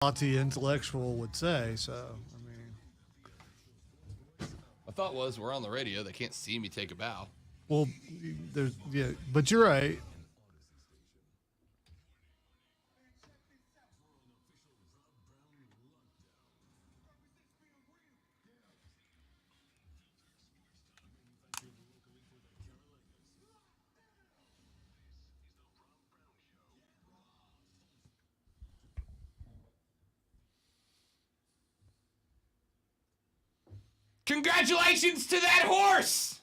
intellectual would say. So, I mean, My thought was we're on the radio. They can't see me take a bow. well, but you're right. Congratulations to that horse!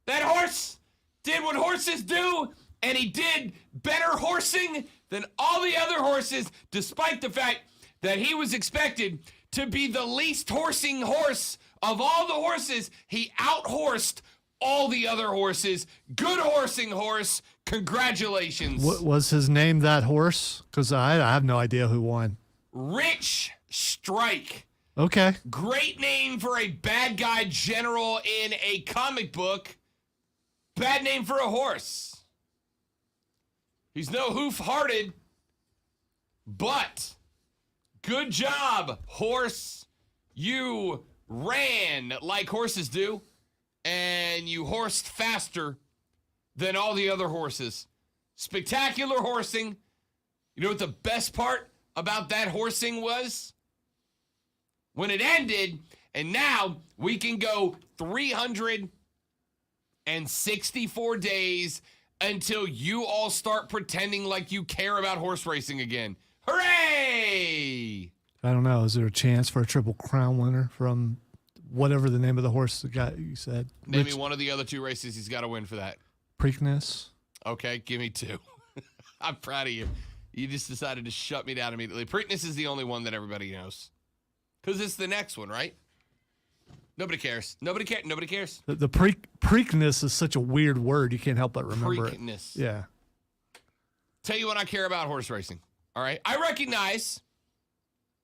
That horse did what horses do, and he did better horsing than all the other horses, despite the fact that he was expected to be the least horsing horse of all the horses. He out-horsed all the other horses. Good horsing horse. Congratulations. What was his name, that horse? Because I have no idea who won. Rich Strike. Okay. Great name for a bad guy general in a comic book. Bad name for a horse. He's no hoof-hearted, but good job, horse. You ran like horses do, and you horsed faster than all the other horses. Spectacular horsing. You know what the best part about that horsing was? When it ended, and now we can go 364 days until you all start pretending like you care about horse racing again. Hooray! I don't know. Is there a chance for a Triple Crown winner from whatever the name of the horse the guy you said? Name me one of the other two races he's got to win for that. Preakness. Okay, give me two. I'm proud of you. You just decided to shut me down immediately. Preakness is the only one that everybody knows. Because it's the next one, right? Nobody cares. Nobody cares. The Preakness is such a weird word. You can't help but remember Preakness. it. Yeah. Tell you what I care about horse racing. All right. I recognize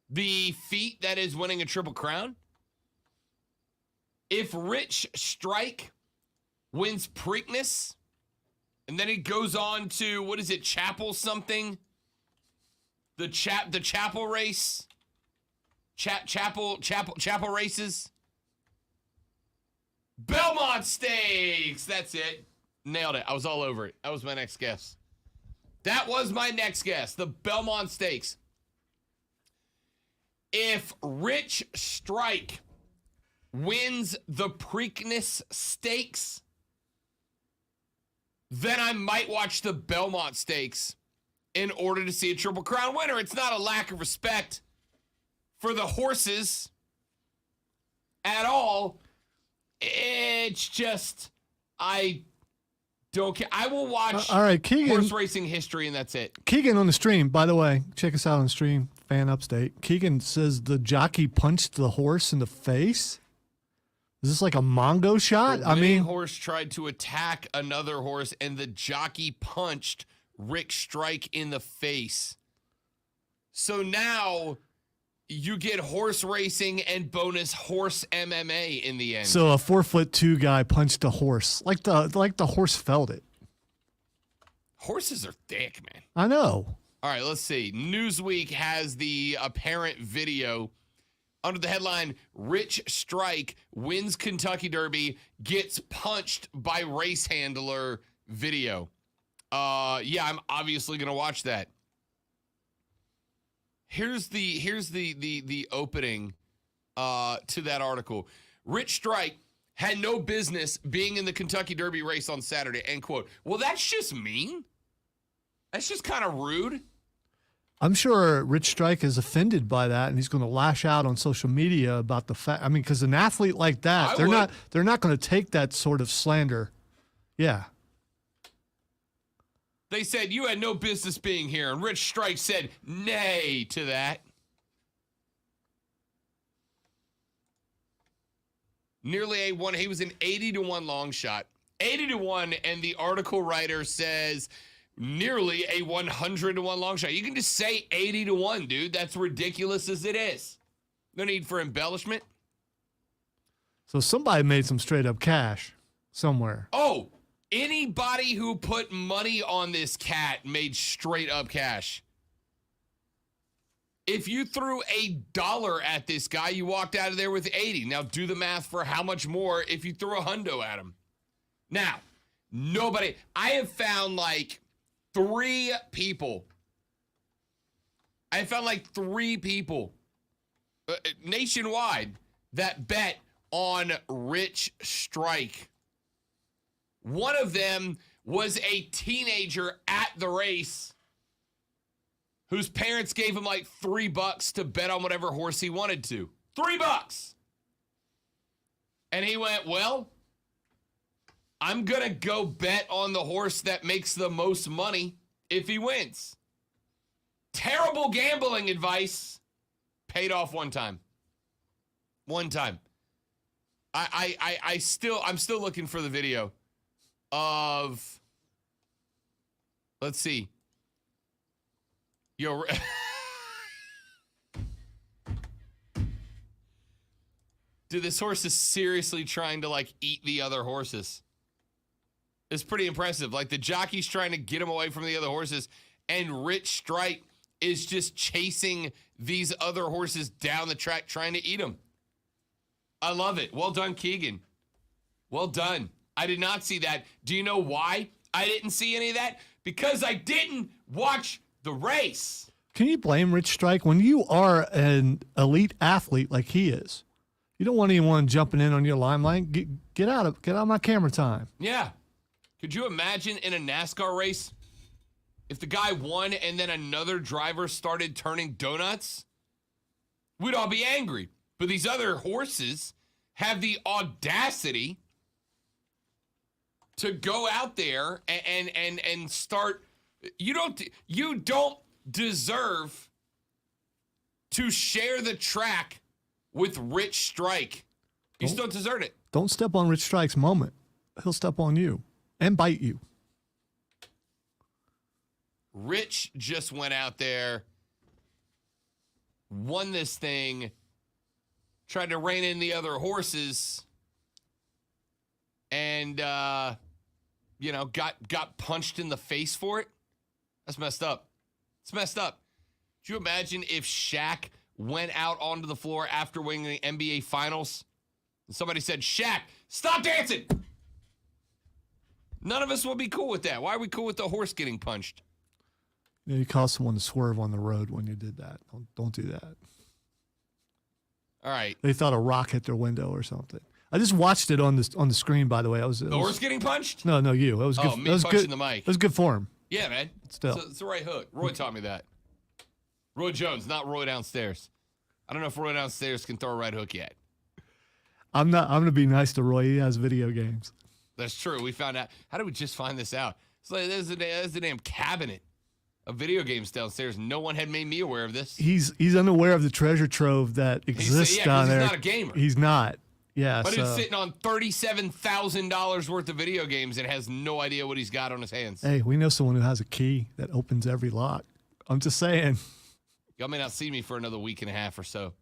the feat that is winning a Triple Crown. If Rich Strike wins Preakness, and then he goes on to, what is it, Chapel something? The Chapel race? Chapel races? Belmont Stakes! That's it. Nailed it. I was all over it. That was my next guess. The Belmont Stakes. If Rich Strike wins the Preakness Stakes, then I might watch the Belmont Stakes in order to see a Triple Crown winner. It's not a lack of respect for the horses at all. It's just, I don't care. I will watch all right, Keegan, horse racing history, and that's it. Keegan on the stream, by the way, check us out on the stream, Fan Upstate. Keegan says the jockey punched the horse in the face. Is this like a Mongo shot? The winning horse tried to attack another horse, and the jockey punched Rick Strike in the face. So now you get horse racing and bonus horse MMA in the end. So a 4'2" guy punched a horse, like the horse felt it. Horses are thick, man. I know. All right, let's see. Newsweek has the apparent video under the headline, Rich Strike wins Kentucky Derby, gets punched by race handler video. Yeah, I'm obviously going to watch that. Here's the opening to that article. Rich Strike had no business being in the Kentucky Derby race on Saturday, end quote. Well, that's just mean. That's just kind of rude. I'm sure Rich Strike is offended by that, and he's going to lash out on social media about the fact. I mean, because an athlete like that, they're not going to take that sort of slander. Yeah. They said you had no business being here, and Rich Strike said nay to that. Nearly he was an 80-1 long shot. 80-1, and the article writer says nearly a 100-1 long shot. You can just say 80-1, dude. That's ridiculous as it is. No need for embellishment. So somebody made some straight up cash somewhere. Oh, anybody who put money on this cat made straight up cash. If you threw $1 at this guy, you walked out of there with 80. Now do the math for how much more if you threw $100 at him. Now, I have found like 3 people. Nationwide that bet on Rich Strike. One of them was a teenager at the race whose parents gave him like $3 to bet on whatever horse he wanted to. $3. And he went, well, I'm going to go bet on the horse that makes the most money if he wins. Terrible gambling advice. Paid off one time. One time. I'm still looking for the video of, let's see. Dude, this horse is seriously trying to like eat the other horses. It's pretty impressive. Like the jockey's trying to get him away from the other horses, and Rich Strike is just chasing these other horses down the track trying to eat them. I love it. Well done, Keegan. Well done. I did not see that. Do you know why I didn't see any of that? Because I didn't watch the race. Can you blame Rich Strike when you are an elite athlete like he is? You don't want anyone jumping in on your limelight. Get out of my camera time. Yeah. Could you imagine in a NASCAR race if the guy won and then another driver started turning donuts? We'd all be angry. But these other horses have the audacity to go out there and start. You don't deserve to share the track with Rich Strike. You still don't deserve it. Don't step on Rich Strike's moment. He'll step on you and bite you. Rich just went out there, won this thing, tried to rein in the other horses, and got punched in the face for it. That's messed up. It's messed up. Could you imagine if Shaq went out onto the floor after winning the NBA Finals and somebody said, Shaq, stop dancing? None of us will be cool with that. Why are we cool with the horse getting punched? You caused someone to swerve on the road when you did that. Don't do that. All right. They thought a rock hit their window or something. I just watched it on the screen, by the way. The horse getting punched? No, you. It was good. Me that was punching good. the mic. It was good form. Yeah, man. Still. It's the right hook. Roy taught me that. Roy Jones, not Roy downstairs. I don't know if Roy downstairs can throw a right hook yet. I'm going to be nice to Roy. He has video games. That's true. We found out. How did we just find this out? It's like there's a damn cabinet of video games downstairs. No one had made me aware of this. He's unaware of the treasure trove that exists down there. He's not a gamer. He's not. Yeah. But he's sitting on $37,000 worth of video games and has no idea what he's got on his hands. Hey, we know someone who has a key that opens every lock. I'm just saying. Y'all may not see me for another week and a half or so.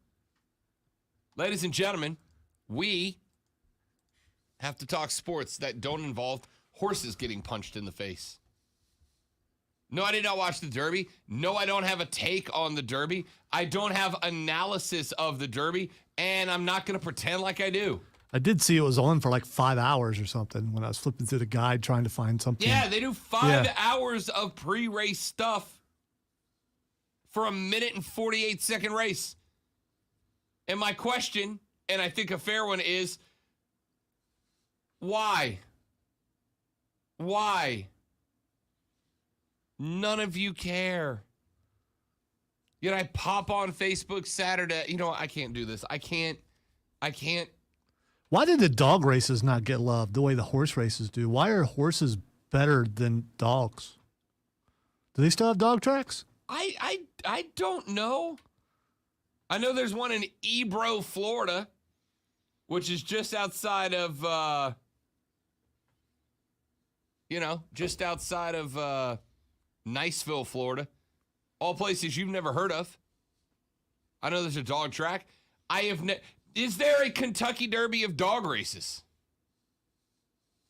Ladies and gentlemen, we have to talk sports that don't involve horses getting punched in the face. No, I did not watch the Derby. No, I don't have a take on the Derby. I don't have analysis of the Derby, and I'm not going to pretend like I do. I did see it was on for like 5 hours or something when I was flipping through the guide trying to find something. Yeah, they do 5 hours of pre-race stuff for a 1 and 48-second race. And my question, and I think a fair one, is why? Why? None of you care. Yet I pop on Facebook Saturday. You know what? I can't do this. I can't. Why did the dog races not get loved the way the horse races do? Why are horses better than dogs? Do they still have dog tracks? I don't know. I know there's one in Ebro, Florida, which is just outside of, just outside of Niceville, Florida. All places you've never heard of. I know there's a dog track. Is there a Kentucky Derby of dog races?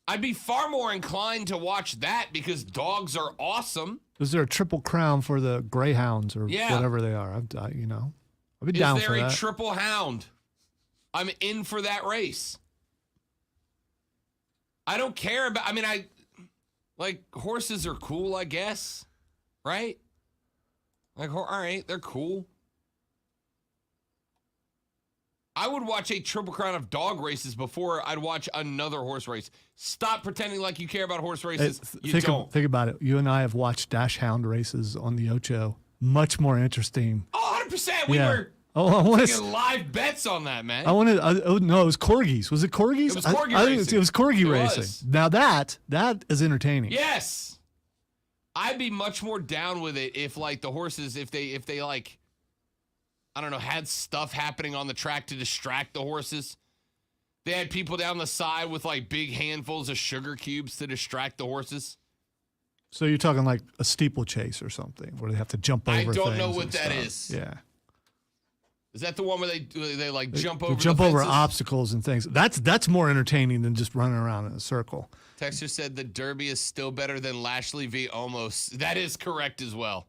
I'd be far more inclined to watch that because dogs are awesome. Is there a triple crown for the greyhounds or Yeah. whatever they are? I've been Is down for there a that. triple hound? I'm in for that race. I don't care about, horses are cool, I guess. Right? All right, they're cool. I would watch a triple crown of dog races before I'd watch another horse race. Stop pretending like you care about horse races. You don't. Think about it. You and I have watched dash hound races on the Ocho. Much more interesting. Oh, 100%. We were I want taking live bets on that, man. no, it was corgis. Was it corgis? It was corgi racing. It was corgi racing. Was. Now that is entertaining. Yes. I'd be much more down with it if like the horses, if they like, I don't know, had stuff happening on the track to distract the horses. They had people down the side with like big handfuls of sugar cubes to distract the horses. So you're talking like a steeplechase or something where they have to jump over. I don't know things what and that stuff. is. Yeah. Is that the one where they like jump over? They jump the over fences? obstacles and things. That's more entertaining than just running around in a circle. Texter said the Derby is still better than Lashley v. Omos. That is correct as well.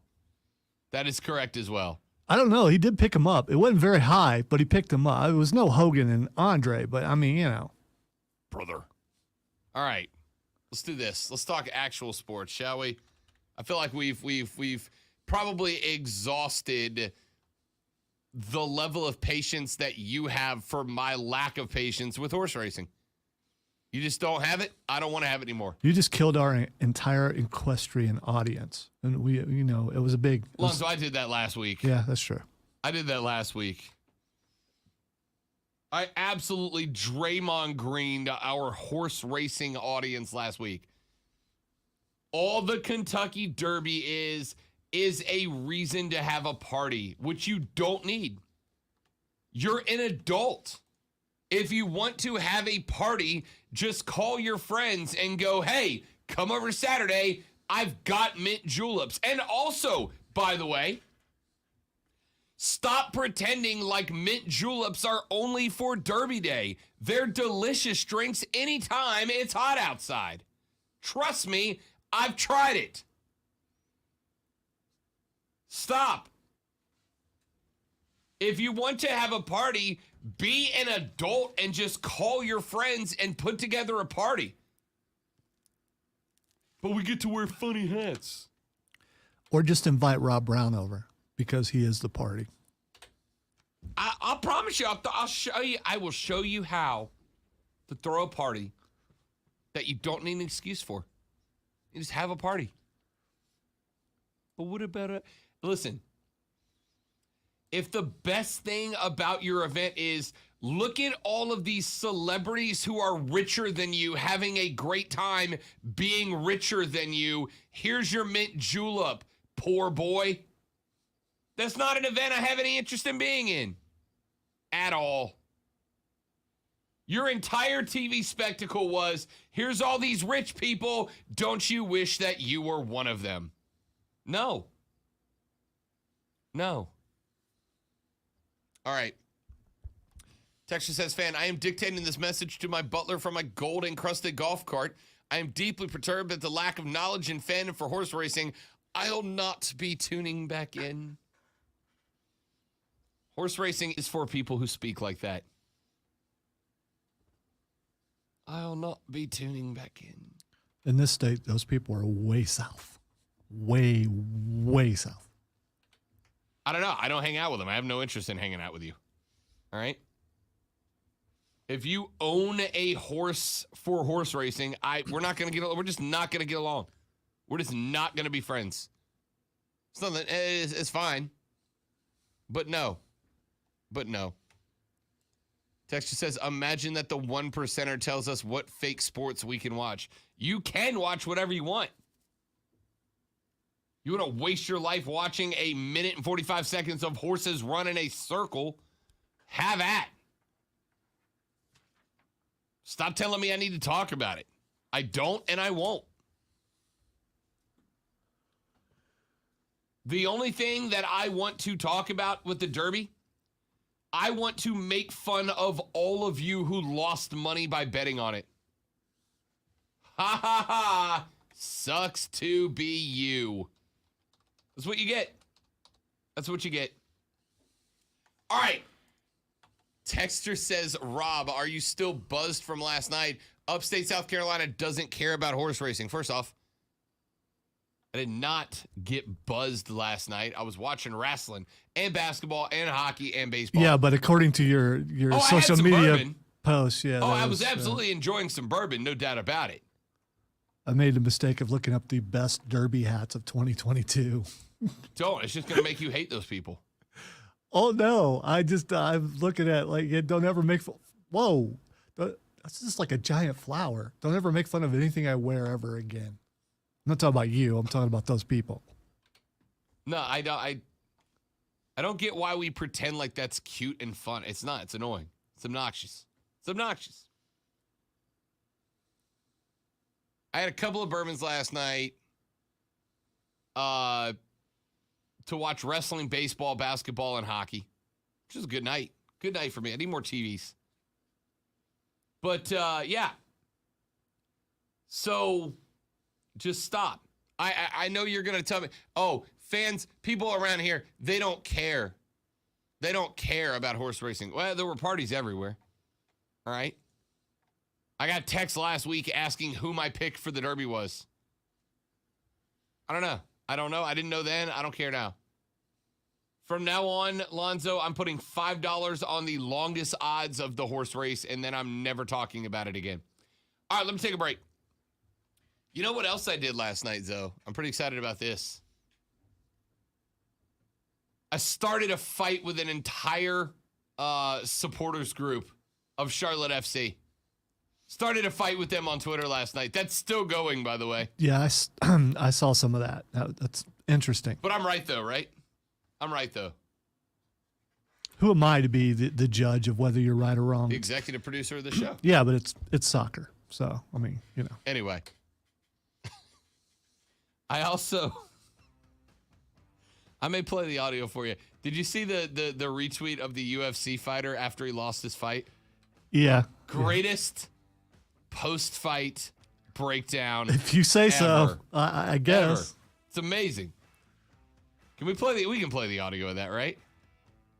That is correct as well. I don't know. He did pick him up. It wasn't very high, but he picked him up. It was no Hogan and Andre, but I mean, Brother. All right. Let's do this. Let's talk actual sports, shall we? I feel like we've probably exhausted the level of patience that you have for my lack of patience with horse racing. You just don't have it. I don't want to have it anymore. You just killed our entire equestrian audience, and it was a big. Lonzo, I did that last week. Yeah, that's true. I did that last week. I absolutely Draymond Greened our horse racing audience last week. All the Kentucky Derby is a reason to have a party, which you don't need. You're an adult. If you want to have a party, just call your friends and go, hey, come over Saturday. I've got mint juleps. And also, by the way, stop pretending like mint juleps are only for Derby Day. They're delicious drinks anytime it's hot outside. Trust me, I've tried it. Stop. If you want to have a party, be an adult and just call your friends and put together a party. But we get to wear funny hats. Or just invite Rob Brown over because he is the party. I'll promise you, I'll show you. I will show you how to throw a party that you don't need an excuse for. You just have a party. But what about listen, if the best thing about your event is look at all of these celebrities who are richer than you, having a great time being richer than you, here's your mint julep, poor boy. That's not an event I have any interest in being in at all. Your entire TV spectacle was, here's all these rich people. Don't you wish that you were one of them? No. No. All right. Texas says, fan, I am dictating this message to my butler from my gold-encrusted golf cart. I am deeply perturbed at the lack of knowledge and fandom for horse racing. I'll not be tuning back in. Horse racing is for people who speak like that. I'll not be tuning back in. In this state, those people are way south. Way, way south. I don't know. I don't hang out with them. I have no interest in hanging out with you. All right? If you own a horse for horse racing, we're just not going to get along. We're just not going to be friends. It's fine. But no. Texture says, imagine that the 1%er tells us what fake sports we can watch. You can watch whatever you want. You want to waste your life watching a minute and 45 seconds of horses run in a circle? Have at. Stop telling me I need to talk about it. I don't and I won't. The only thing that I want to talk about with the Derby, I want to make fun of all of you who lost money by betting on it. Ha ha ha. Sucks to be you. That's what you get. That's what you get. All right. Texter says, Rob, are you still buzzed from last night? Upstate South Carolina doesn't care about horse racing. First off, I did not get buzzed last night. I was watching wrestling and basketball and hockey and baseball. Yeah, but according to your social media posts, yeah. I was absolutely enjoying some bourbon, no doubt about it. I made the mistake of looking up the best derby hats of 2022. Don't. It's just going to make you hate those people. Oh, no. I'm looking at, like, don't ever make fun. Whoa. That's just like a giant flower. Don't ever make fun of anything I wear ever again. I'm not talking about you. I'm talking about those people. No, I don't get why we pretend like that's cute and fun. It's not. It's annoying. It's obnoxious. It's obnoxious. I had a couple of bourbons last night to watch wrestling, baseball, basketball, and hockey, which is a good night. Good night for me. I need more TVs. But, yeah. So, just stop. I know you're going to tell me, oh, fans, people around here, they don't care. They don't care about horse racing. Well, there were parties everywhere. All right? I got text last week asking who my pick for the Derby was. I don't know. I didn't know then. I don't care now. From now on, Lonzo, I'm putting $5 on the longest odds of the horse race, and then I'm never talking about it again. All right, let me take a break. You know what else I did last night, Zoe? I'm pretty excited about this. I started a fight with an entire supporters group of Charlotte FC. Started a fight with them on Twitter last night. That's still going, by the way. Yeah, I saw some of that. That's interesting. But I'm right, though, right? I'm right, though. Who am I to be the judge of whether you're right or wrong? The executive producer of the show. Yeah, but it's soccer. So, I mean, you know. Anyway. I may play the audio for you. Did you see the retweet of the UFC fighter after he lost his fight? Yeah. Greatest post-fight breakdown. If you say ever. so, I guess. Ever. It's amazing. Can we play we can play the audio of that, right?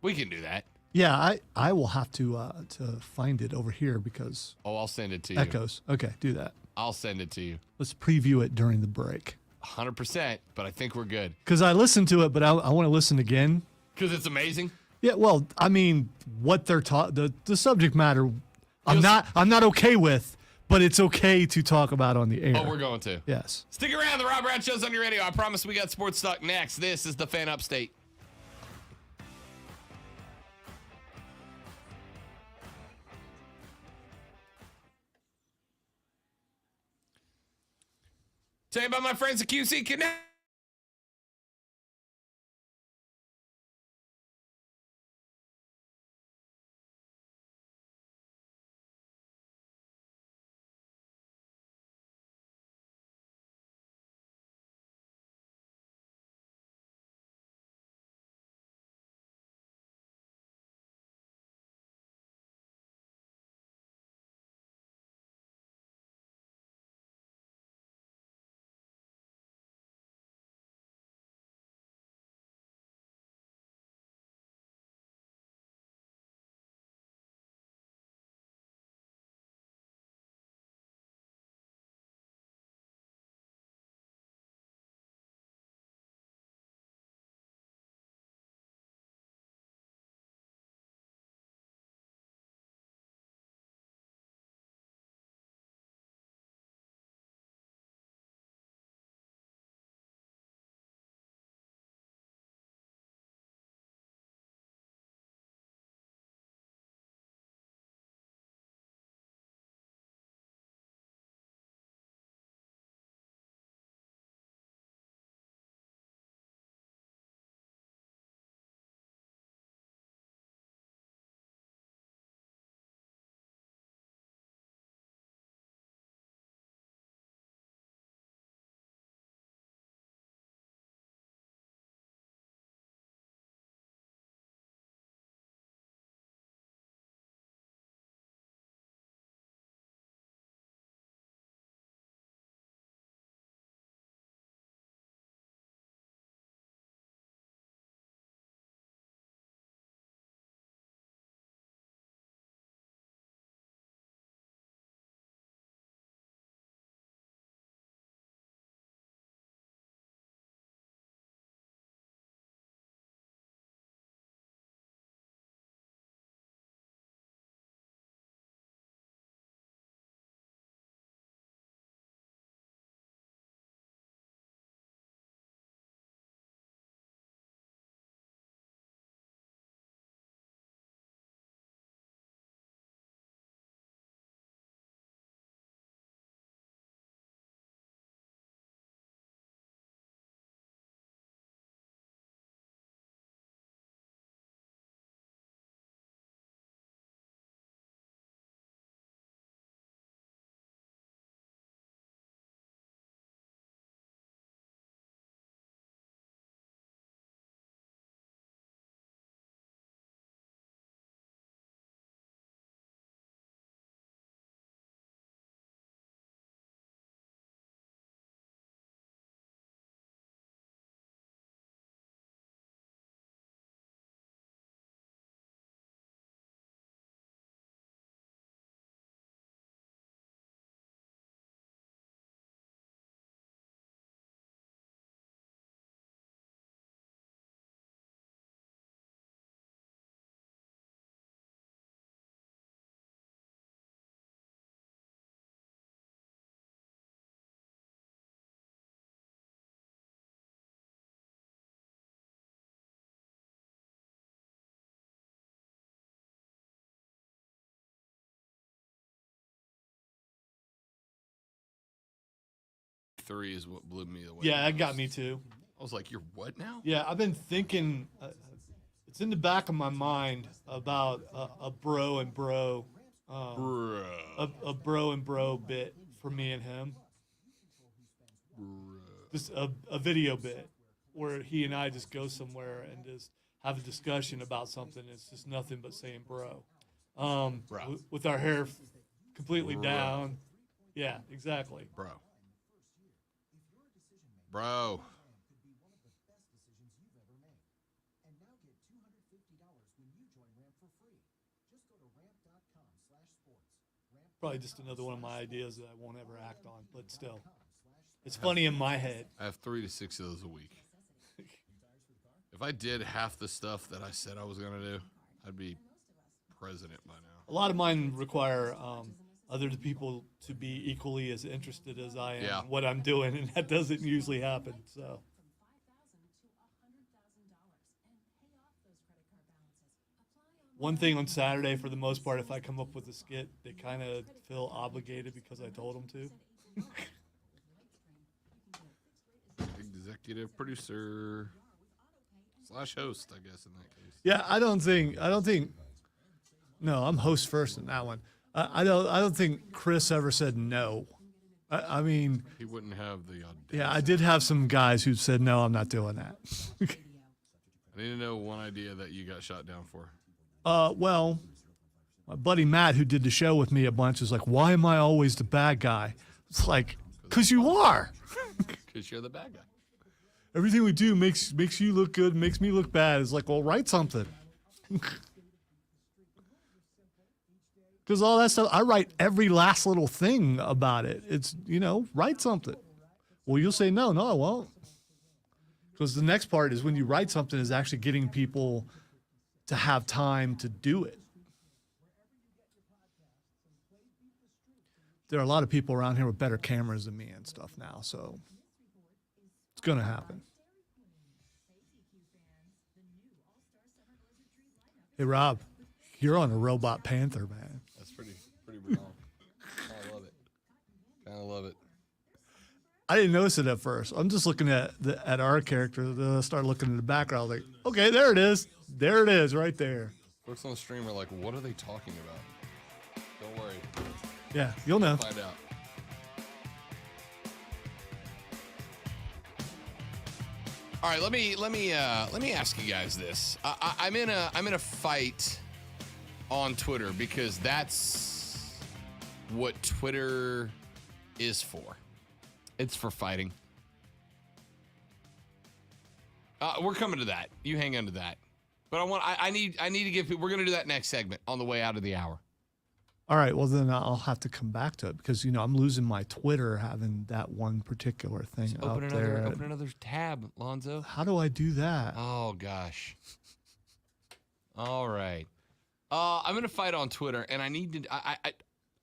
We can do that. Yeah, I will have to find it over here because I'll send it to you. Echoes. Okay, do that. I'll send it to you. Let's preview it during the break. 100%, but I think we're good. Because I listened to it, but I want to listen again. Because it's amazing? Yeah, well, I mean, what they're the subject matter, I'm not okay with, but it's okay to talk about on the air. Oh, we're going to. Yes. Stick around. The Rob Brown Show's on your radio. I promise we got sports talk next. This is the Fan Upstate. Tell you about my friends at QC Connect. 3 is what blew me away. Yeah, that got me too. I was like, you're what now? Yeah, I've been thinking. It's in the back of my mind about a bro and bro, a bro and bro bit for me and him. Just a video bit where he and I just go somewhere and just have a discussion about something. It's just nothing but saying bro. With our hair completely down. Yeah, exactly. Bro. Probably just another one of my ideas that I won't ever act on, but still. It's funny in my head. I have 3 to 6 of those a week. If I did half the stuff that I said I was going to do, I'd be president by now. A lot of mine require other people to be equally as interested as I am in what I'm doing, and that doesn't usually happen. So. One thing on Saturday, for the most part, if I come up with a skit, they kind of feel obligated because I told them to. Executive producer / host, I guess, in that case. Yeah, I don't think. No, I'm host first in that one. I don't think Chris ever said no. I mean, he wouldn't have the audacity. Yeah, I did have some guys who said no, I'm not doing that. I need to know one idea that you got shot down for. Well, my buddy Matt, who did the show with me a bunch, is like, why am I always the bad guy? It's like, because you are. Because you're the bad guy. Everything we do makes you look good, makes me look bad. It's like, well, write something. Because all that stuff, I write every last little thing about it. It's, write something. Well, you'll say, no, I won't. Because the next part is when you write something is actually getting people to have time to do it. There are a lot of people around here with better cameras than me and stuff now, so it's going to happen. Hey, Rob, you're on a Robot Panther, man. That's pretty wrong. I love it. Kind of love it. I didn't notice it at first. I'm just looking at our character. Then I started looking in the background. Like, okay, there it is. There it is, right there. Folks on the stream are like, what are they talking about? Don't worry. Yeah, you'll know. Find out. All right, let me ask you guys this. I'm in a fight on Twitter because that's what Twitter is for. It's for fighting. We're coming to that. You hang on to that. But I need to give people. We're gonna do that next segment on the way out of the hour. All right. Well, then I'll have to come back to it because I'm losing my Twitter having that one particular thing up there. Open another tab, Lonzo. How do I do that? Oh gosh. All right. I'm gonna fight on Twitter, and I need to.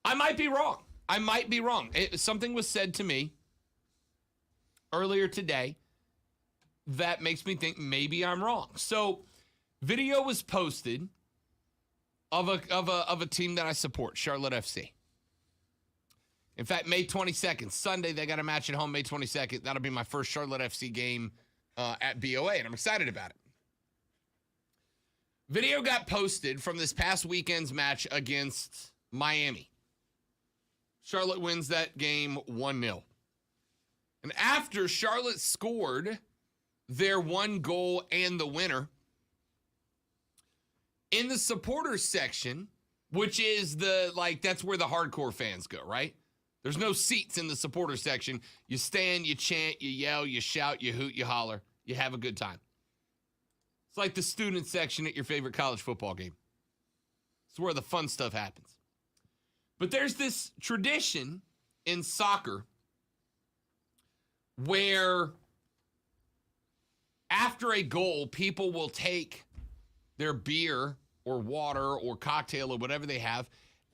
I might be wrong. I might be wrong. Something was said to me earlier today that makes me think maybe I'm wrong. So, video was posted of a team that I support, Charlotte FC. In fact, May 22nd, Sunday, they got a match at home, May 22nd. That'll be my first Charlotte FC game at BOA, and I'm excited about it. Video got posted from this past weekend's match against Miami. Charlotte wins that game 1-0. And after Charlotte scored their one goal and the winner, in the supporters section, which is that's where the hardcore fans go, right? There's no seats in the supporters section. You stand, you chant, you yell, you shout, you hoot, you holler. You have a good time. It's like the student section at your favorite college football game. It's where the fun stuff happens. But there's this tradition in soccer where after a goal, people will take their beer or water or cocktail or whatever they have,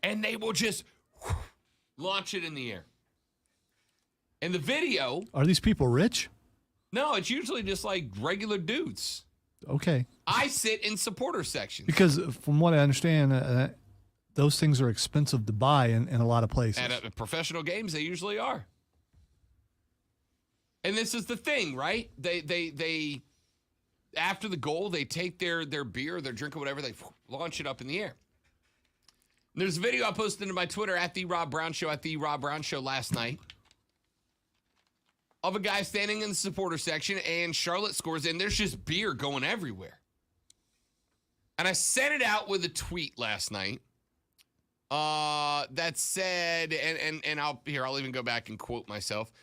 and they will just launch it in the air. And the video... Are these people rich? No, it's usually just like regular dudes. Okay. I sit in supporter sections. Because from what I understand, those things are expensive to buy in a lot of places. And at professional games, they usually are. And this is the thing, right? They after the goal, they take their beer, their drink or whatever, they launch it up in the air. There's a video I posted into my Twitter at The Rob Brown Show, last night of a guy standing in the supporter section, and Charlotte scores, and there's just beer going everywhere. And I sent it out with a tweet last night that said, and I'll even go back and quote myself.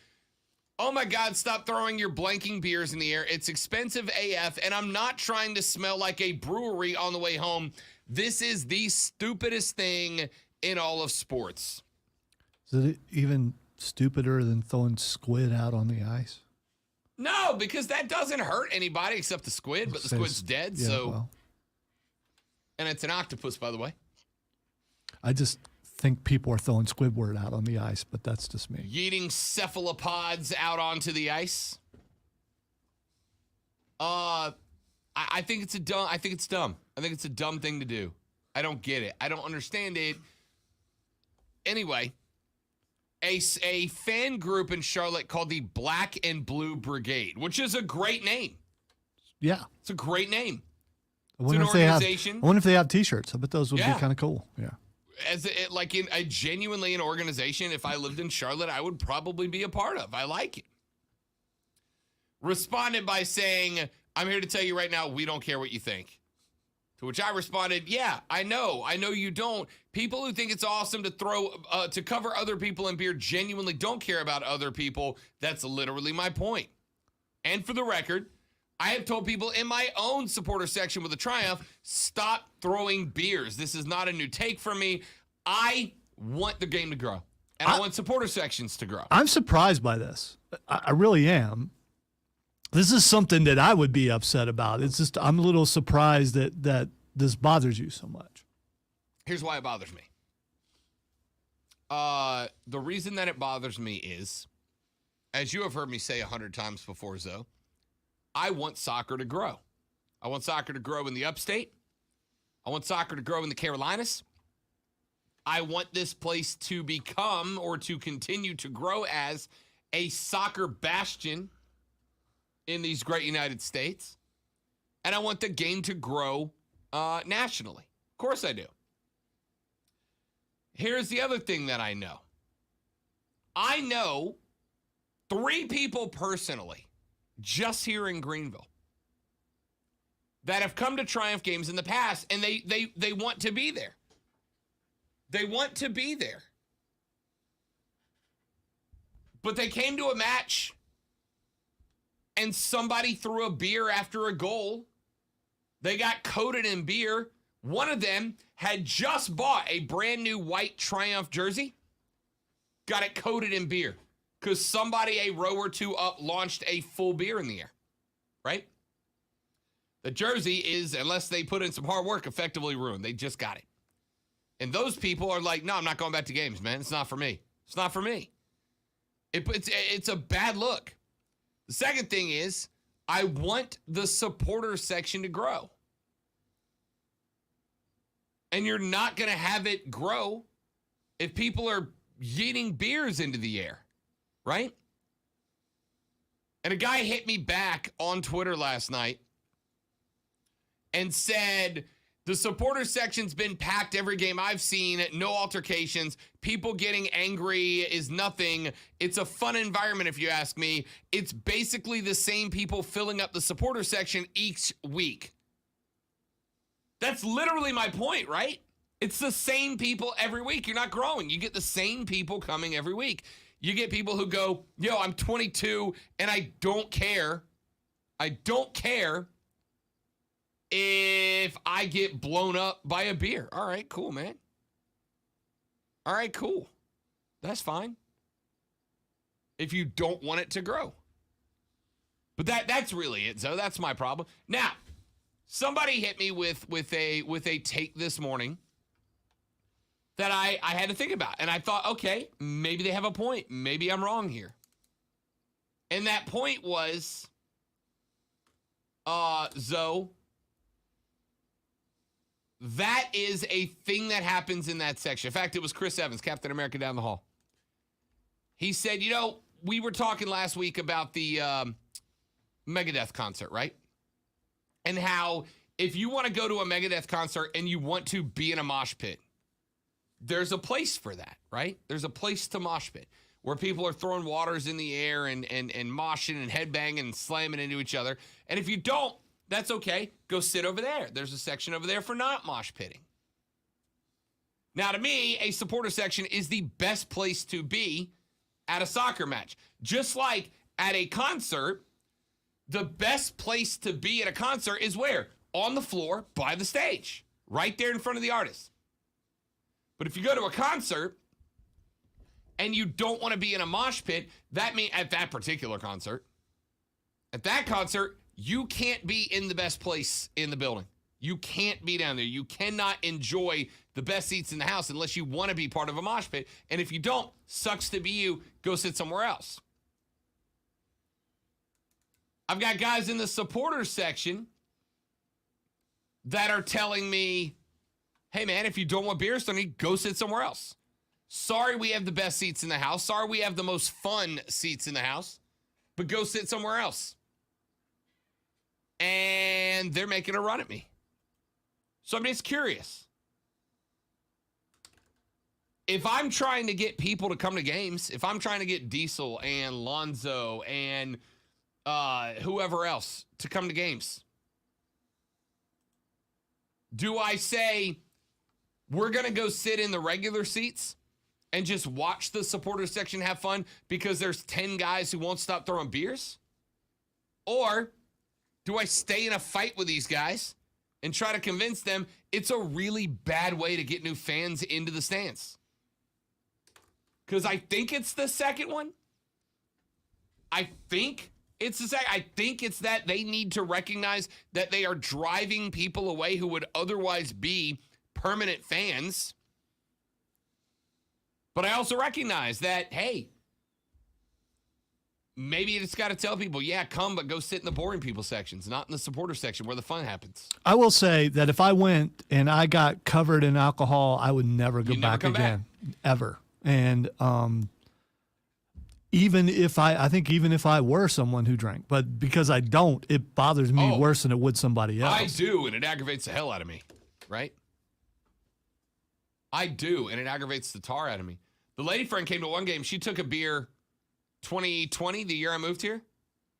Oh my God, stop throwing your blanking beers in the air. It's expensive AF, and I'm not trying to smell like a brewery on the way home. This is the stupidest thing in all of sports. Is it even stupider than throwing squid out on the ice? No, because that doesn't hurt anybody except the squid, but the squid's dead, yeah, so. Well, and it's an octopus, by the way. I just think people are throwing Squidward out on the ice, but that's just me. Yeeting cephalopods out onto the ice. I think it's dumb. I think it's a dumb thing to do. I don't get it. I don't understand it. Anyway, a fan group in Charlotte called the Black and Blue Brigade, which is a great name. Yeah. It's a great name. I wonder if they have T-shirts. I bet those would be kind of cool. Yeah. In a genuinely an organization, if I lived in Charlotte, I would probably be a part of. I like it. Responded by saying, I'm here to tell you right now, we don't care what you think. To which I responded, yeah, I know you don't. People who think it's awesome to cover other people in beer genuinely don't care about other people. That's literally my point. And for the record, I have told people in my own supporter section with a Triumph, stop throwing beers. This is not a new take from me. I want the game to grow, and I want supporter sections to grow. I'm surprised by this. I really am. This is something that I would be upset about. It's just I'm a little surprised that this bothers you so much. Here's why it bothers me. The reason that it bothers me is, as you have heard me say 100 times before, Zoe, I want soccer to grow. I want soccer to grow in the upstate. I want soccer to grow in the Carolinas. I want this place to become or to continue to grow as a soccer bastion in these great United States. And I want the game to grow nationally. Of course I do. Here's the other thing that I know. I know 3 people personally, just here in Greenville, that have come to Triumph games in the past, and they want to be there. They want to be there. But they came to a match, and somebody threw a beer after a goal. They got coated in beer. One of them had just bought a brand new white Triumph jersey, got it coated in beer. Because somebody a row or two up launched a full beer in the air, right? The jersey is, unless they put in some hard work, effectively ruined. They just got it. And those people are like, no, I'm not going back to games, man. It's not for me. It's not for me. It's a bad look. The second thing is, I want the supporter section to grow. And you're not going to have it grow if people are yeeting beers into the air. Right? And a guy hit me back on Twitter last night and said, the supporter section's been packed every game I've seen, no altercations. People getting angry is nothing. It's a fun environment, if you ask me. It's basically the same people filling up the supporter section each week. That's literally my point, right? It's the same people every week. You're not growing. You get the same people coming every week. You get people who go, yo, I'm 22 and I don't care. I don't care if I get blown up by a beer. All right, cool, man. All right, cool. That's fine. If you don't want it to grow. But that's really it, so that's my problem. Now, somebody hit me with a take this morning that I had to think about. And I thought, okay, maybe they have a point. Maybe I'm wrong here. And that point was, Zoe, that is a thing that happens in that section. In fact, it was Chris Evans, Captain America down the hall. He said, we were talking last week about the Megadeth concert, right? And how if you want to go to a Megadeth concert and you want to be in a mosh pit, there's a place for that, right? There's a place to mosh pit where people are throwing waters in the air and moshing and headbanging and slamming into each other. And if you don't, that's okay. Go sit over there. There's a section over there for not mosh pitting. Now, to me, a supporter section is the best place to be at a soccer match. Just like at a concert, the best place to be at a concert is where? On the floor by the stage, right there in front of the artist. But if you go to a concert and you don't want to be in a mosh pit, that means at that particular concert, at that concert, you can't be in the best place in the building. You can't be down there. You cannot enjoy the best seats in the house unless you want to be part of a mosh pit. And if you don't, sucks to be you. Go sit somewhere else. I've got guys in the supporters section that are telling me, hey, man, if you don't want beer, Stanley, go sit somewhere else. Sorry we have the best seats in the house. Sorry we have the most fun seats in the house. But go sit somewhere else. And they're making a run at me. So I'm just curious. If I'm trying to get people to come to games, if I'm trying to get Diesel and Lonzo and whoever else to come to games, do I say we're going to go sit in the regular seats and just watch the supporters section have fun because there's 10 guys who won't stop throwing beers? Or do I stay in a fight with these guys and try to convince them it's a really bad way to get new fans into the stands? Because I think it's the second one. I think it's the second. I think it's that they need to recognize that they are driving people away who would otherwise be permanent fans. But I also recognize that, hey, maybe you just got to tell people, yeah, come, but go sit in the boring people sections, not in the supporter section where the fun happens. I will say that if I went and I got covered in alcohol, I would never go back again, ever. And even if I were someone who drank, but because I don't, it bothers me worse than it would somebody else. I do, and it aggravates the hell out of me, right? I do, and it aggravates the tar out of me. The lady friend came to one game. She took a beer 2020, the year I moved here.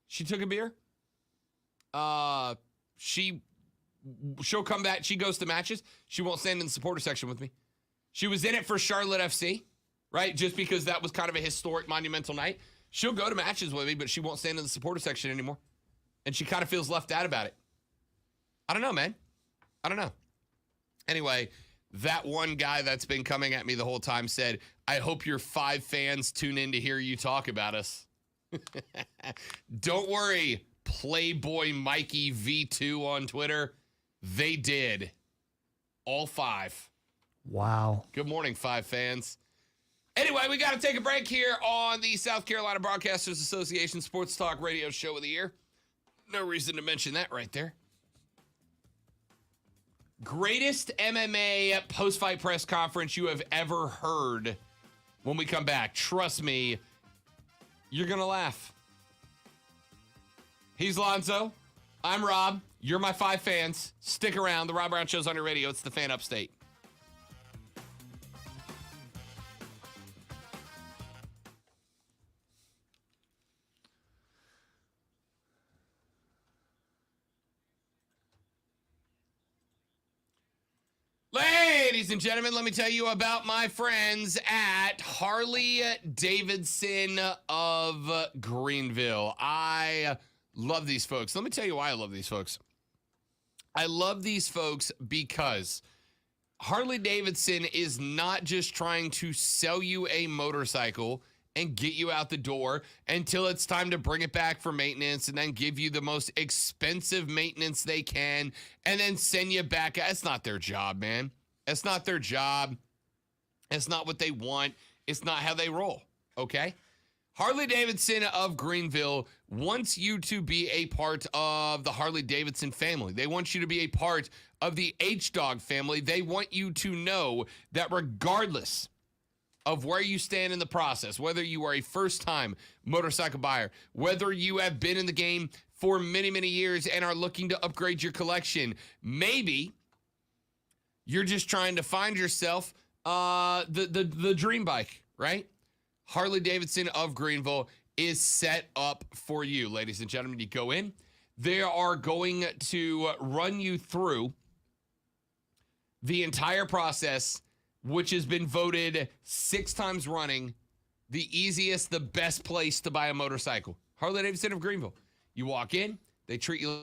She took a beer. She'll come back. She goes to matches. She won't stand in the supporter section with me. She was in it for Charlotte FC, right? Just because that was kind of a historic, monumental night. She'll go to matches with me, but she won't stand in the supporter section anymore. And she kind of feels left out about it. I don't know, man. I don't know. Anyway, that one guy that's been coming at me the whole time said, I hope your 5 fans tune in to hear you talk about us. Don't worry, Playboy Mikey V2 on Twitter. They did. All 5. Wow. Good morning, 5 fans. Anyway, we got to take a break here on the South Carolina Broadcasters Association Sports Talk Radio Show of the Year. No reason to mention that right there. Greatest MMA post-fight press conference you have ever heard. When we come back, trust me, you're going to laugh. He's Lonzo. I'm Rob. You're my 5 fans. Stick around. The Rob Brown Show's on your radio. It's the Fan Upstate. Ladies and gentlemen, let me tell you about my friends at Harley Davidson of Greenville. I love these folks. Let me tell you why I love these folks. I love these folks because Harley Davidson is not just trying to sell you a motorcycle and get you out the door until it's time to bring it back for maintenance and then give you the most expensive maintenance they can and then send you back. It's not their job, man. It's not their job. It's not what they want. It's not how they roll, okay? Harley Davidson of Greenville wants you to be a part of the Harley Davidson family. They want you to be a part of the H-Dog family. They want you to know that regardless of where you stand in the process, whether you are a first-time motorcycle buyer, whether you have been in the game for many, many years and are looking to upgrade your collection. Maybe you're just trying to find yourself the dream bike, right? Harley Davidson of Greenville is set up for you, ladies and gentlemen. You go in, they are going to run you through the entire process, which has been voted 6 times running the easiest, the best place to buy a motorcycle. Harley Davidson of Greenville. You walk in, they treat you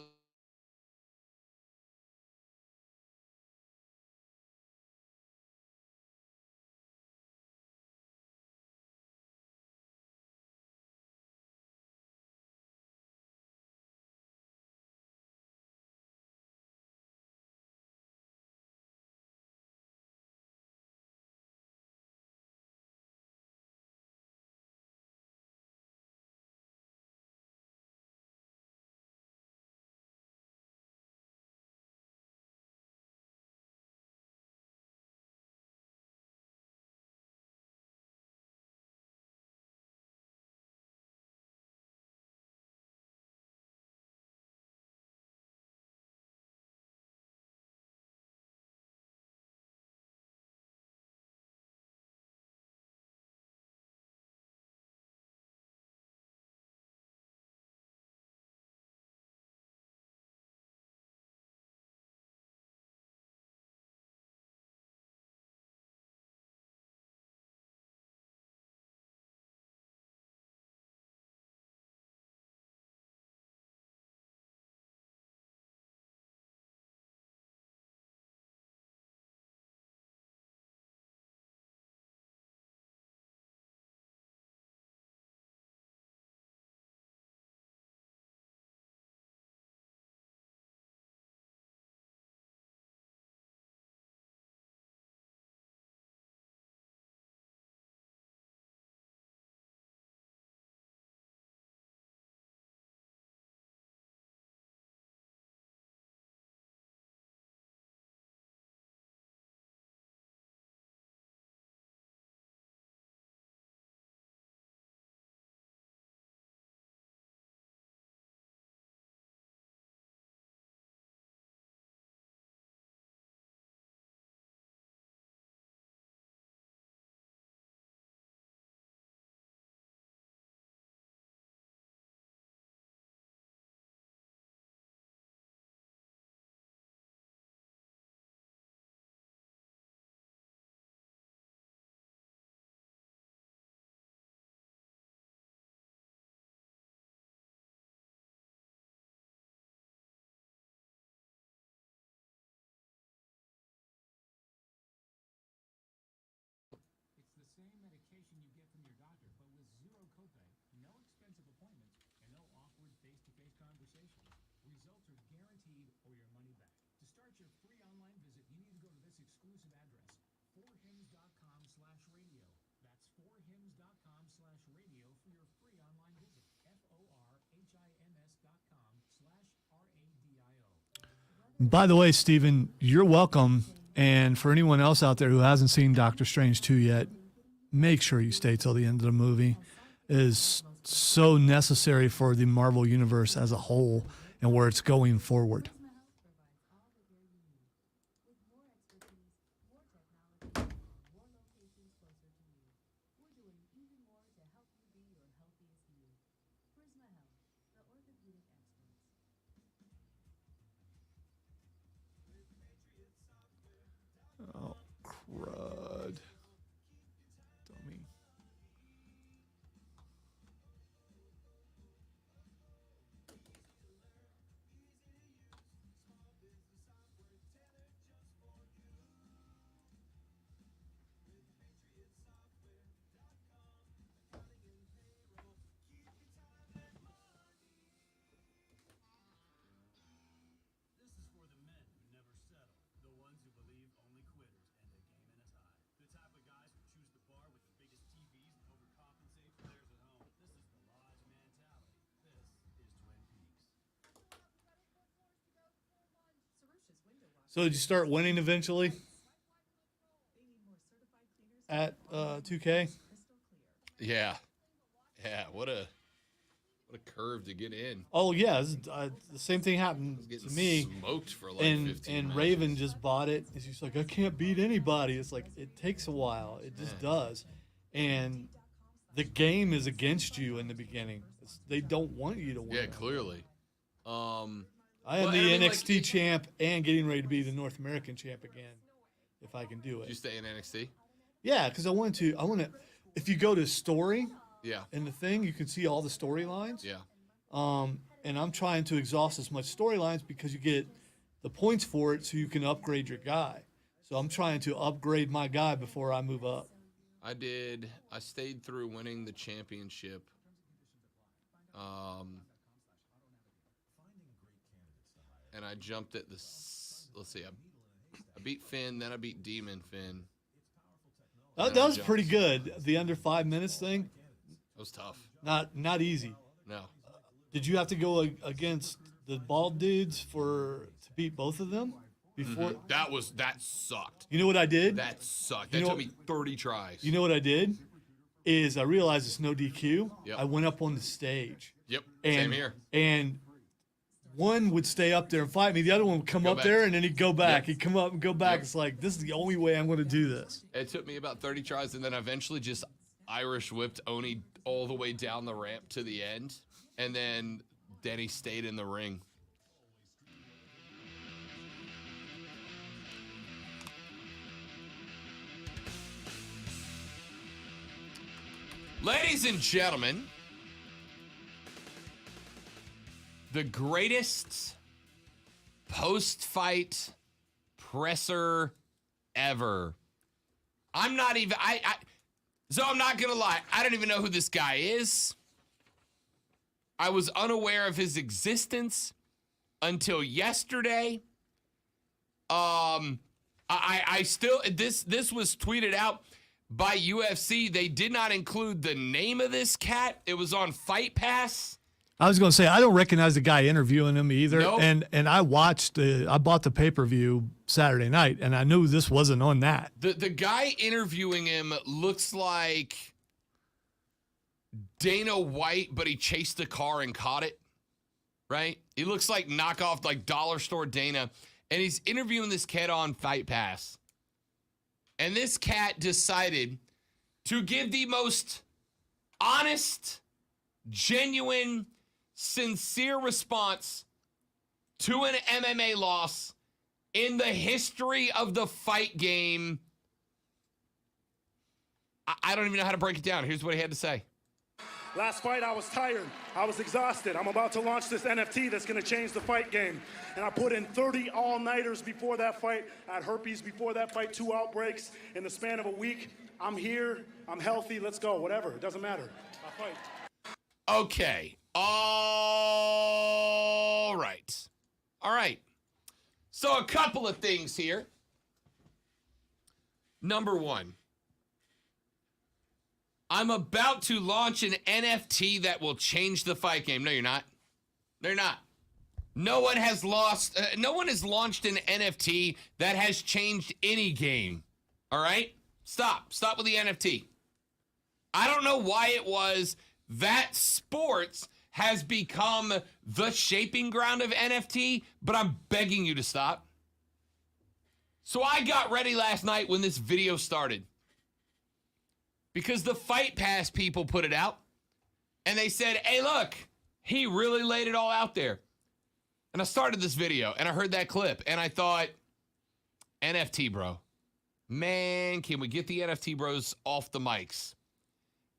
same medication you get from your doctor, but with zero copay, no expensive appointments, and no awkward face-to-face conversations. Results are guaranteed or your money back. To start your free online visit, you need to go to this exclusive address, forhims.com/radio. That's forhims.com/radio for your free online visit. forhims.com/radio. By the way, Stephen, you're welcome. And for anyone else out there who hasn't seen Doctor Strange 2 yet, make sure you stay till the end of the movie. It is so necessary for the Marvel Universe as a whole and where it's going forward. Oh, crud. Dummy. So did you start winning eventually? at 2K? Yeah. Yeah. What a curve to get in. Oh yeah, the same thing happened Getting to me. smoked for like And 15 and minutes. Raven just bought it. He's just like, I can't beat anybody. It's like it takes a while. It just does. And the game is against you in the beginning. They don't want you to win. Yeah, clearly. I am well, the and I mean, NXT like, champ and getting ready to be the North American champ again, if I can do Did you it. stay in NXT? Yeah, because I want to. If you go to story Yeah. in the thing, you can see all the storylines. Yeah. And I'm trying to exhaust as much storylines because you get the points for it, so you can upgrade your guy. So I'm trying to upgrade my guy before I move up. I did. I stayed through winning the championship. And I jumped at let's see, I beat Finn, then I beat Demon Finn. That was pretty good. The under 5 minutes thing, That was tough. not easy. No. Did you have to go against the bald dudes to beat both of them before? That sucked. You know what I did? That sucked. You That know took me 30 tries. You know what I did? Is I realized it's no DQ. Yep. I went up on the stage. Yep. And, Same here. And one would stay up there and fight me. The other one would come Go up back. there and then he'd go back. Yep. He'd come up and go back. Yep. It's like, this is the only way I'm going to do this. It took me about 30 tries, and then I eventually just Irish whipped Oni all the way down the ramp to the end, and then Denny stayed in the ring. Ladies and gentlemen, the greatest post-fight presser ever. I'm not even, so I'm not gonna lie, I don't even know who this guy is. I was unaware of his existence until yesterday. I still, this was tweeted out by UFC. They did not include the name of this cat. It was on Fight Pass. I was going to say, I don't recognize the guy interviewing him either. Nope. And I I bought the pay-per-view Saturday night, and I knew this wasn't on that. The guy interviewing him looks like Dana White, but he chased a car and caught it, right? He looks like knockoff, like dollar store Dana, and he's interviewing this cat on Fight Pass. And this cat decided to give the most honest, genuine, sincere response to an MMA loss in the history of the fight game. I don't even know how to break it down. Here's what he had to say. Last fight, I was tired. I was exhausted. I'm about to launch this NFT that's going to change the fight game. And I put in 30 all-nighters before that fight. I had herpes before that fight, 2 outbreaks in the span of a week. I'm here. I'm healthy. Let's go. Whatever. It doesn't matter. I fight. Okay. All right. All right. So a couple of things here. Number one, I'm about to launch an NFT that will change the fight game. No, you're not. They're not. No one has launched an NFT that has changed any game. All right? Stop with the NFT. I don't know why it was that sports has become the shaping ground of NFT, but I'm begging you to stop. So I got ready last night when this video started, because the Fight Pass people put it out, and they said, hey, look, he really laid it all out there. And I started this video, and I heard that clip, and I thought, NFT, bro. Man, can we get the NFT bros off the mics?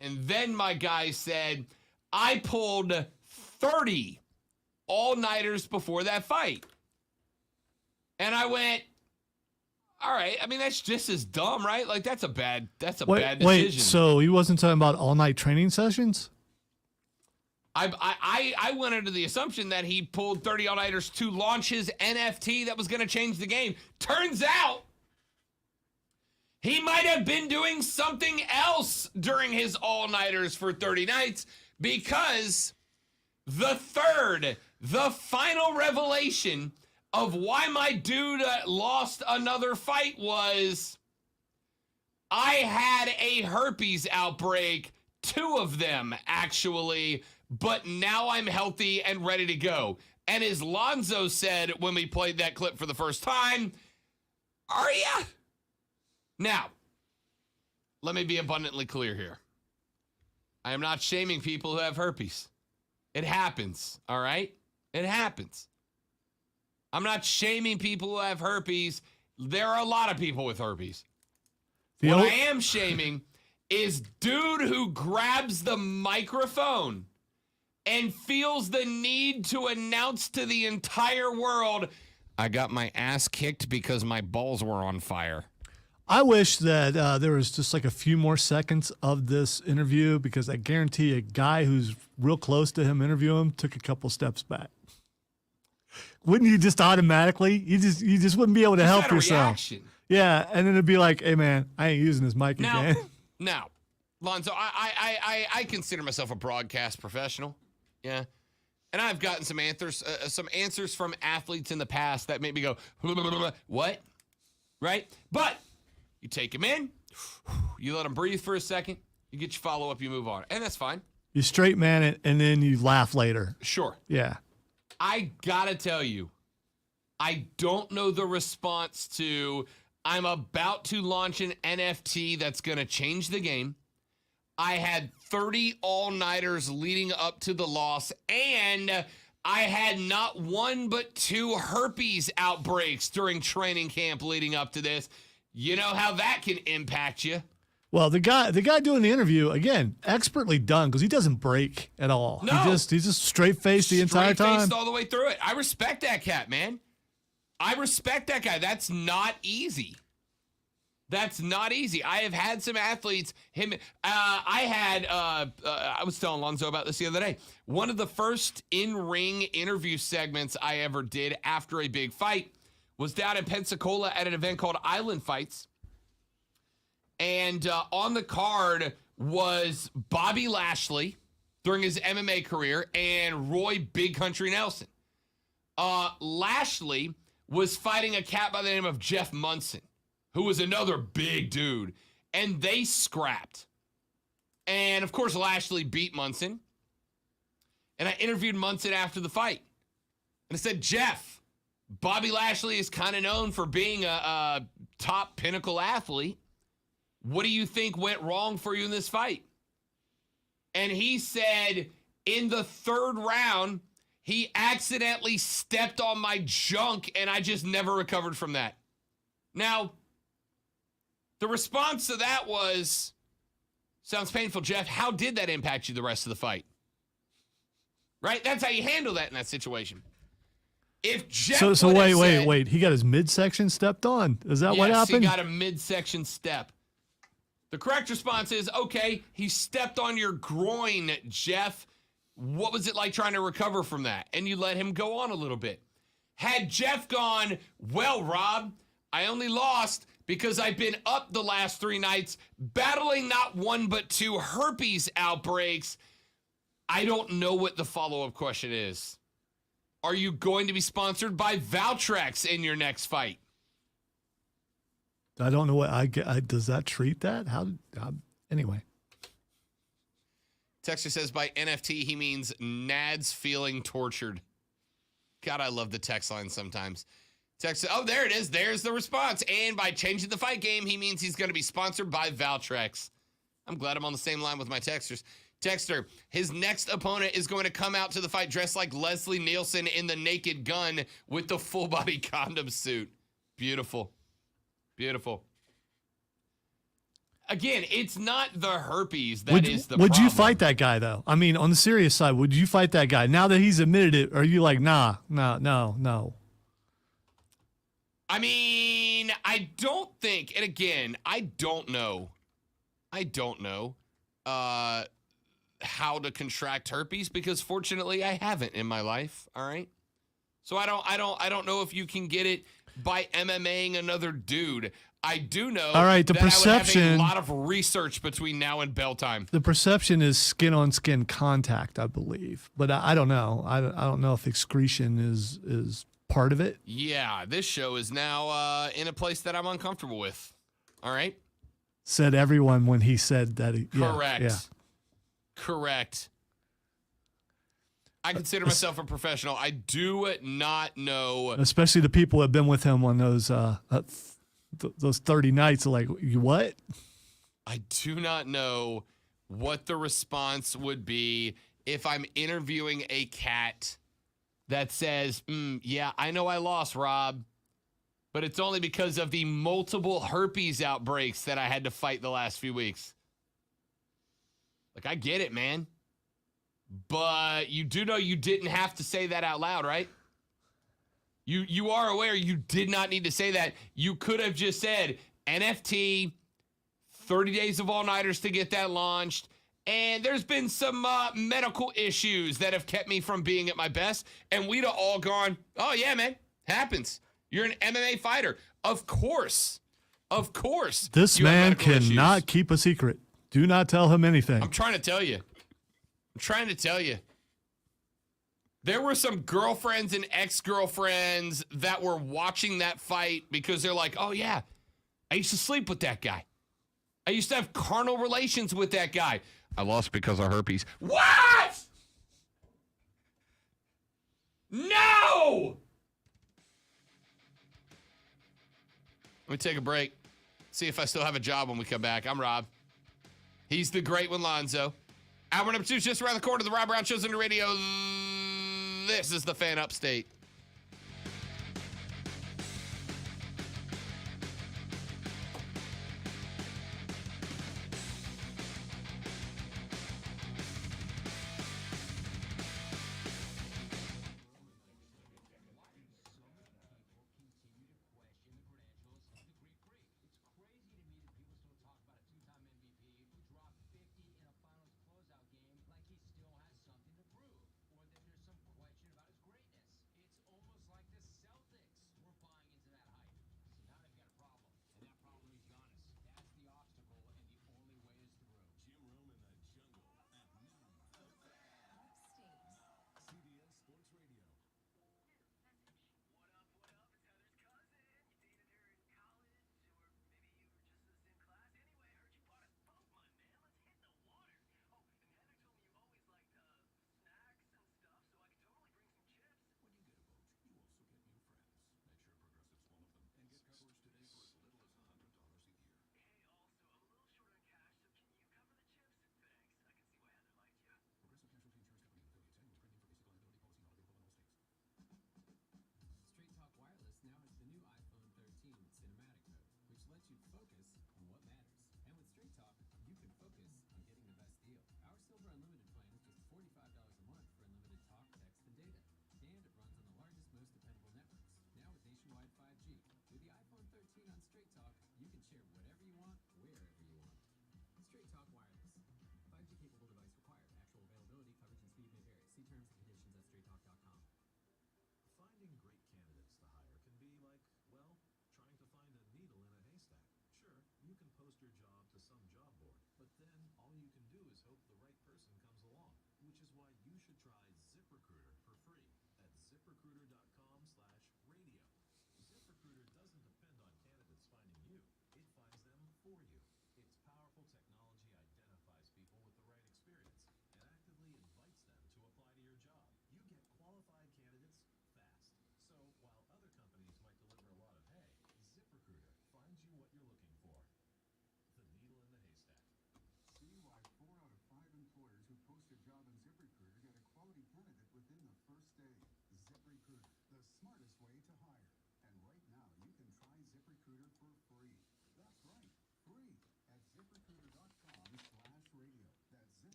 And then my guy said, I pulled 30 all-nighters before that fight. And I went, all right, I mean, that's just as dumb, right? Like, that's a bad decision. Wait, so he wasn't talking about all-night training sessions? I went under the assumption that he pulled 30 all-nighters to launch his NFT that was going to change the game. Turns out, he might have been doing something else during his all-nighters for 30 nights, because the final revelation of why my dude lost another fight was I had a herpes outbreak, 2 of them actually, but now I'm healthy and ready to go. And as Lonzo said when we played that clip for the first time, are ya? Now, let me be abundantly clear here. I am not shaming people who have herpes. It happens, all right? It happens. I'm not shaming people who have herpes. There are a lot of people with herpes. What I am shaming is dude who grabs the microphone and feels the need to announce to the entire world, I got my ass kicked because my balls were on fire. I wish that there was just like a few more seconds of this interview, because I guarantee a guy who's real close to him interviewing him took a couple steps back. Wouldn't you just automatically? You just wouldn't be able to help yourself. Reaction. Yeah, and then it'd be like, hey man, I ain't using this mic again. Now, Lonzo, I consider myself a broadcast professional. Yeah. And I've gotten some answers from athletes in the past that make me go, what? Right? But you take them in, you let them breathe for a second, you get your follow-up, you move on. And that's fine. You straight man it, and then you laugh later. Sure. Yeah. I gotta tell you, I don't know the response to, I'm about to launch an NFT that's going to change the game. I had 30 all-nighters leading up to the loss, and I had not 1 but 2 herpes outbreaks during training camp leading up to this. You know how that can impact you. Well, the guy doing the interview, again, expertly done, because he doesn't break at all. No. He's just straight-faced the entire time. Straight-faced all the way through it. I respect that cat, man. I respect that guy. That's not easy. That's not easy. I have had some athletes. I was telling Lonzo about this the other day. One of the first in-ring interview segments I ever did after a big fight was down in Pensacola at an event called Island Fights. And on the card was Bobby Lashley during his MMA career and Roy Big Country Nelson. Lashley was fighting a cat by the name of Jeff Munson, who was another big dude, and they scrapped. And, of course, Lashley beat Munson. And I interviewed Munson after the fight. And I said, Jeff, Bobby Lashley is kind of known for being a top pinnacle athlete. What do you think went wrong for you in this fight? And he said, in the 3rd round, he accidentally stepped on my junk, and I just never recovered from that. Now, the response to that was, sounds painful, Jeff. How did that impact you the rest of the fight? Right? That's how you handle that in that situation. If Jeff So wait. He got his midsection stepped on. Is that what happened? Yes, he got a midsection step. The correct response is, okay, he stepped on your groin, Jeff. What was it like trying to recover from that? And you let him go on a little bit. Had Jeff gone, well, Rob, I only lost because I've been up the last 3 nights battling not 1 but 2 herpes outbreaks, I don't know what the follow-up question is. Are you going to be sponsored by Valtrex in your next fight? I don't know what does that treat that? Anyway. Texter says by NFT, he means Nads feeling tortured. God, I love the text line sometimes. Texter, oh, there it is. There's the response. And by changing the fight game, he means he's going to be sponsored by Valtrex. I'm glad I'm on the same line with my texters. Texter, his next opponent is going to come out to the fight dressed like Leslie Nielsen in The Naked Gun with the full-body condom suit. Beautiful. Beautiful. Again, it's not the herpes that is the problem. Would you fight that guy, though? I mean, on the serious side, would you fight that guy? Now that he's admitted it, are you like, no. I mean, I don't think, and again, I don't know how to contract herpes because fortunately I haven't in my life, all right? So I don't know if you can get it by MMAing another dude. I do know all right, the that perception, I would have a lot of research between now and bell time. The perception is skin-on-skin contact, I believe. But I don't know. I don't know if excretion is part of it. Yeah, this show is now in a place that I'm uncomfortable with. All right? said everyone when he said that. Correct. Yeah. Correct. I consider myself a professional. I do not know. Especially the people that have been with him on those 30 nights. Like, you what? I do not know what the response would be if I'm interviewing a cat that says, yeah, I know I lost, Rob, but it's only because of the multiple herpes outbreaks that I had to fight the last few weeks. Like, I get it, man. But you do know you didn't have to say that out loud, right? You are aware you did not need to say that. You could have just said NFT, 30 days of all-nighters to get that launched, and there's been some medical issues that have kept me from being at my best, and we'd have all gone, oh, yeah, man, happens. You're an MMA fighter. Of course. Of course. This man cannot keep a secret. Do not tell him anything. I'm trying to tell you. There were some girlfriends and ex-girlfriends that were watching that fight because they're like, oh, yeah, I used to sleep with that guy. I used to have carnal relations with that guy. I lost because of herpes. What? No! Let me take a break. See if I still have a job when we come back. I'm Rob. He's the great one, Lonzo. Hour number 2 is just around the corner. The Rob Brown Show's on the radio. This is the Fan Upstate.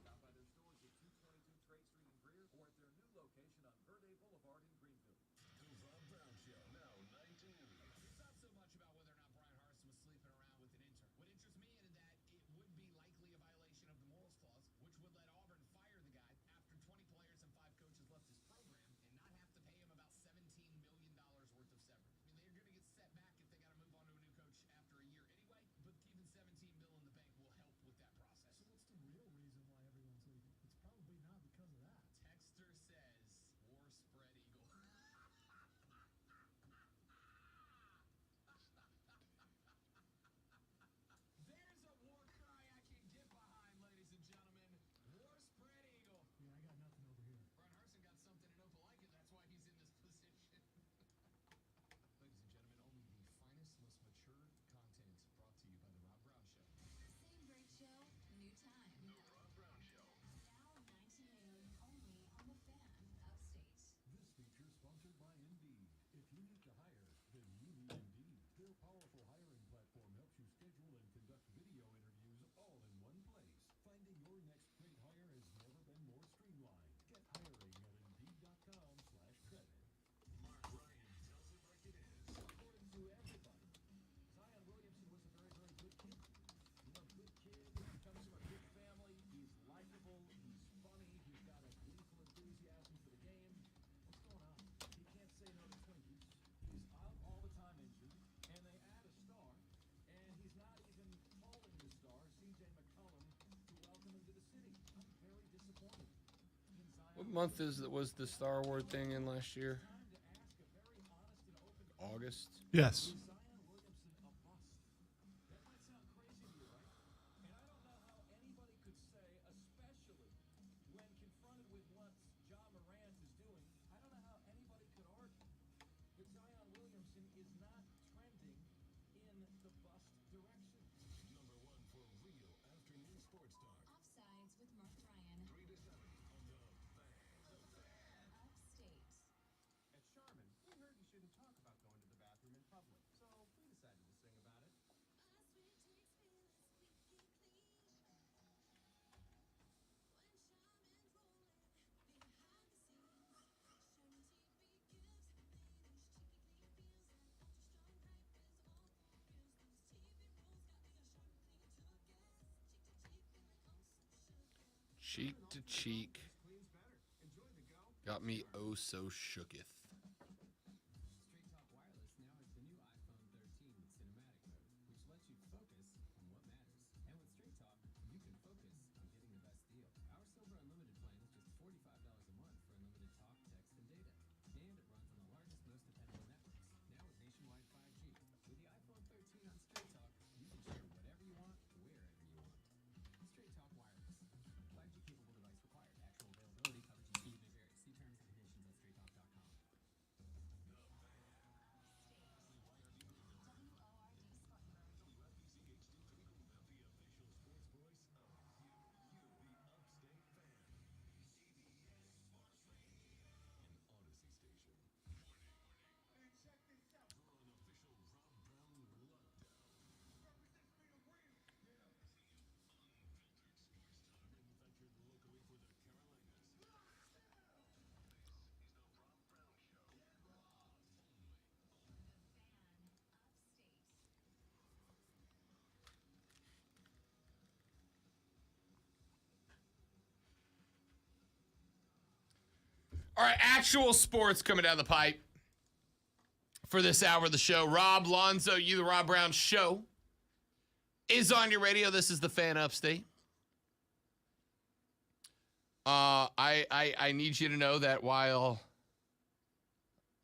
Stop by their stores at 222 Trade Street in Greer or at their new location on Verde What month was the Star Award thing in last year? August. Yes. Offsides with Mark Ryan. 3 to 7 on the Upstate. At Charmin, we heard you shouldn't talk about going to the bathroom in public, so we decided to sing about it. Cheek to cheek. Got me oh so shooketh. Straight Talk Wireless now has the new iPhone 13 with cinematic mode, which lets you focus on what matters. And with Straight Talk, you can focus on getting the best deal. Our Silver Unlimited plan is just $45 a month for unlimited talk, text, and data. And it runs on the largest, most dependable networks, now with nationwide 5G. With the iPhone 13 on Straight Talk, you can share whatever you want, wherever you want. Straight Talk Wireless. 5G capable device required. Actual availability, coverage, and speed may vary. See terms and conditions at straighttalk.com. All right, actual sports coming down the pipe for this hour of the show. Rob Lonzo, You the Rob Brown Show is on your radio. This is the Fan Upstate. I need you to know that while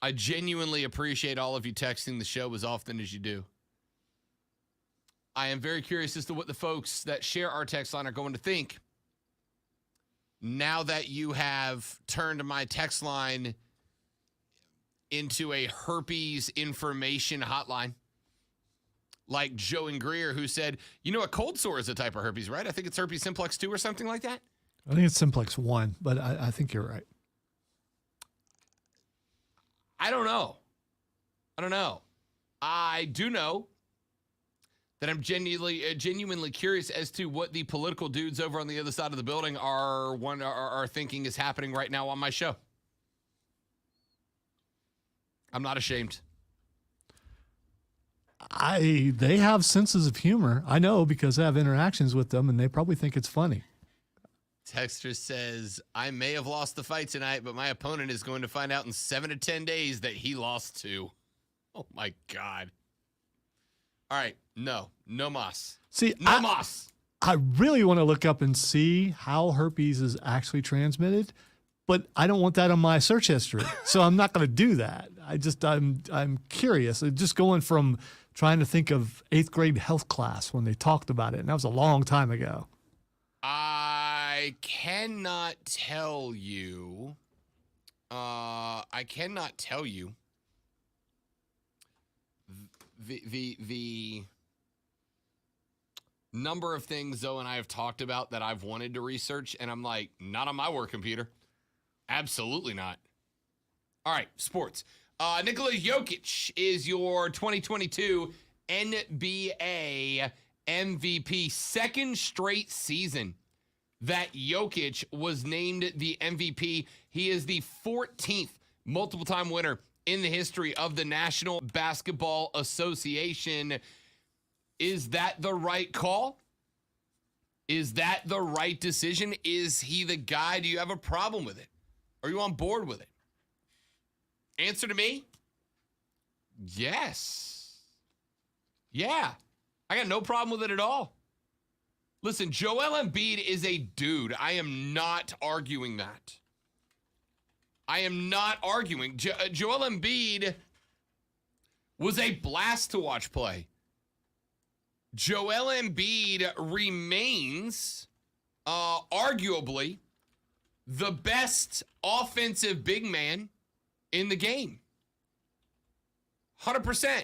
I genuinely appreciate all of you texting the show as often as you do, I am very curious as to what the folks that share our text line are going to think now that you have turned my text line into a herpes information hotline. Like Joe and Greer, who said, you know, a cold sore is a type of herpes, right? I think it's herpes simplex 2 or something like that. I think it's simplex 1, but I think you're right. I don't know. I do know that I'm genuinely curious as to what the political dudes over on the other side of the building are thinking is happening right now on my show. I'm not ashamed. They have senses of humor. I know because I have interactions with them, and they probably think it's funny. Texter says, I may have lost the fight tonight, but my opponent is going to find out in 7 to 10 days that he lost too. Oh, my God. All right. No mas. See, no mas. I really want to look up and see how herpes is actually transmitted, but I don't want that on my search history. So I'm not going to do that. I'm curious. Just going from trying to think of 8th grade health class when they talked about it, and that was a long time ago. I cannot tell you. The number of things Zoe and I have talked about that I've wanted to research, and I'm like, not on my work computer. Absolutely not. All right, sports. Nikola Jokic is your 2022 NBA MVP. Second straight season that Jokic was named the MVP. He is the 14th multiple-time winner in the history of the National Basketball Association. Is that the right call? Is that the right decision? Is he the guy? Do you have a problem with it? Are you on board with it? Answer to me? Yes. Yeah. I got no problem with it at all. Listen, Joel Embiid is a dude. I am not arguing that. I am not arguing. Joel Embiid was a blast to watch play. Joel Embiid remains arguably the best offensive big man in the game. 100%.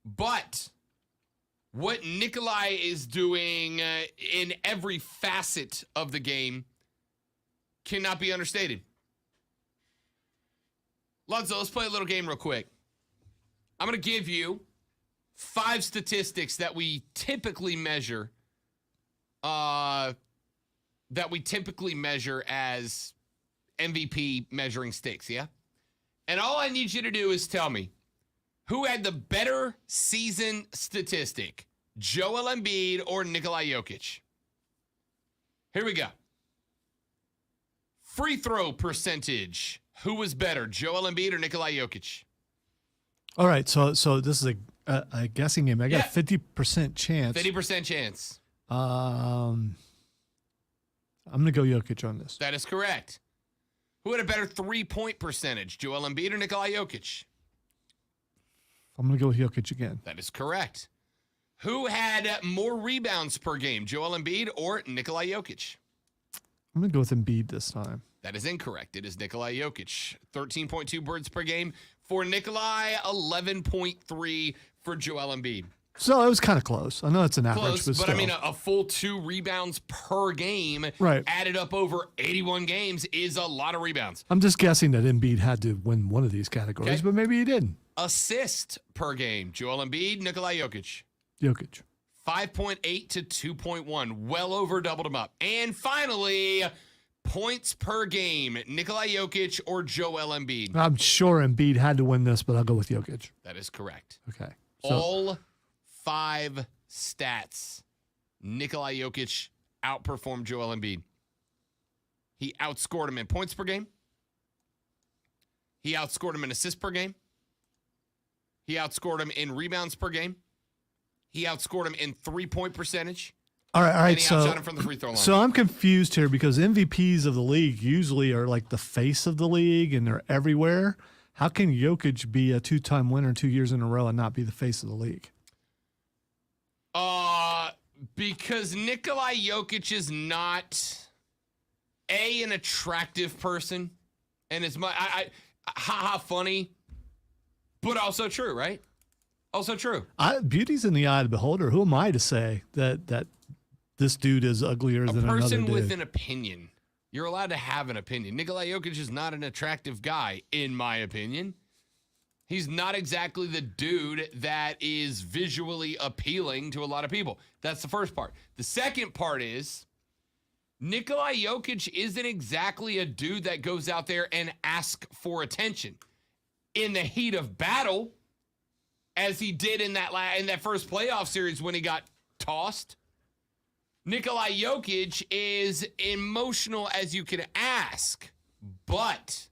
But what Nikolai is doing in every facet of the game cannot be understated. Lonzo, let's play a little game real quick. I'm going to give you 5 statistics that we typically measure as MVP measuring sticks, yeah? And all I need you to do is tell me who had the better season statistic, Joel Embiid or Nikola Jokic? Here we go. Free throw percentage. Who was better, Joel Embiid or Nikola Jokic? All right, so this is a guessing game. I got a 50% chance. 50% chance. I'm going to go Jokic on this. That is correct. Who had a better three-point percentage, Joel Embiid or Nikola Jokic? I'm going to go with Jokic again. That is correct. Who had more rebounds per game, Joel Embiid or Nikola Jokic? I'm going to go with Embiid this time. That is incorrect. It is Nikola Jokic. 13.2 boards per game for Nikolai, 11.3 for Joel Embiid. So it was kind of close. I know it's an average, Close, but but still. I mean, a full 2 rebounds per game added up over 81 games is a lot of rebounds. I'm just guessing that Embiid had to win one of these categories, Okay. but maybe he didn't. Assist per game, Joel Embiid, Nikola Jokic. Jokic. 5.8 to 2.1, well over doubled him up. And finally, points per game, Nikola Jokic or Joel Embiid. I'm sure Embiid had to win this, but I'll go with Jokic. That is correct. Okay. All 5 stats, Nikola Jokic outperformed Joel Embiid. He outscored him in points per game. He outscored him in assists per game. He outscored him in rebounds per game. He outscored him in 3-point percentage. All right. And he outshot him from the free throw line. So I'm confused here because MVPs of the league usually are like the face of the league and they're everywhere. How can Jokic be a 2-time winner 2 years in a row and not be the face of the league? Because Nikola Jokic is not an attractive person, and it's funny, but also true, right? Also true. Beauty's in the eye of the beholder. Who am I to say that this dude is uglier than another person dude? with an opinion. You're allowed to have an opinion. Nikola Jokic is not an attractive guy, in my opinion. He's not exactly the dude that is visually appealing to a lot of people. That's the first part. The second part is Nikola Jokic isn't exactly a dude that goes out there and asks for attention. In the heat of battle, as he did in that first playoff series when he got tossed, Nikola Jokic is emotional as you can ask, but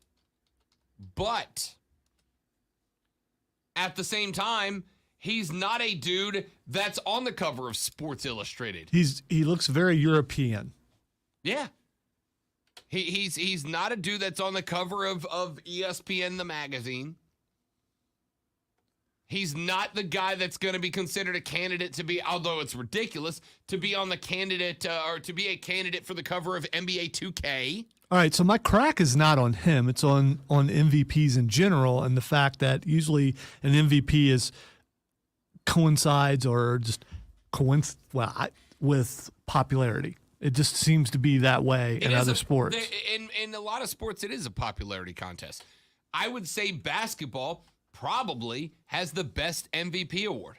at the same time, he's not a dude that's on the cover of Sports Illustrated. He looks very European. Yeah. He's not a dude that's on the cover of ESPN, the magazine. He's not the guy that's going to be considered a candidate to be, although it's ridiculous, to be on the candidate or to be a candidate for the cover of NBA 2K. All right, so my crack is not on him. It's on MVPs in general and the fact that usually an MVP coincides or just with popularity. It just seems to be that way in other sports. In a lot of sports, it is a popularity contest. I would say basketball probably has the best MVP award.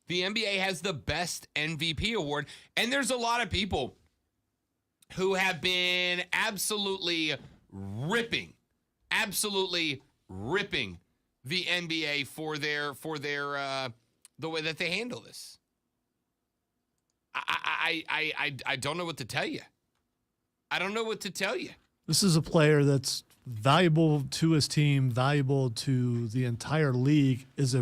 The NBA has the best MVP award, and there's a lot of people who have been absolutely ripping the NBA for their the way that they handle this. I don't know what to tell you. I don't know what to tell you. This is a player that's valuable to his team, valuable to the entire league. He's a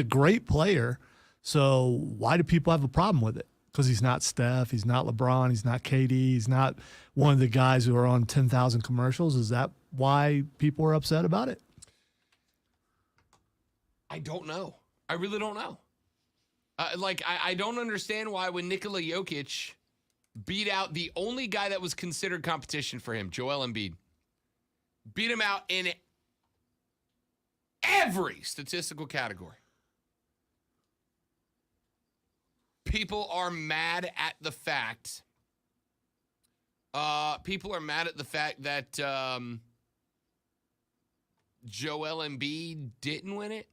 great player. So why do people have a problem with it? because he's not Steph, he's not LeBron, he's not KD, he's not one of the guys who are on 10,000 commercials? Is that why people are upset about it? I don't know. I really don't know. I don't understand why when Nikola Jokic beat out the only guy that was considered competition for him, Joel Embiid, beat him out in every statistical category. People are mad at the fact. People are mad at the fact that Joel Embiid didn't win it.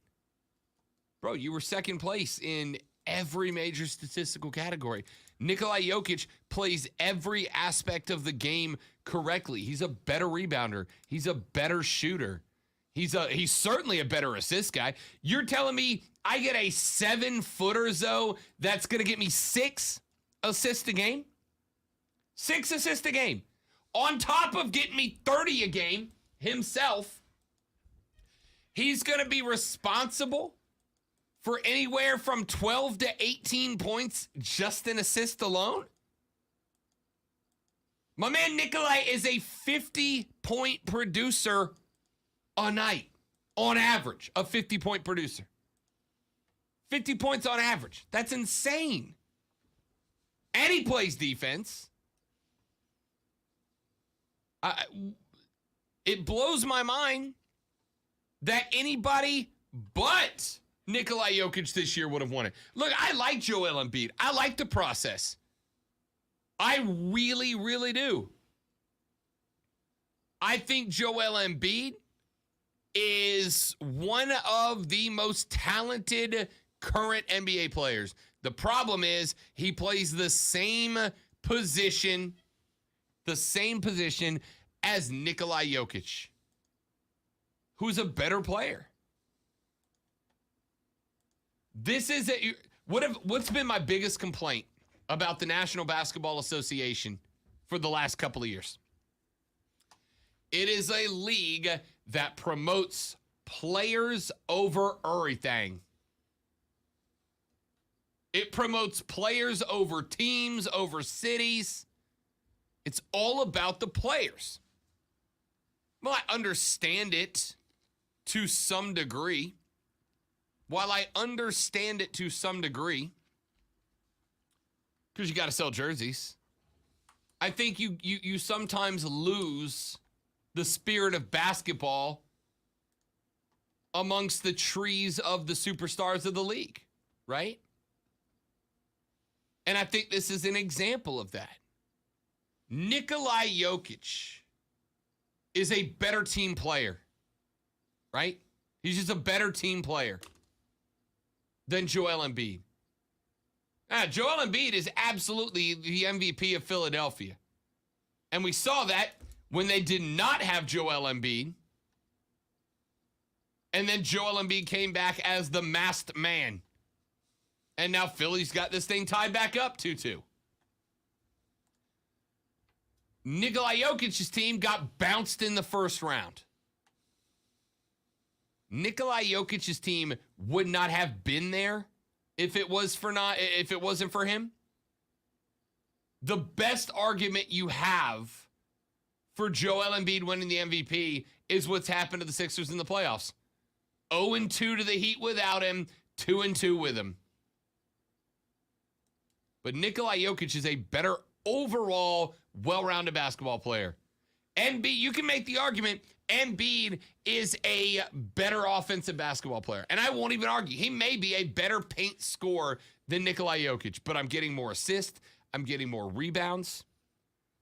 Bro, you were second place in every major statistical category. Nikola Jokic plays every aspect of the game correctly. He's a better rebounder. He's a better shooter. He's certainly a better assist guy. You're telling me I get a 7-footer, Zoe, that's going to get me 6 assists a game? 6 assists a game. On top of getting me 30 a game himself, he's going to be responsible for anywhere from 12 to 18 points just in assist alone? My man Nikolai is a 50-point producer a night, on average, a 50-point producer. 50 points on average. That's insane. And he plays defense. It blows my mind that anybody but Nikola Jokic this year would have won it. Look, I like Joel Embiid. I like the process. I really, really do. I think Joel Embiid is one of the most talented current NBA players. The problem is he plays the same position as Nikola Jokic, who's a better player. This is what's been my biggest complaint about the National Basketball Association for the last couple of years. It is a league that promotes players over everything. It promotes players over teams, over cities. It's all about the players. Well, I understand it to some degree. While I understand it to some degree, because you got to sell jerseys, I think you sometimes lose the spirit of basketball amongst the trees of the superstars of the league, right? And I think this is an example of that. Nikola Jokic is a better team player, right? He's just a better team player than Joel Embiid. Joel Embiid is absolutely the MVP of Philadelphia. And we saw that when they did not have Joel Embiid. And then Joel Embiid came back as the masked man. And now Philly's got this thing tied back up 2-2. Nikola Jokic's team got bounced in the first round. Nikola Jokic's team would not have been there if it wasn't for him. The best argument you have for Joel Embiid winning the MVP is what's happened to the Sixers in the playoffs. 0-2 to the Heat without him, 2-2 with him. But Nikola Jokic is a better overall, well-rounded basketball player. Embiid, you can make the argument Embiid is a better offensive basketball player. And I won't even argue. He may be a better paint scorer than Nikola Jokic, but I'm getting more assists. I'm getting more rebounds.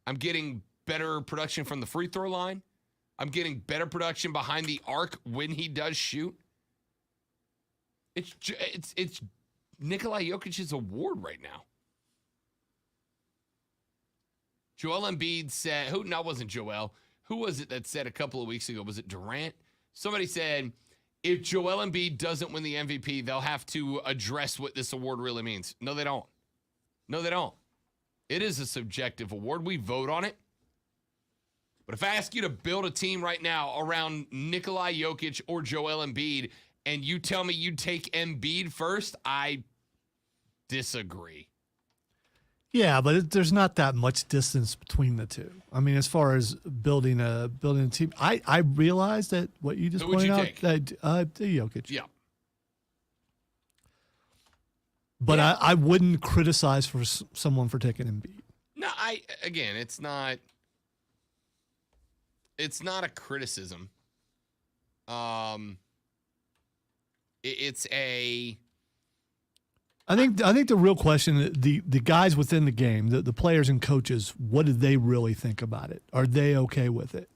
I'm getting better production from the free throw line. I'm getting better production behind the arc when he does shoot. It's Nikola Jokic's award right now. Joel Embiid said, wasn't Joel. Who was it that said a couple of weeks ago? Was it Durant? Somebody said, if Joel Embiid doesn't win the MVP, they'll have to address what this award really means. No, they don't. No, they don't. It is a subjective award. We vote on it. But if I ask you to build a team right now around Nikola Jokic or Joel Embiid, and you tell me you'd take Embiid first, I disagree. Yeah, but there's not that much distance between the two. I mean, as far as building a team, I realize that what you just Who would pointed you out take? that Jokic. Yeah. But Yeah. I wouldn't criticize for someone for taking Embiid. No, again, it's not a criticism. It's a I think the real question, the guys within the game, the players and coaches, what do they really think about it? Are they okay with it?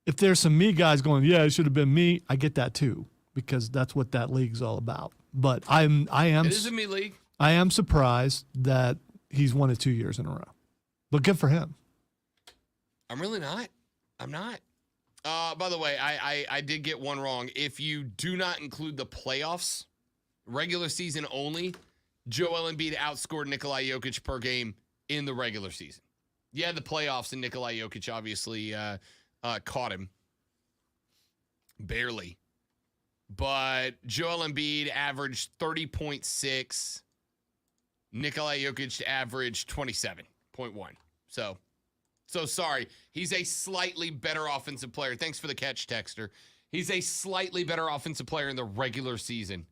If there's some me guys going, yeah, it should have been me, I get that too, because that's what that league's all about. But I am it is a me league. I am surprised that he's won it 2 years in a row. But good for him. I'm really not. I'm not. By the way, I did get one wrong. If you do not include the playoffs, regular season only, Joel Embiid outscored Nikola Jokic per game in the regular season. Yeah, the playoffs, and Nikola Jokic obviously caught him. Barely. But Joel Embiid averaged 30.6. Nikola Jokic averaged 27.1. So sorry. He's a slightly better offensive player. Thanks for the catch, Texter. He's a slightly better offensive player in the regular season.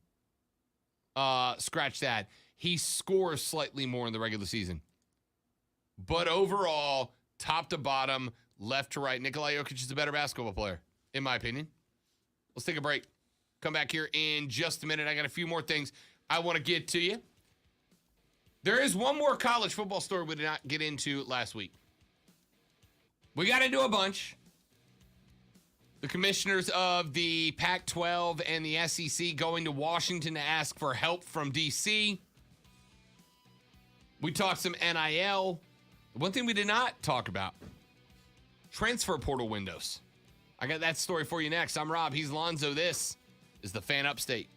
Scratch that. He scores slightly more in the regular season. But overall, top to bottom, left to right, Nikola Jokic is a better basketball player, in my opinion. Let's take a break. Come back here in just a minute. I got a few more things I want to get to you. There is one more college football story we did not get into last week. We got into a bunch. The commissioners of the Pac-12 and the SEC going to Washington to ask for help from D.C. We talked some NIL. The one thing we did not talk about, transfer portal windows. I got that story for you next. I'm Rob. He's Lonzo. This is the Fan Upstate.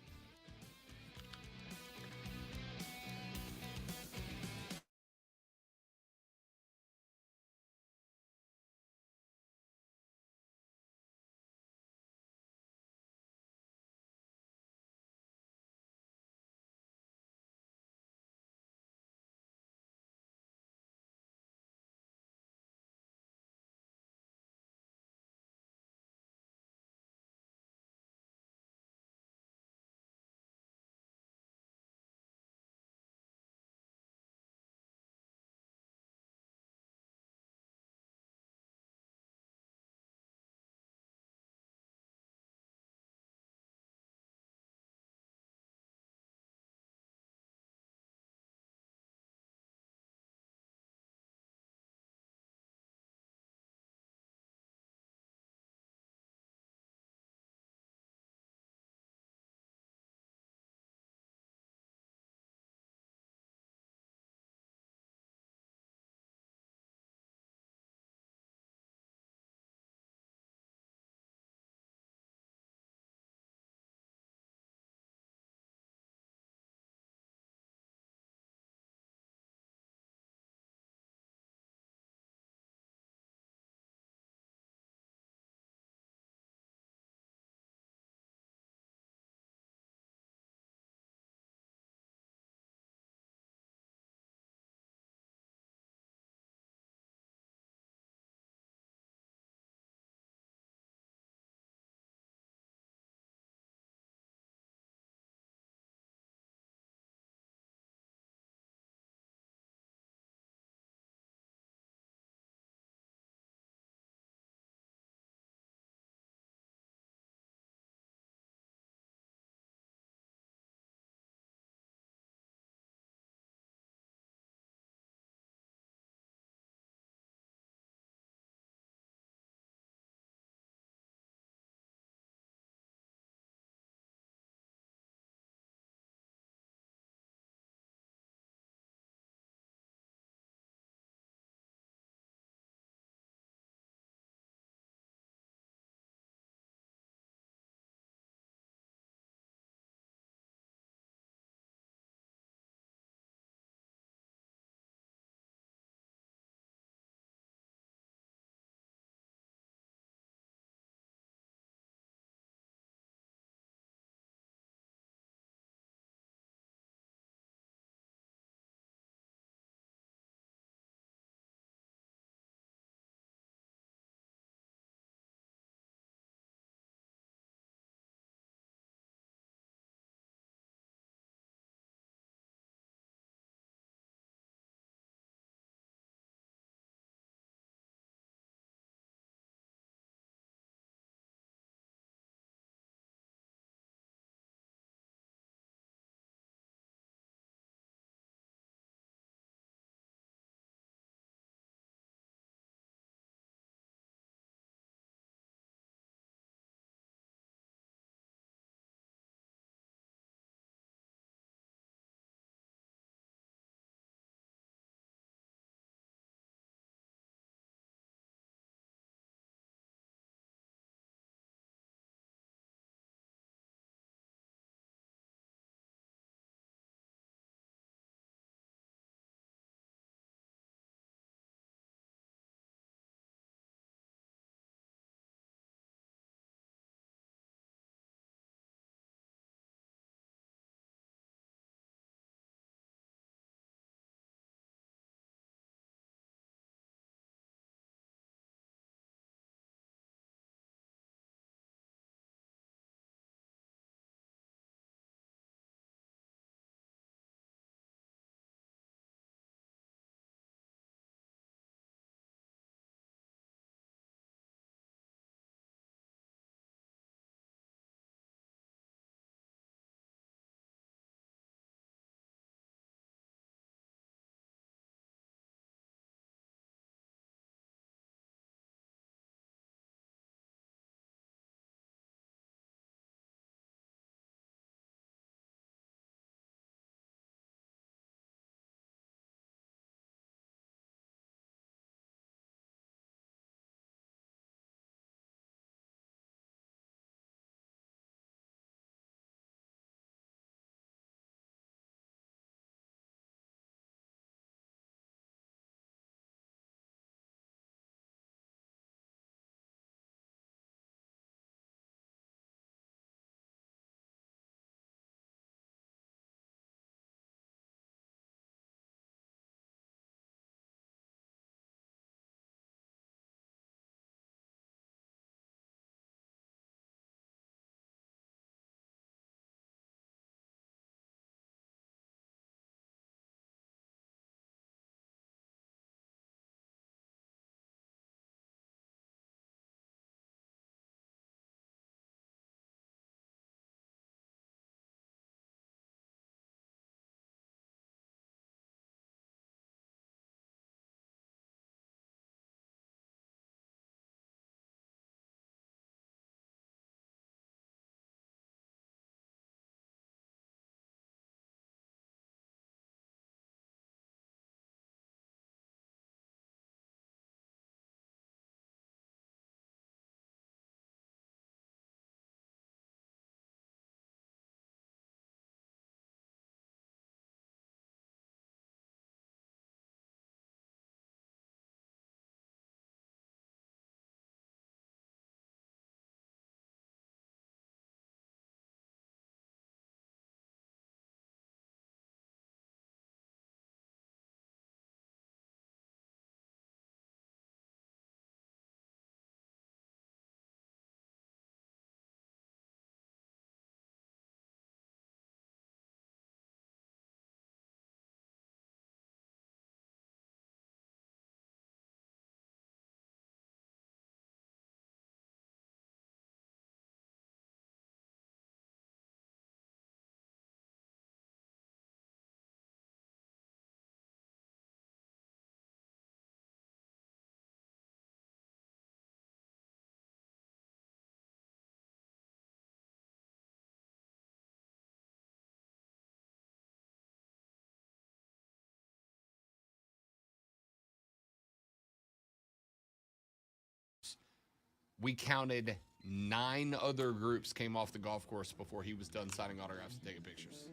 we counted 9 other groups came off the golf course before he was done signing autographs and taking pictures.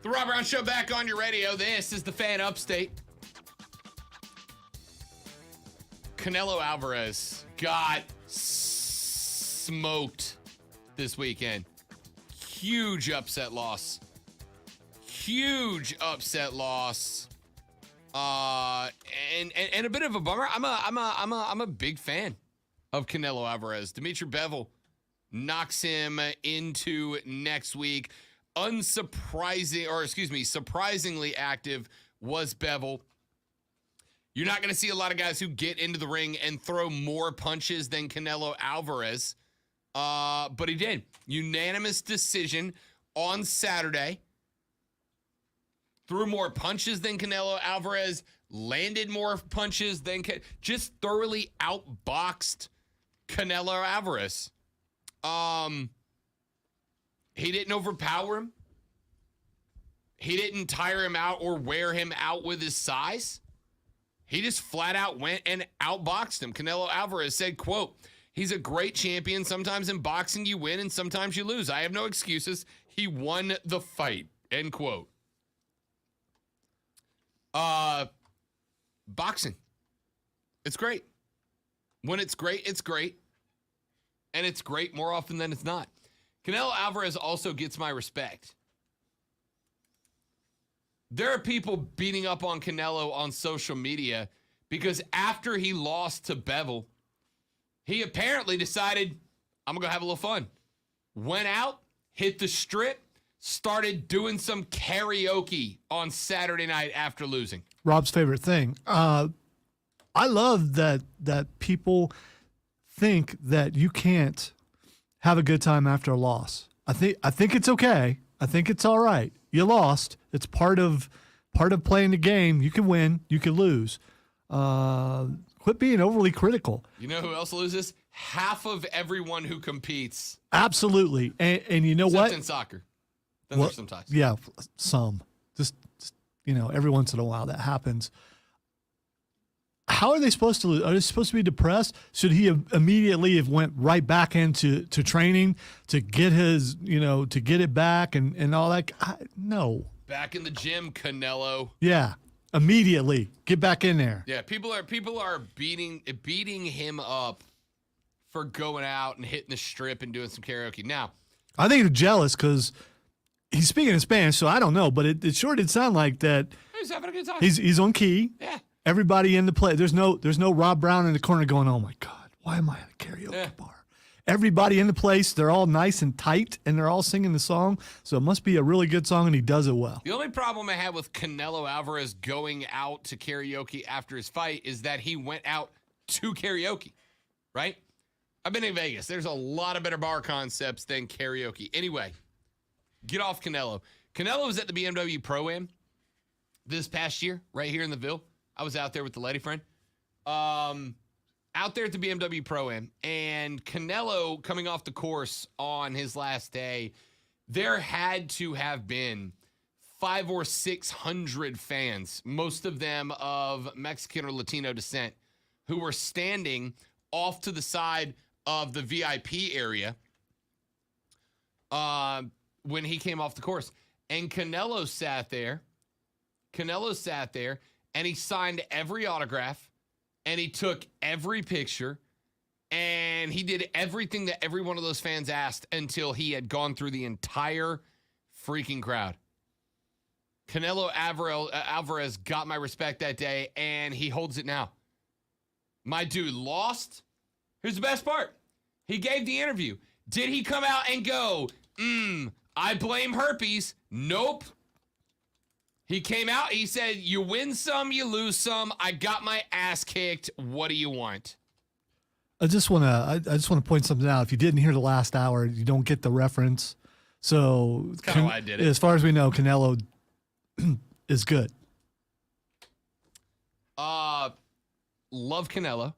The Rob Brown Show back on your radio. This is the Fan Upstate. Canelo Alvarez got smoked this weekend. Huge upset loss. Huge upset loss. And a bit of a bummer. I'm a big fan of Canelo Alvarez. Dimitri Bivol knocks him into next week. Surprisingly active was Bivol. You're not going to see a lot of guys who get into the ring and throw more punches than Canelo Alvarez. But he did. Unanimous decision on Saturday. Threw more punches than Canelo Alvarez. Landed more punches than just thoroughly outboxed Canelo Alvarez. He didn't overpower him. He didn't tire him out or wear him out with his size. He just flat out went and outboxed him. Canelo Alvarez said, quote, "He's a great champion. Sometimes in boxing you win and sometimes you lose. I have no excuses. He won the fight," end quote. Boxing. It's great. When it's great, it's great. And it's great more often than it's not. Canelo Alvarez also gets my respect. There are people beating up on Canelo on social media because after he lost to Bivol, he apparently decided, I'm going to go have a little fun. Went out, hit the strip, started doing some karaoke on Saturday night after losing. Rob's favorite thing. I love that people think that you can't have a good time after a loss. I think it's okay. I think it's all right. You lost. It's part of playing the game. You can win. You can lose. Quit being overly critical. You know who else loses? Half of everyone who competes. Absolutely. And you know Except what? in soccer. Then there's some ties. Yeah, some. Just every once in a while that happens. How are they supposed to lose? Are they supposed to be depressed? Should he have immediately have went right back into training to get his, to get it back and all that? No. Back in the gym, Canelo. Yeah, immediately get back in there. Yeah, people are beating him up for going out and hitting the strip and doing some karaoke. Now, I think they're jealous because he's speaking in Spanish, so I don't know, but it sure did sound like that. He's having a good time. He's on key. Yeah. Everybody in the play. There's no Rob Brown in the corner going, "Oh my God, why am I at a karaoke bar?" Everybody in the place, they're all nice and tight, and they're all singing the song. So it must be a really good song, and he does it well. The only problem I had with Canelo Alvarez going out to karaoke after his fight is that he went out to karaoke, right? I've been in Vegas. There's a lot of better bar concepts than karaoke. Anyway, get off Canelo. Canelo was at the BMW Pro-Am this past year, right here in the Ville. I was out there with the lady friend. Out there at the BMW Pro-Am, and Canelo coming off the course on his last day, there had to have been 500 or 600 fans, most of them of Mexican or Latino descent, who were standing off to the side of the VIP area when he came off the course. And Canelo sat there, and he signed every autograph, and he took every picture, and he did everything that every one of those fans asked until he had gone through the entire freaking crowd. Canelo Alvarez got my respect that day, and he holds it now. My dude lost. Here's the best part. He gave the interview. Did he come out and go, I blame herpes? Nope. He came out, he said, you win some, you lose some. I got my ass kicked. What do you want? I just want to point something out. If you didn't hear the last hour, you don't get the reference. So That's kind of why I did it. As far as we know, Canelo is good. Love Canelo.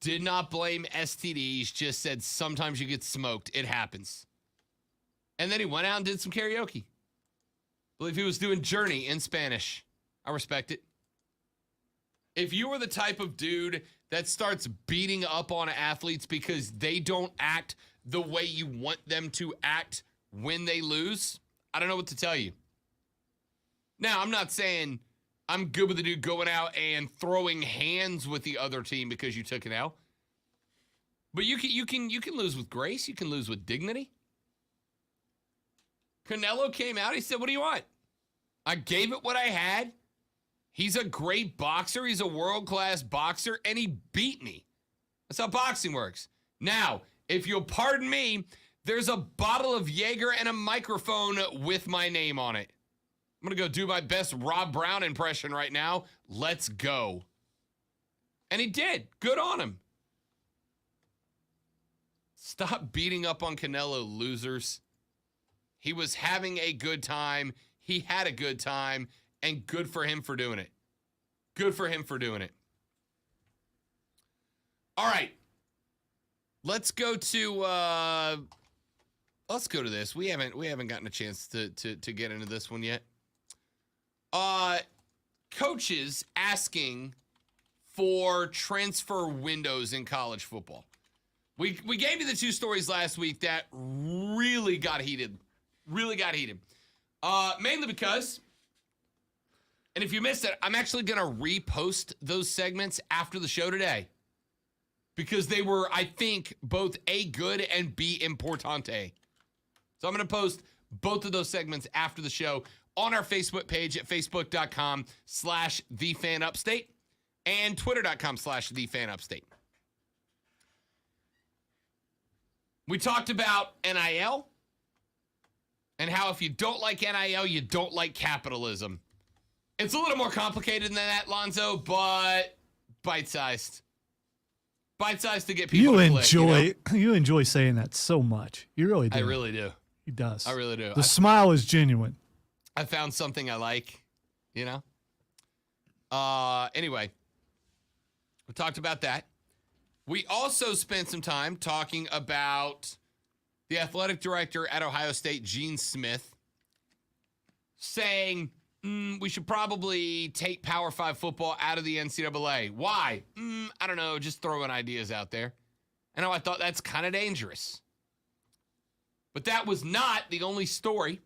Did not blame STDs, just said sometimes you get smoked. It happens. And then he went out and did some karaoke. believe he was doing Journey in Spanish. I respect it. If you are the type of dude that starts beating up on athletes because they don't act the way you want them to act when they lose, I don't know what to tell you. Now, I'm not saying I'm good with the dude going out and throwing hands with the other team because you took an L. But you can lose with grace. You can lose with dignity. Canelo came out. He said, "What do you want?" I gave it what I had. He's a great boxer. He's a world-class boxer, and he beat me. That's how boxing works. Now, if you'll pardon me, there's a bottle of Jaeger and a microphone with my name on it. I'm going to go do my best Rob Brown impression right now. Let's go. And he did. Good on him. Stop beating up on Canelo, losers. He was having a good time. He had a good time, and good for him for doing it. Good for him for doing it. All right. Let's go to this. We haven't gotten a chance to get into this one yet. Coaches asking for transfer windows in college football. We gave you the two stories last week that really got heated. Really got heated. Mainly because, and if you missed it, I'm actually going to repost those segments after the show today. Because they were, I think, both A, good, and B, importante. So I'm going to post both of those segments after the show on our Facebook page at facebook.com/thefanupstate and twitter.com/thefanupstate. We talked about NIL and how if you don't like NIL, you don't like capitalism. It's a little more complicated than that, Lonzo, but bite-sized. Bite-sized to get people to click, you enjoy saying that so much. You really do. I really do. He does. I really do. The smile is genuine. I found something I like, you know? Anyway, we talked about that. We also spent some time talking about the athletic director at Ohio State, Gene Smith, saying we should probably take Power 5 football out of the NCAA. Why? I don't know, just throwing ideas out there. I know I thought that's kind of dangerous. But that was not the only story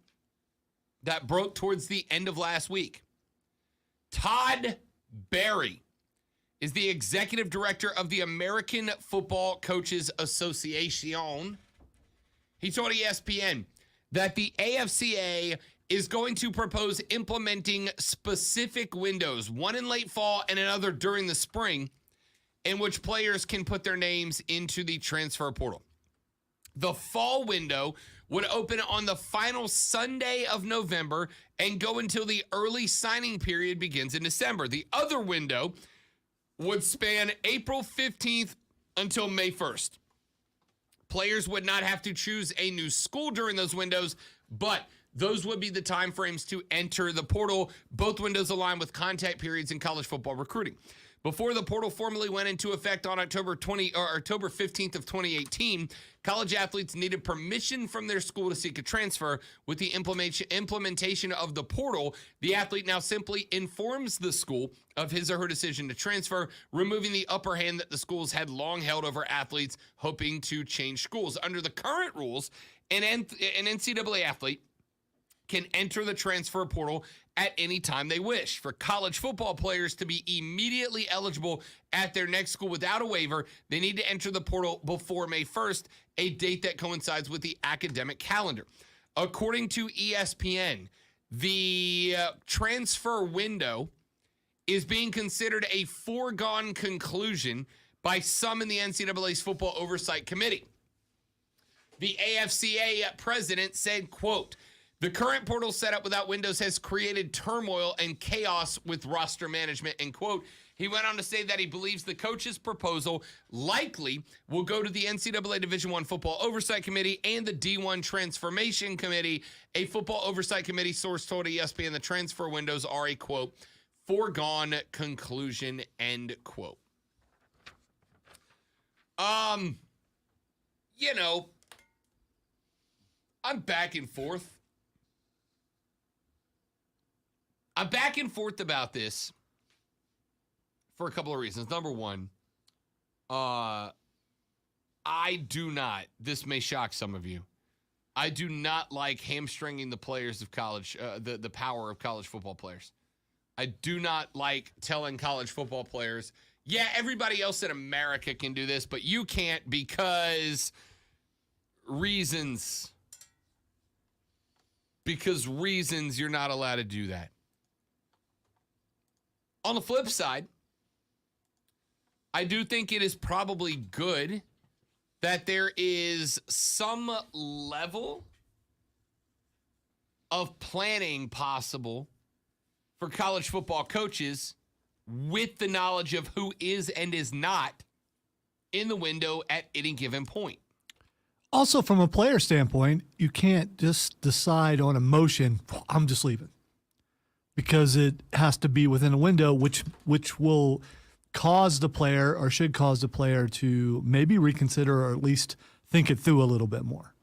that broke towards the end of last week. Todd Berry is the executive director of the American Football Coaches Association. He told ESPN that the AFCA is going to propose implementing specific windows, one in late fall and another during the spring, in which players can put their names into the transfer portal. The fall window would open on the final Sunday of November and go until the early signing period begins in December. The other window would span April 15th until May 1st. Players would not have to choose a new school during those windows, but those would be the time frames to enter the portal. Both windows align with contact periods in college football recruiting. Before the portal formally went into effect on October 15th of 2018, college athletes needed permission from their school to seek a transfer. With the implementation of the portal, the athlete now simply informs the school of his or her decision to transfer, removing the upper hand that the schools had long held over athletes hoping to change schools. Under the current rules, an NCAA athlete can enter the transfer portal at any time they wish. For college football players to be immediately eligible at their next school without a waiver, they need to enter the portal before May 1st, a date that coincides with the academic calendar. According to ESPN, the transfer window is being considered a foregone conclusion by some in the NCAA's Football Oversight Committee. The AFCA president said, quote, "The current portal setup without windows has created turmoil and chaos with roster management," end quote. He went on to say that he believes the coach's proposal likely will go to the NCAA Division I Football Oversight Committee and the D1 Transformation Committee. A Football Oversight Committee source told ESPN the transfer windows are a, quote, "foregone conclusion," end quote. You know, I'm back and forth I'm back and forth about this for a couple of reasons. Number one, I do not, this may shock some of you, I do not like hamstringing the players of college, the power of college football players. I do not like telling college football players, yeah, everybody else in America can do this, but you can't because reasons. Because reasons you're not allowed to do that. On the flip side, I do think it is probably good that there is some level of planning possible for college football coaches with the knowledge of who is and is not in the window at any given point. Also, from a player standpoint, you can't just decide on emotion, I'm just leaving. Because it has to be within a window, which will cause the player or should cause the player to maybe reconsider or at least think it through a little bit more.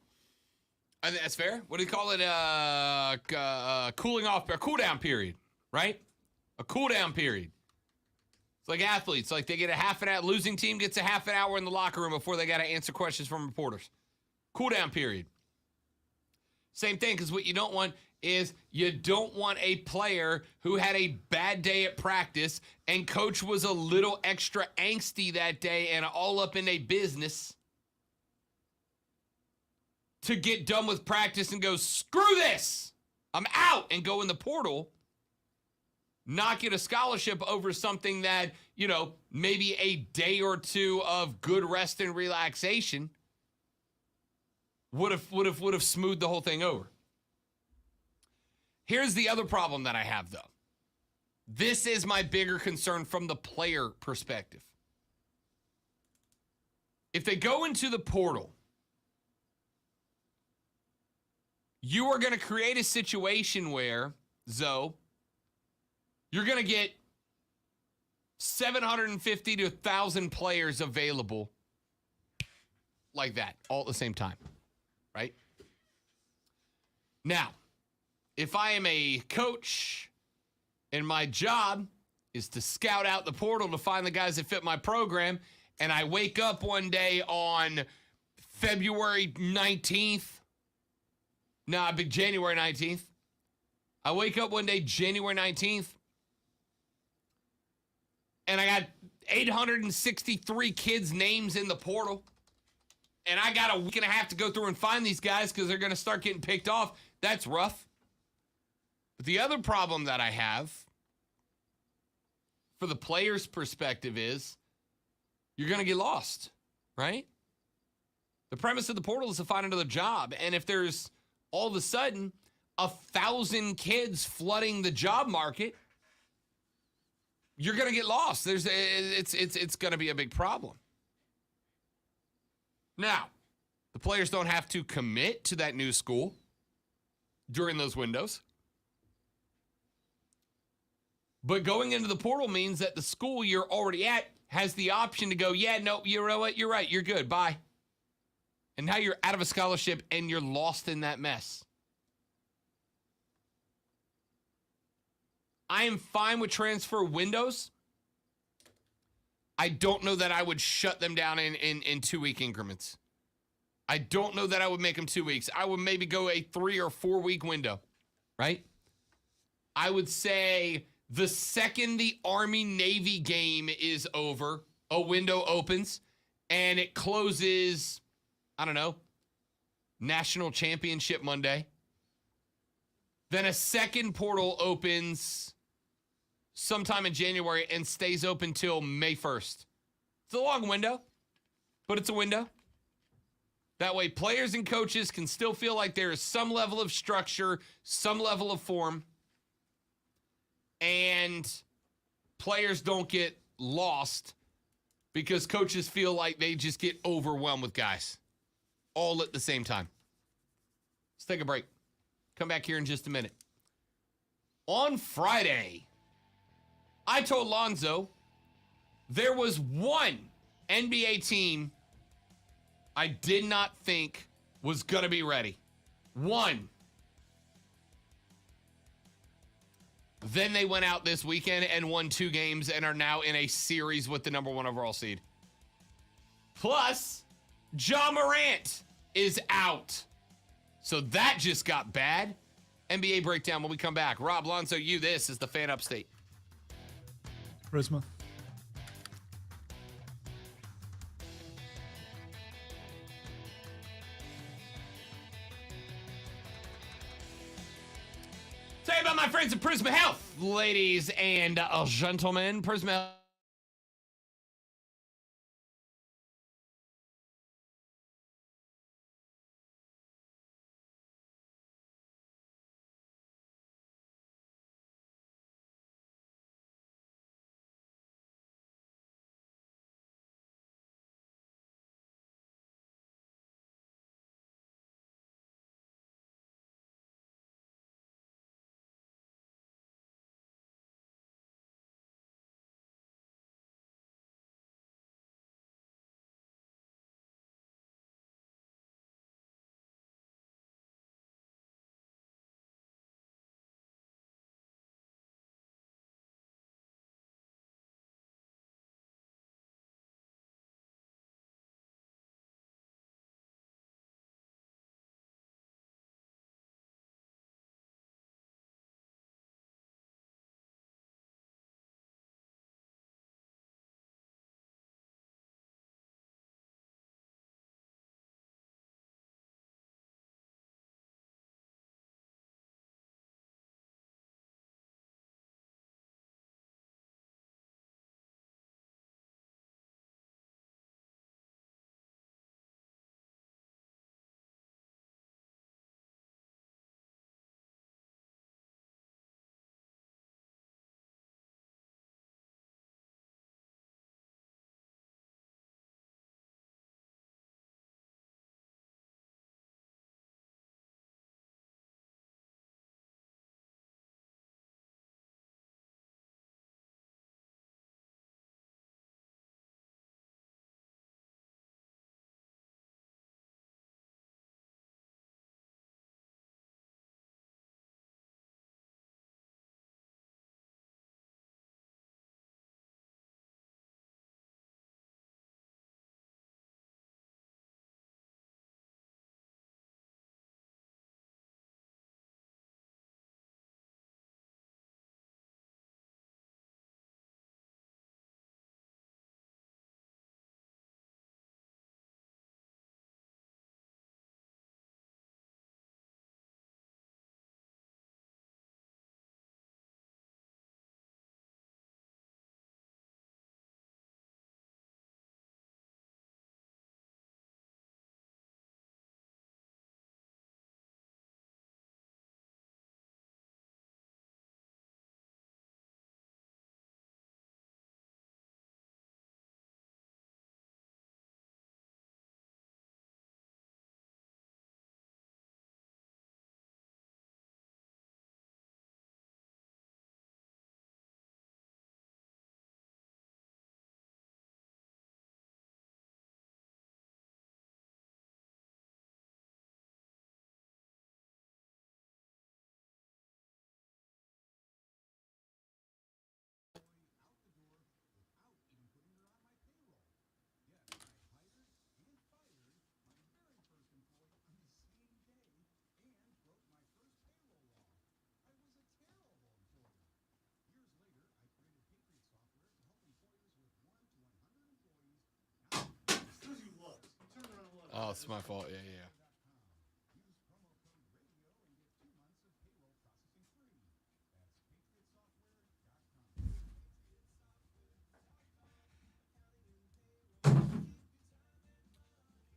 I think that's fair. What do you call it? Cooling off, or cool down period, right? A cool down period. It's like athletes. Like they get a half an hour. Losing team gets a half an hour in the locker room before they got to answer questions from reporters. Cool down period. Same thing, because what you don't want is you don't want a player who had a bad day at practice and coach was a little extra angsty that day and all up in a business to get done with practice and go, screw this, I'm out, and go in the portal, not get a scholarship over something that, you know, maybe a day or two of good rest and relaxation would have smoothed the whole thing over. Here's the other problem that I have, though. This is my bigger concern from the player perspective. If they go into the portal, you are going to create a situation where, Zoe, you're going to get 750 to 1,000 players available like that all at the same time, right? Now, if I am a coach and my job is to scout out the portal to find the guys that fit my program, and I wake up one day on February 19th, January 19th. I wake up one day, January 19th, and I got 863 kids' names in the portal, and I got a week and a half to go through and find these guys because they're going to start getting picked off. That's rough. But the other problem that I have for the player's perspective is you're going to get lost, right? The premise of the portal is to find another job. And if there's all of a sudden 1,000 kids flooding the job market, you're going to get lost. It's going to be a big problem. Now, the players don't have to commit to that new school during those windows. But going into the portal means that the school you're already at has the option to go, yeah, no, you know what? You're right. You're good. Bye. And now you're out of a scholarship and you're lost in that mess. I am fine with transfer windows. I don't know that I would shut them down in 2-week increments. I don't know that I would make them 2 weeks. I would maybe go a 3 or 4 week window, right? I would say the second the Army-Navy game is over, a window opens and it closes, I don't know, National Championship Monday. Then a second portal opens sometime in January and stays open till May 1st. It's a long window, but it's a window. That way players and coaches can still feel like there is some level of structure, some level of form, and players don't get lost because coaches feel like they just get overwhelmed with guys all at the same time. Let's take a break. Come back here in just a minute. On Friday, I told Lonzo there was one NBA team I did not think was going to be ready. One. Then they went out this weekend and won 2 games and are now in a series with the number 1 overall seed. Plus, Ja Morant is out. So that just got bad. NBA breakdown when we come back. Rob Lonzo, this is the Fan Upstate. Prisma. Tell you about my friends at Prisma Health, ladies and gentlemen. Prisma Oh, it's my fault. Yeah, yeah.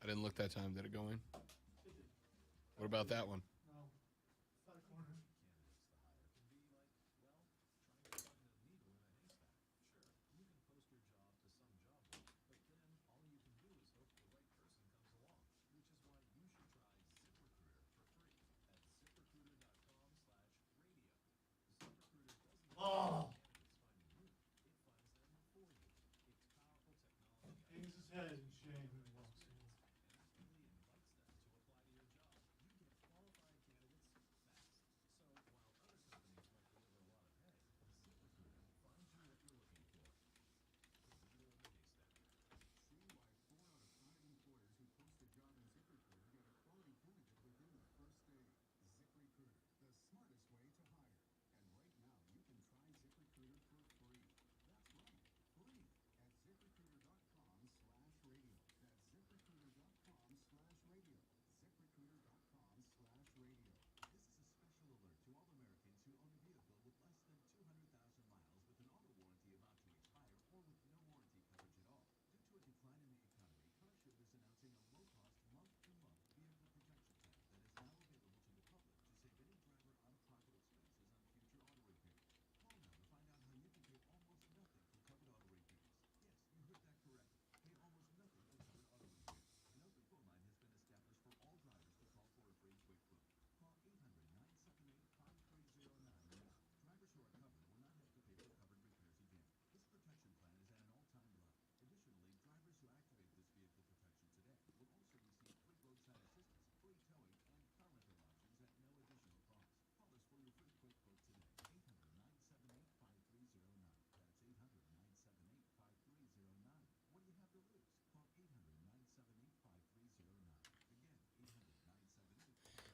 I didn't look that time. Did it go in? What about that one? Oh. Hangs his head in shame and walks away.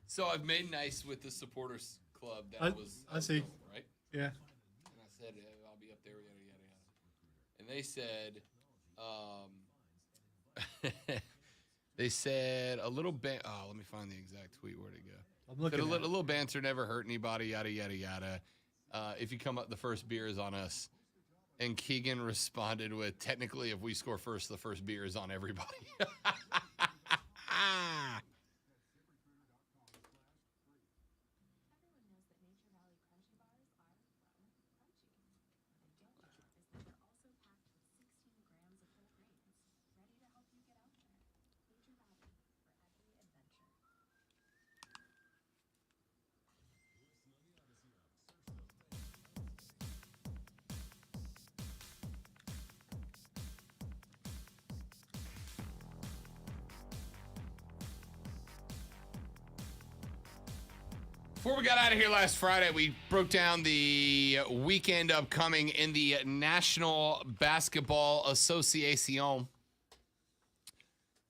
So I've made nice with the supporters club. That I was see. over, right? Yeah. And I said, I'll be up there, yada, yada, yada. And they said, they said a little let me find the exact tweet. Where'd it go? I'm looking Said at a little banter never hurt anybody, yada, yada, yada. If you come up, the first beer is on us. And Keegan responded with, technically, if we score first, the first beer is on everybody. Everyone knows that Nature Valley Crunchy Bars are, well, crunchy. The danger is that they're also packed with 16 grams of whole grains, ready to help you get out there. Nature Valley, for every adventure. Before we got out of here last Friday, we broke down the weekend upcoming in the National Basketball Association.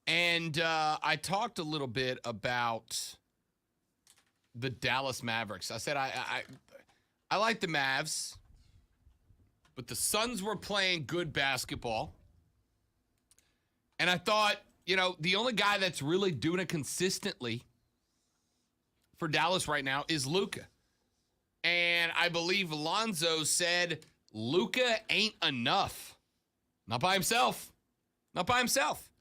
And I talked a little bit about the Dallas Mavericks. I said I like the Mavs, but the Suns were playing good basketball. And I thought, the only guy that's really doing it consistently for Dallas right now is Luka. And I believe Lonzo said Luka ain't enough. Not by himself. Not by himself.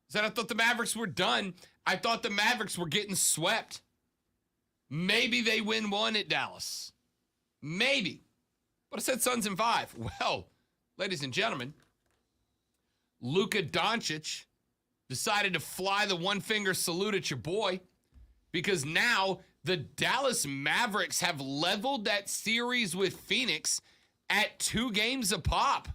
Said I thought the Mavericks were done. I thought the Mavericks were getting swept. Maybe they win one at Dallas. Maybe. But I said Suns in 5. Well, ladies and gentlemen, Luka Doncic decided to fly the one-finger salute at your boy, because now the Dallas Mavericks have leveled that series with Phoenix at 2 games a pop.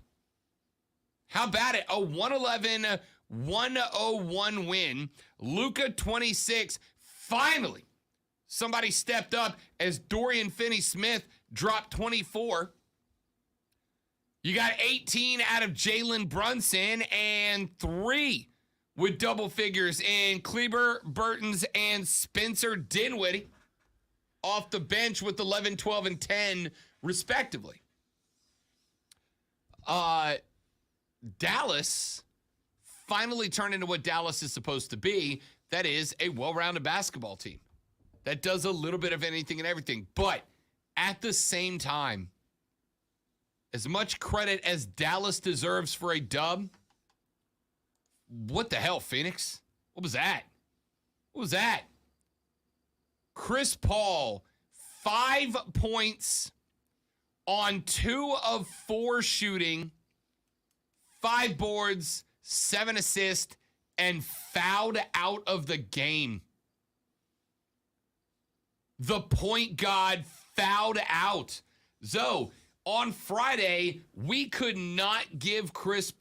How about it? A 111-101 win. Luka 26. Finally, somebody stepped up as Dorian Finney-Smith dropped 24. You got 18 out of Jalen Brunson and 3 with double figures in Kleber, Burtons, and Spencer Dinwiddie off the bench with 11, 12, and 10, respectively. Dallas finally turned into what Dallas is supposed to be. That is a well-rounded basketball team that does a little bit of anything and everything. But at the same time, as much credit as Dallas deserves for a dub, what the hell, Phoenix? What was that? What was that? Chris Paul, 5 points on 2 of 4 shooting, 5 boards, 7 assists, and fouled out of the game. The point guard fouled out. So, on Friday, we could not give Chris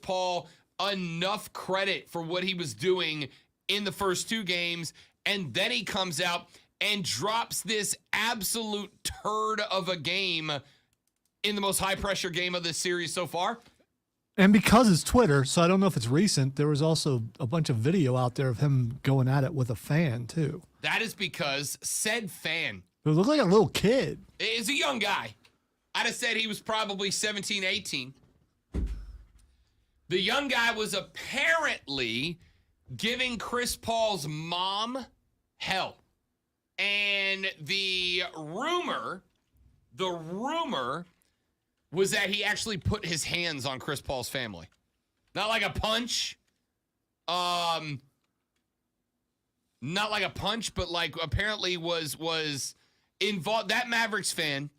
Paul enough credit for what he was doing in the first 2 games, and then he comes out and drops this absolute turd of a game in the most high-pressure game of this series so far. And because it's Twitter, so I don't know if it's recent, there was also a bunch of video out there of him going at it with a fan, too. That is because said fan It looked like a little kid. is a young guy. I'd have said he was probably 17, 18. The young guy was apparently giving Chris Paul's mom hell. And the rumor was that he actually put his hands on Chris Paul's family. Not like a punch. Not like a punch, but like apparently was involved. That Mavericks fan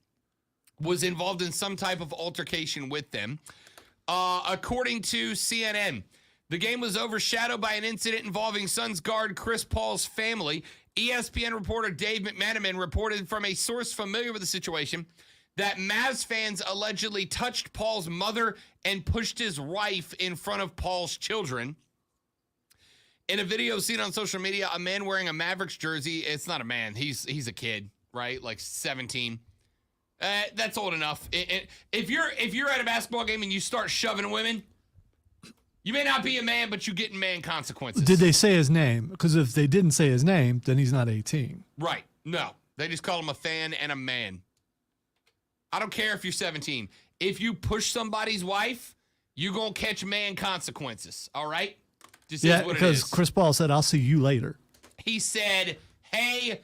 was involved in some type of altercation with them. According to CNN, the game was overshadowed by an incident involving Suns guard Chris Paul's family. ESPN reporter Dave McManaman reported from a source familiar with the situation that Mavs fans allegedly touched Paul's mother and pushed his wife in front of Paul's children. In a video seen on social media, a man wearing a Mavericks jersey, it's not a man, he's a kid, right? Like 17. That's old enough. If you're at a basketball game and you start shoving women, You may not be a man, but you get man consequences. Did they say his name? Because if they didn't say his name, then he's not 18. Right. No. They just call him a fan and a man. I don't care if you're 17. If you push somebody's wife, you're going to catch man consequences. All right? Just is Yeah, what it because is. Chris Paul said, I'll see you later. He said, hey,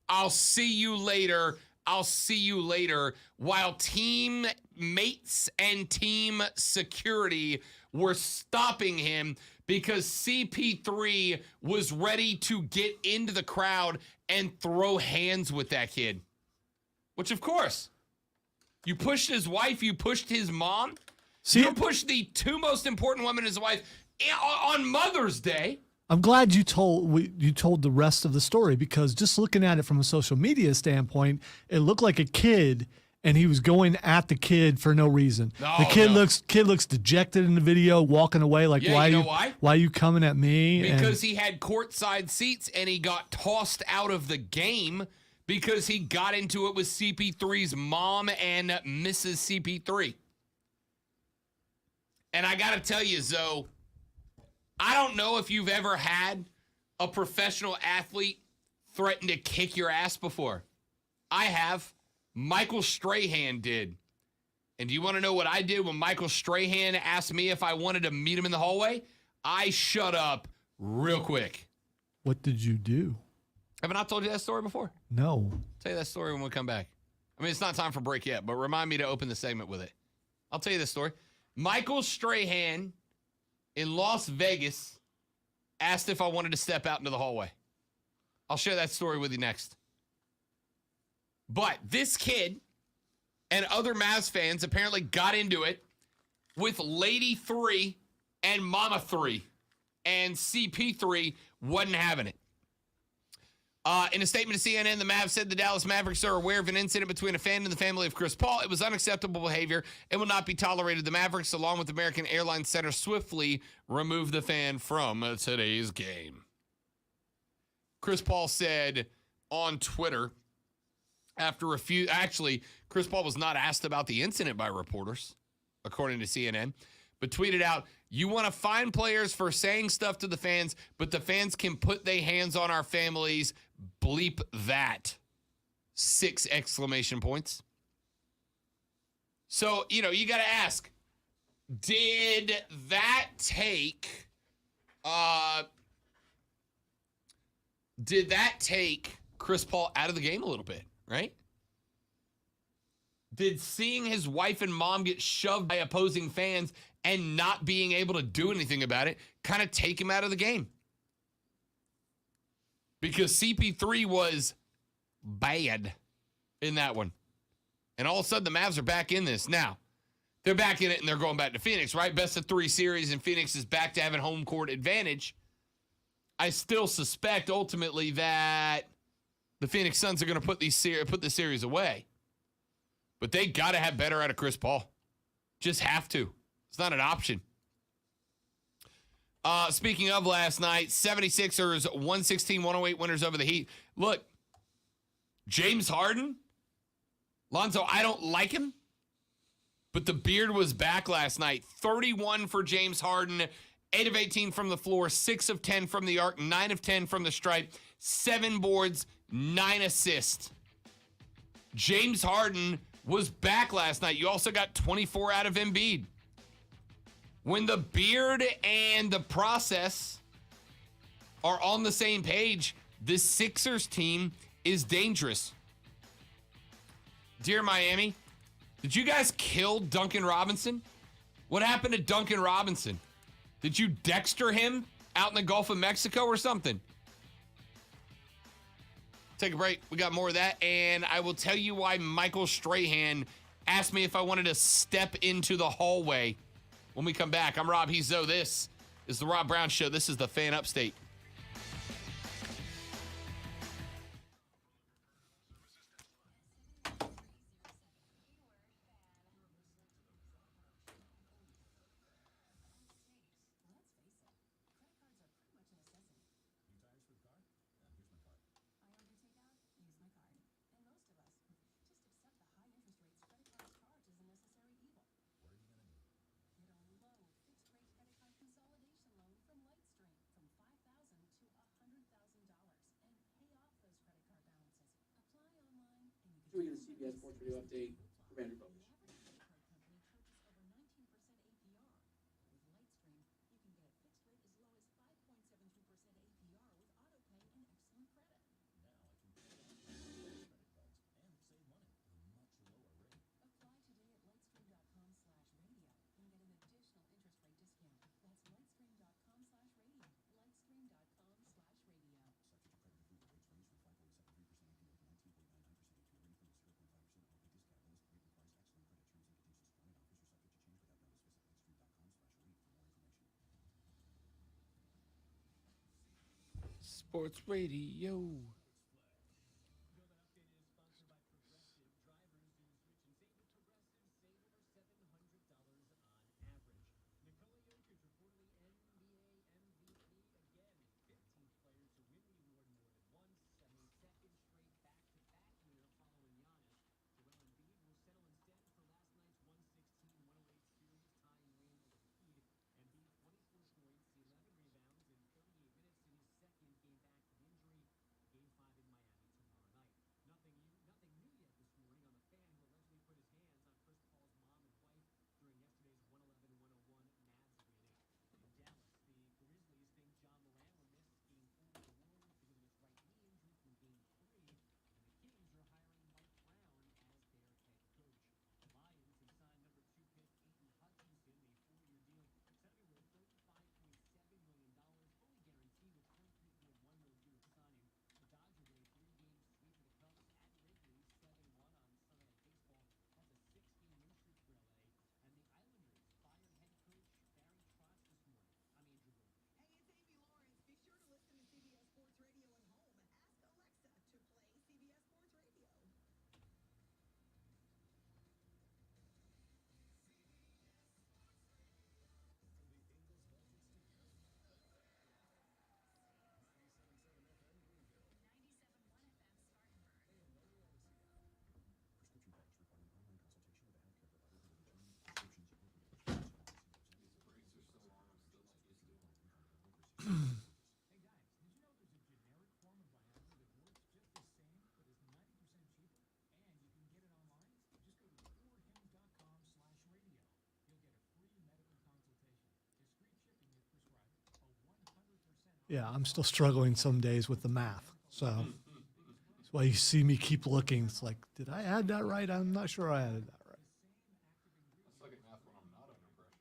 I'll see you later. I'll see you later, while teammates and team security were stopping him because CP3 was ready to get into the crowd and throw hands with that kid. Which, of course, you pushed his wife, you pushed his mom. See, you pushed the two most important women in his wife on Mother's Day. I'm glad you told the rest of the story, because just looking at it from a social media standpoint, it looked like a kid, and he was going at the kid for no reason. The kid looks dejected in the video, walking away like, why are you coming at me? Because he had courtside seats and he got tossed out of the game because he got into it with CP3's mom and Mrs. CP3. And I got to tell you, Zoe, I don't know if you've ever had a professional athlete threaten to kick your ass before. I have. Michael Strahan did. And do you want to know what I did when Michael Strahan asked me if I wanted to meet him in the hallway? I shut up real quick. What did you do? Haven't I told you that story before? No. I'll tell you that story when we come back. I mean, it's not time for break yet, but remind me to open the segment with it. I'll tell you this story. Michael Strahan in Las Vegas asked if I wanted to step out into the hallway. I'll share that story with you next. But this kid and other Mavs fans apparently got into it with Lady 3 and Mama 3. And CP3 wasn't having it. In a statement to CNN, the Mavs said the Dallas Mavericks are aware of an incident between a fan and the family of Chris Paul. It was unacceptable behavior and will not be tolerated. The Mavericks, along with American Airlines Center, swiftly removed the fan from today's game. Chris Paul said on Twitter, Chris Paul was not asked about the incident by reporters, according to CNN, but tweeted out, "You want to fine players for saying stuff to the fans, but the fans can put their hands on our families. Bleep that." 6 exclamation points. So, you got to ask, did that take Chris Paul out of the game a little bit, right? Did seeing his wife and mom get shoved by opposing fans and not being able to do anything about it kind of take him out of the game? Because CP3 was bad in that one. And all of a sudden, the Mavs are back in this. Now, they're back in it and they're going back to Phoenix, right? Best of 3 series, and Phoenix is back to having home court advantage. I still suspect ultimately that the Phoenix Suns are going to put the series away. But they got to have better out of Chris Paul. Just have to. It's not an option. Speaking of last night, 76ers 116-108 winners over the Heat. Look, James Harden, Lonzo, I don't like him, but the beard was back last night. 31 for James Harden, 8 of 18 from the floor, 6 of 10 from the arc, 9 of 10 from the stripe, 7 boards, 9 assists. James Harden was back last night. You also got 24 out of Embiid. When the beard and the process are on the same page, this Sixers team is dangerous. Dear Miami, did you guys kill Duncan Robinson? What happened to Duncan Robinson? Did you Dexter him out in the Gulf of Mexico or something? Take a break. We got more of that, and I will tell you why Michael Strahan asked me if I wanted to step into the hallway when we come back. I'm Rob. He's Zoe. This is the Rob Brown Show. This is the Fan Upstate. doing a CBS Sports Radio update for Vanderbilt. Sports Radio. Yeah, I'm still struggling some days with the math. So that's why you see me keep looking. It's like, did I add that right? I'm not sure I added that right. I suck at math when I'm not under pressure.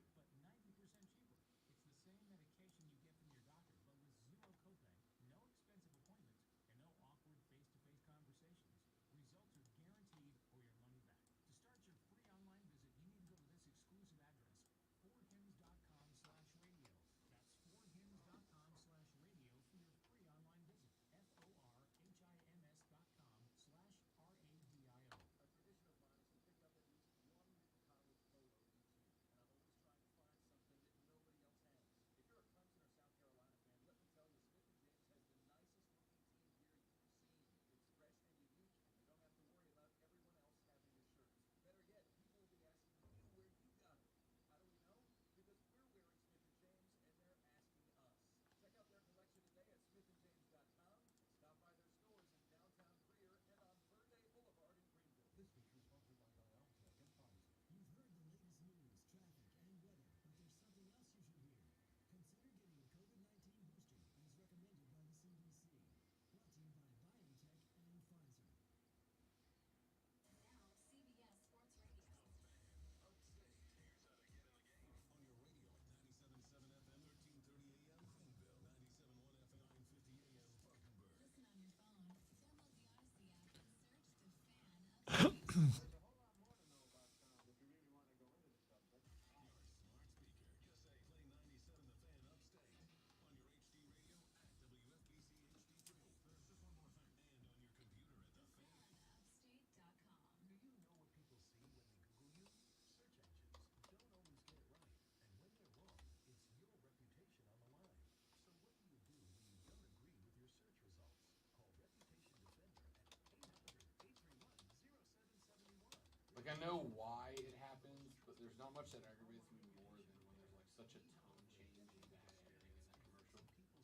Like, I know why it happens, but there's not much that aggravates me more than when there's like such a tone change in bad editing in that commercial.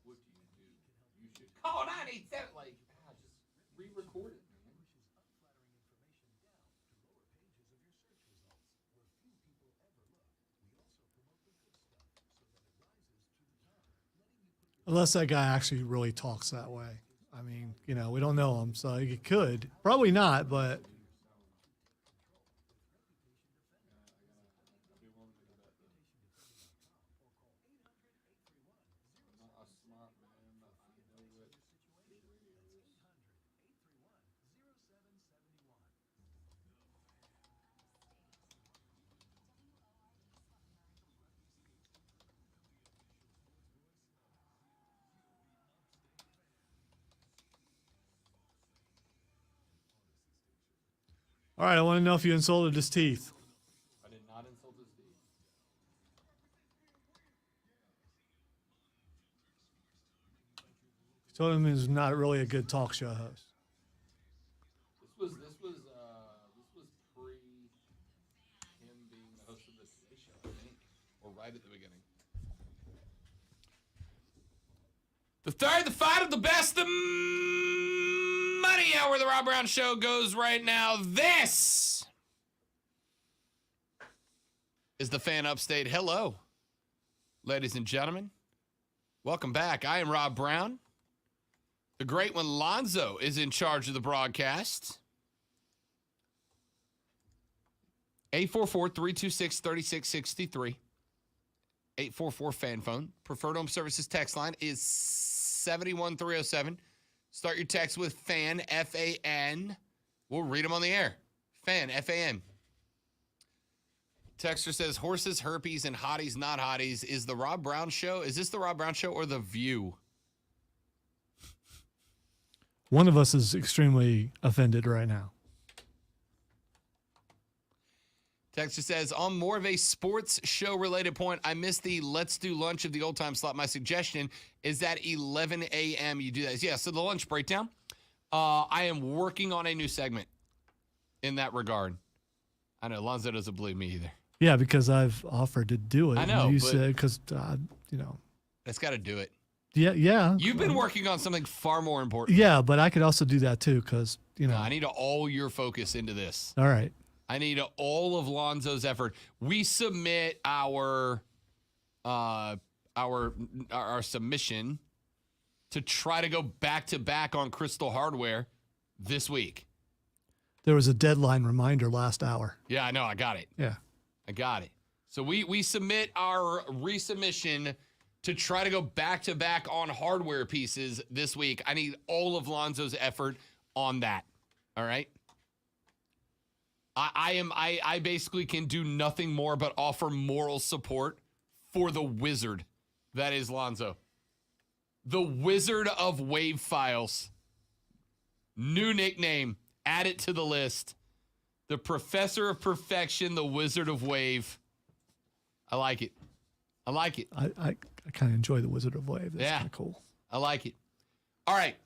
What do? You should call 97. Like, just re-record it, man. Unless that guy actually really talks that way. I mean, we don't know him, so he could. Probably not, but all right, I want to know if you insulted his teeth. I did not insult his teeth. Told him he's not really a good talk show host. This was pre him being the host of the Today Show, I think, or right at the beginning. The third, the fight of the best, the money hour of the Rob Brown Show goes right now. This is the Fan Upstate. Hello, ladies and gentlemen. Welcome back. I am Rob Brown. The great one, Lonzo, is in charge of the broadcast. 844-326-3663. 844-FAN phone. Preferred Home Services text line is 71307. Start your text with FAN, F-A-N. We'll read them on the air. FAN, F-A-N. Texter says, horses, herpes, and hotties, not hotties. Is the Rob Brown Show? Is this the Rob Brown Show or The View? One of us is extremely offended right now. Texter says, on more of a sports show related point, I missed the let's do lunch of the old time slot. My suggestion is that 11 a.m. you do that. Yeah, so the lunch breakdown. I am working on a new segment in that regard. I know Lonzo doesn't believe me either. Yeah, because I've offered to do it. I know, And you but- said, because, It's got to do it. Yeah. You've been working on something far more important. Yeah, but I could also do that too, because, No, I need all your focus into this. All right. I need all of Lonzo's effort. We submit our submission to try to go back to back on Crystal Hardware this week. There was a deadline reminder last hour. Yeah, I know. I got it. Yeah. I got it. So we submit our resubmission to try to go back to back on hardware pieces this week. I need all of Lonzo's effort on that. All right. I basically can do nothing more but offer moral support for the wizard that is Lonzo. The Wizard of Wave Files. New nickname. Add it to the list. The Professor of Perfection, the Wizard of Wave. I like it. I like it. I kind of enjoy the Wizard of Wave. That's kind of cool. I like it. All right.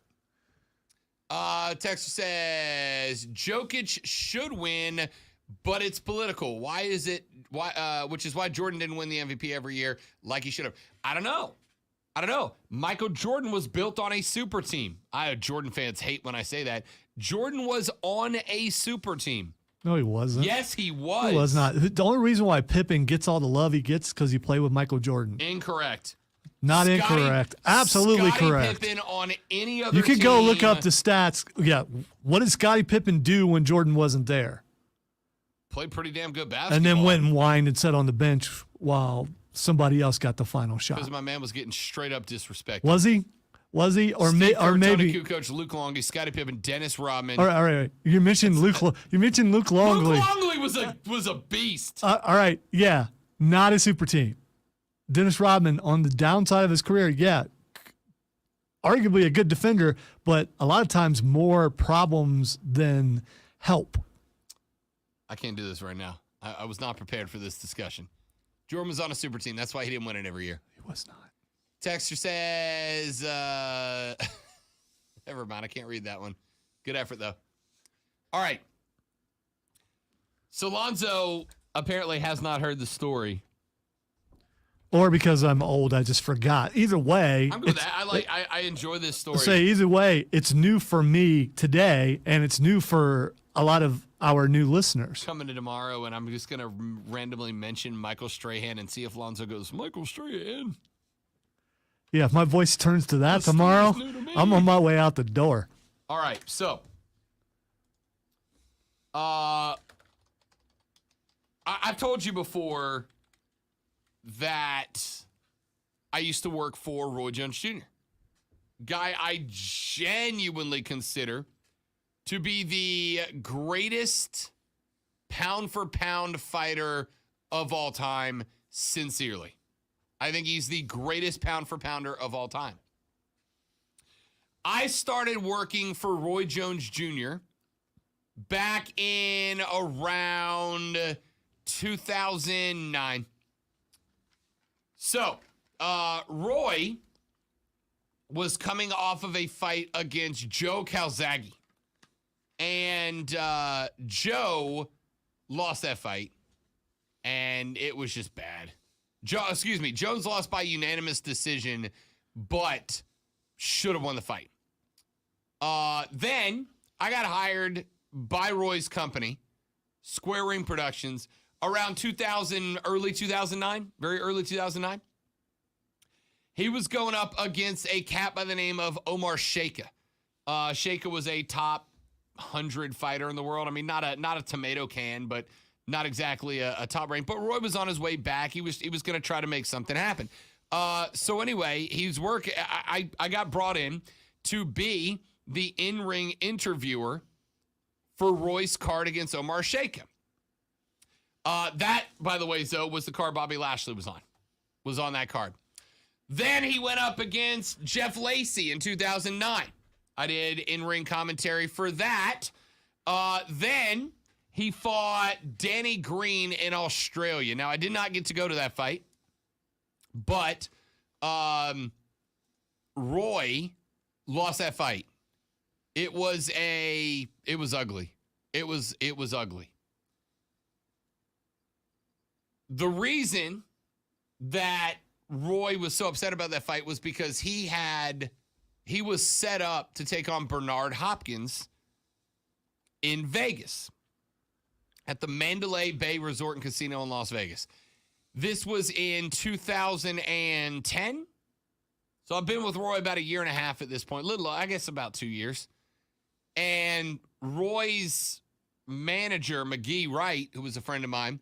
Texter says Jokic should win, but it's political. Why is it? Why? Which is why Jordan didn't win the MVP every year like he should have. I don't know. Michael Jordan was built on a super team. Jordan fans hate when I say that. Jordan was on a super team. No, he wasn't. Yes, he was. He was not. The only reason why Pippen gets all the love he gets because he played with Michael Jordan. Incorrect. Not incorrect. Absolutely Scottie correct. Pippen on any other You could team. go look up the stats. Yeah. What did Scottie Pippen do when Jordan wasn't there? Played pretty damn good basketball. And then went and whined and sat on the bench while somebody else got the final shot. Because my man was getting straight up disrespected. Was he? Or maybe Tony coach Luke Longley, Scottie Pippen, Dennis Rodman. All right. You mentioned Luke Longley. Luke Longley was a beast. All right. Yeah. Not a super team. Dennis Rodman on the downside of his career, yeah, arguably a good defender, but a lot of times more problems than help. I can't do this right now. I was not prepared for this discussion. Jordan was on a super team. That's why he didn't win it every year. He was not. Texter says, never mind. I can't read that one. Good effort, though. All right. So Lonzo apparently has not heard the story. Or because I'm old, I just forgot. Either way, I'm good with that. I enjoy this story. Say either way, it's new for me today, and it's new for a lot of our new listeners. Coming to tomorrow, and I'm just going to randomly mention Michael Strahan and see if Lonzo goes, Michael Strahan. Yeah, if my voice turns to that This is tomorrow, new to me. I'm on my way out the door. All right, so I've told you before that I used to work for Roy Jones Jr., guy I genuinely consider to be the greatest pound-for-pound fighter of all time, sincerely. I think he's the greatest pound-for-pounder of all time. I started working for Roy Jones Jr. back in around 2009. So, Roy was coming off of a fight against Joe Calzaghe. And Joe lost that fight, and it was just bad. Jones lost by unanimous decision, but should have won the fight. Then I got hired by Roy's company, Square Ring Productions, around 2000, early 2009, very early 2009. He was going up against a cat by the name of Omar Sheikha. Sheikha was a top 100 fighter in the world. I mean, not a tomato can, but not exactly a top rank. But Roy was on his way back. He was going to try to make something happen. So anyway, he's working. I got brought in to be the in-ring interviewer for Roy's card against Omar Sheikha. That, by the way, Zoe, was the card Bobby Lashley was on that card. Then he went up against Jeff Lacey in 2009. I did in-ring commentary for that. Then he fought Danny Green in Australia. Now, I did not get to go to that fight, but Roy lost that fight. It was ugly. It was ugly. The reason that Roy was so upset about that fight was because he was set up to take on Bernard Hopkins in Vegas at the Mandalay Bay Resort and Casino in Las Vegas. This was in 2010. So I've been with Roy about a year and a half at this point. I guess about 2 years. And Roy's manager, McGee Wright, who was a friend of mine,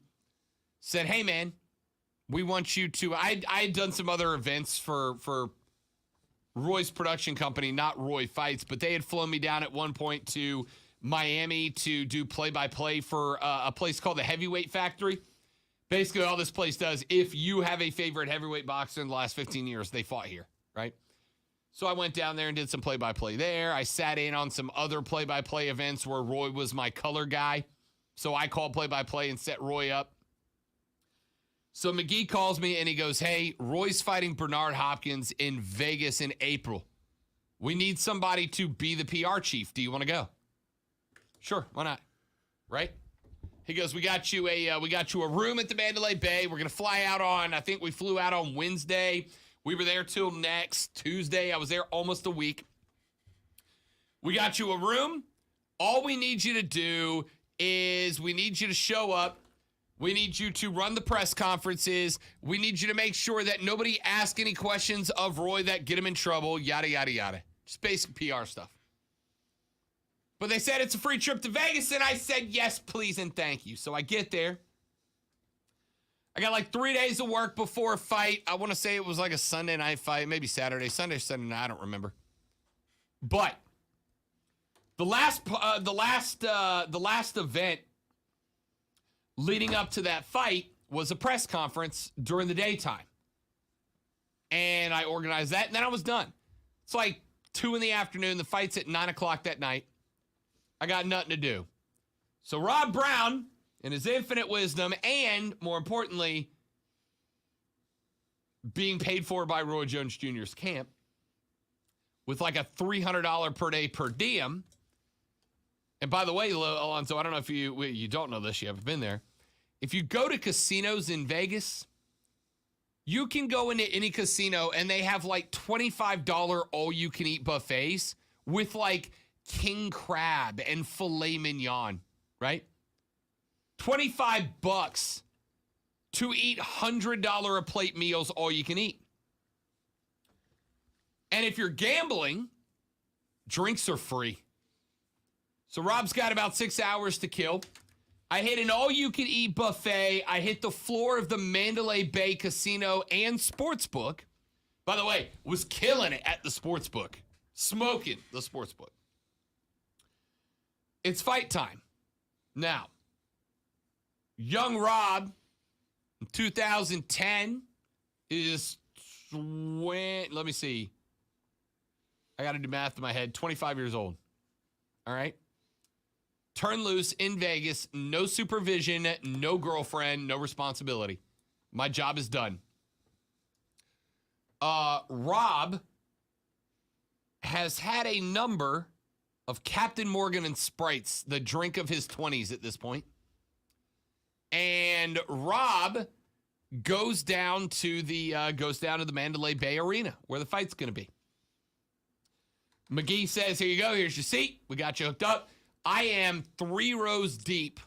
said, "Hey, man, we want you to..." I had done some other events for Roy's production company, not Roy Fights, but they had flown me down at one point to Miami to do play-by-play for a place called the Heavyweight Factory. Basically, all this place does, if you have a favorite heavyweight boxer in the last 15 years, they fought here, right? So I went down there and did some play-by-play there. I sat in on some other play-by-play events where Roy was my color guy. So I called play-by-play and set Roy up. So McGee calls me and he goes, "Hey, Roy's fighting Bernard Hopkins in Vegas in April. We need somebody to be the PR chief. Do you want to go?" "Sure, why not?" Right? He goes, we got you a room at the Mandalay Bay. We're gonna fly out on, I think we flew out on Wednesday. We were there till next Tuesday. I was there almost a week. "We got you a room. All we need you to do is we need you to show up. We need you to run the press conferences. We need you to make sure that nobody asks any questions of Roy that get him in trouble, yada, yada, yada." Just basic PR stuff. But they said it's a free trip to Vegas, and I said, yes, please, and thank you. So I get there. I got like 3 days of work before a fight. I want to say it was like a Sunday night fight, maybe Saturday. Sunday night, I don't remember. But the last event leading up to that fight was a press conference during the daytime. And I organized that, and then I was done. It's like 2 in the afternoon. The fight's at 9 o'clock that night. I got nothing to do. So Rob Brown, in his infinite wisdom, and more importantly, being paid for by Roy Jones Jr.'s camp, with like a $300 per day per diem. And by the way, Alonzo, I don't know if you don't know this, you haven't been there. If you go to casinos in Vegas, you can go into any casino and they have like $25 all-you-can-eat buffets with like king crab and filet mignon, right? $25 to eat $100 a plate meals all you can eat. And if you're gambling, drinks are free. So Rob's got about 6 hours to kill. I hit an all-you-can-eat buffet. I hit the floor of the Mandalay Bay Casino and Sportsbook. By the way, was killing it at the Sportsbook. Smoking the Sportsbook. It's fight time. Now, young Rob, in 2010, is, let me see. I got to do math in my head. 25 years old. All right? Turn loose in Vegas. No supervision, no girlfriend, no responsibility. My job is done. Rob has had a number of Captain Morgan and Sprites, the drink of his 20s at this point. And Rob goes down to the Mandalay Bay Arena where the fight's going to be. McGee says, here you go. Here's your seat. We got you hooked up. I am 3 rows deep,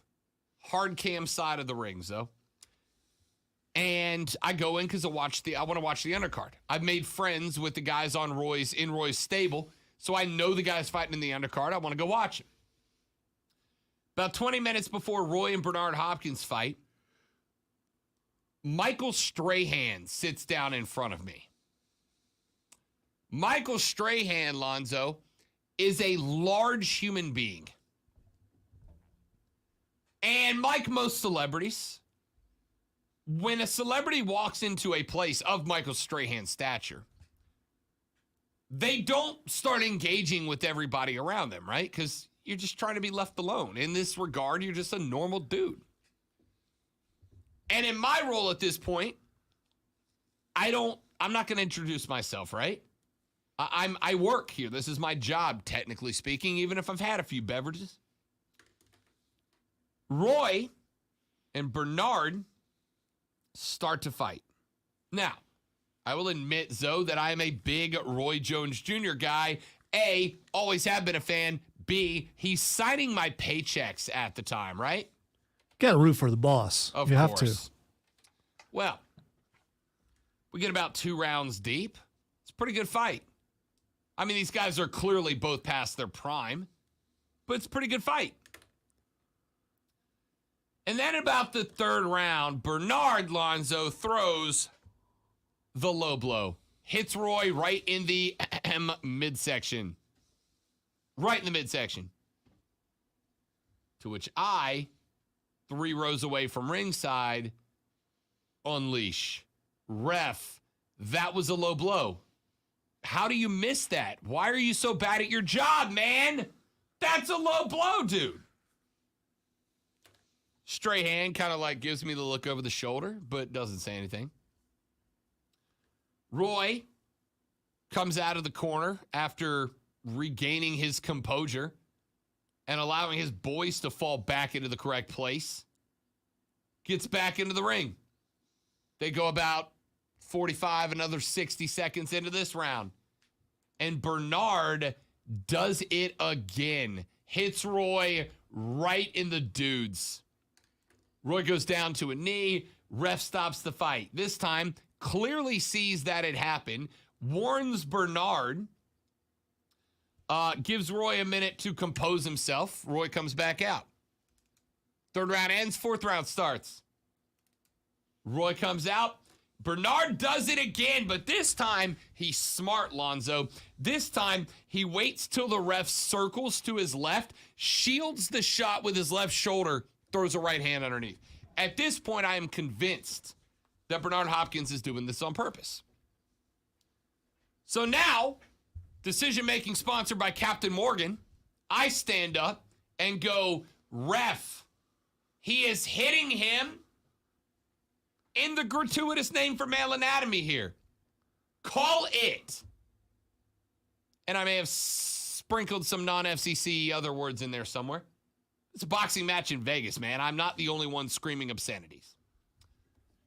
hard cam side of the rings, though. And I go in because I want to watch the undercard. I've made friends with the guys in Roy's stable, so I know the guys fighting in the undercard. I want to go watch it. About 20 minutes before Roy and Bernard Hopkins fight, Michael Strahan sits down in front of me. Michael Strahan, Lonzo, is a large human being. And like most celebrities, when a celebrity walks into a place of Michael Strahan's stature, they don't start engaging with everybody around them, right? Because you're just trying to be left alone. In this regard, you're just a normal dude. And in my role at this point, I'm not going to introduce myself, right? I work here. This is my job, technically speaking, even if I've had a few beverages. Roy and Bernard start to fight. Now, I will admit, Zoe, that I am a big Roy Jones Jr. guy. A, always have been a fan. B, he's signing my paychecks at the time, right? Got to root for the boss. Of you course. have to. Well, we get about 2 rounds deep. It's a pretty good fight. I mean, these guys are clearly both past their prime, but it's a pretty good fight. And then about the 3rd round, Bernard Lonzo throws the low blow. Hits Roy right in the midsection. Right in the midsection. To which I, 3 rows away from ringside, unleash. Ref, that was a low blow. How do you miss that? Why are you so bad at your job, man? That's a low blow, dude. Strahan kind of like gives me the look over the shoulder, but doesn't say anything. Roy comes out of the corner after regaining his composure and allowing his boys to fall back into the correct place. Gets back into the ring. They go about 45, another 60 seconds into this round. And Bernard does it again. Hits Roy right in the dudes. Roy goes down to a knee. Ref stops the fight. This time, clearly sees that it happened. Warns Bernard. Gives Roy a minute to compose himself. Roy comes back out. 3rd round ends. 4th round starts. Roy comes out. Bernard does it again, but this time he's smart, Lonzo. This time he waits till the ref circles to his left, shields the shot with his left shoulder, throws a right hand underneath. At this point, I am convinced that Bernard Hopkins is doing this on purpose. So now, decision-making sponsored by Captain Morgan, I stand up and go, ref, he is hitting him in the gratuitous name for male anatomy here. Call it. And I may have sprinkled some non-FCC other words in there somewhere. It's a boxing match in Vegas, man. I'm not the only one screaming obscenities.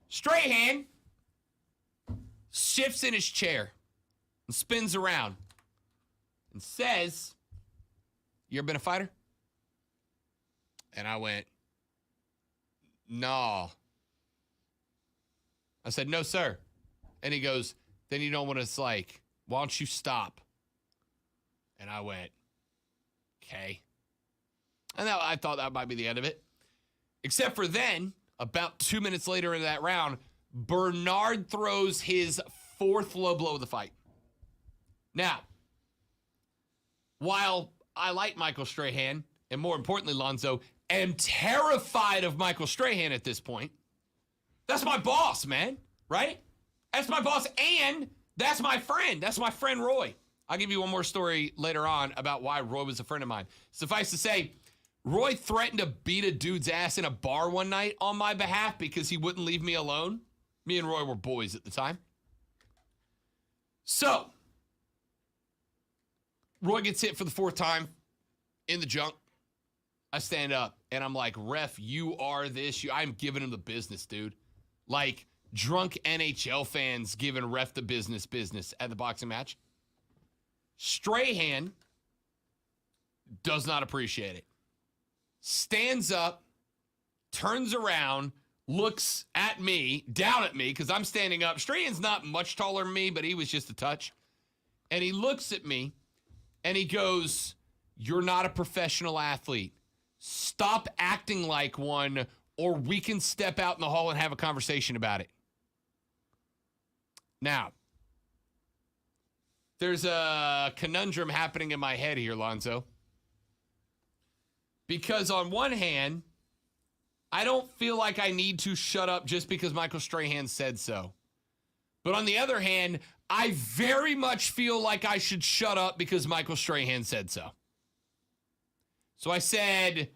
Strahan shifts in his chair and spins around and says, "You ever been a fighter?" And I went, "No." I said, "No, sir." And he goes, "Then you know what it's like Why don't you stop? And I went, okay. And I thought that might be the end of it. Except for then, about 2 minutes later in that round, Bernard throws his 4th low blow of the fight. Now, while I like Michael Strahan, and more importantly, Lonzo, am terrified of Michael Strahan at this point. That's my boss, man, right? That's my boss, and that's my friend. That's my friend Roy. I'll give you one more story later on about why Roy was a friend of mine. Suffice to say, Roy threatened to beat a dude's ass in a bar one night on my behalf because he wouldn't leave me alone. Me and Roy were boys at the time. So, Roy gets hit for the 4th time in the junk. I stand up, and I'm like, ref, you are this. I'm giving him the business, dude. Like, drunk NHL fans giving ref the business at the boxing match. Strahan does not appreciate it. Stands up, turns around, looks at me, down at me, because I'm standing up. Strahan's not much taller than me, but he was just a touch. And he looks at me, and he goes, you're not a professional athlete. Stop acting like one, or we can step out in the hall and have a conversation about it. Now, there's a conundrum happening in my head here, Lonzo. Because on one hand, I don't feel like I need to shut up just because Michael Strahan said so. But on the other hand, I very much feel like I should shut up because Michael Strahan said so. So I said,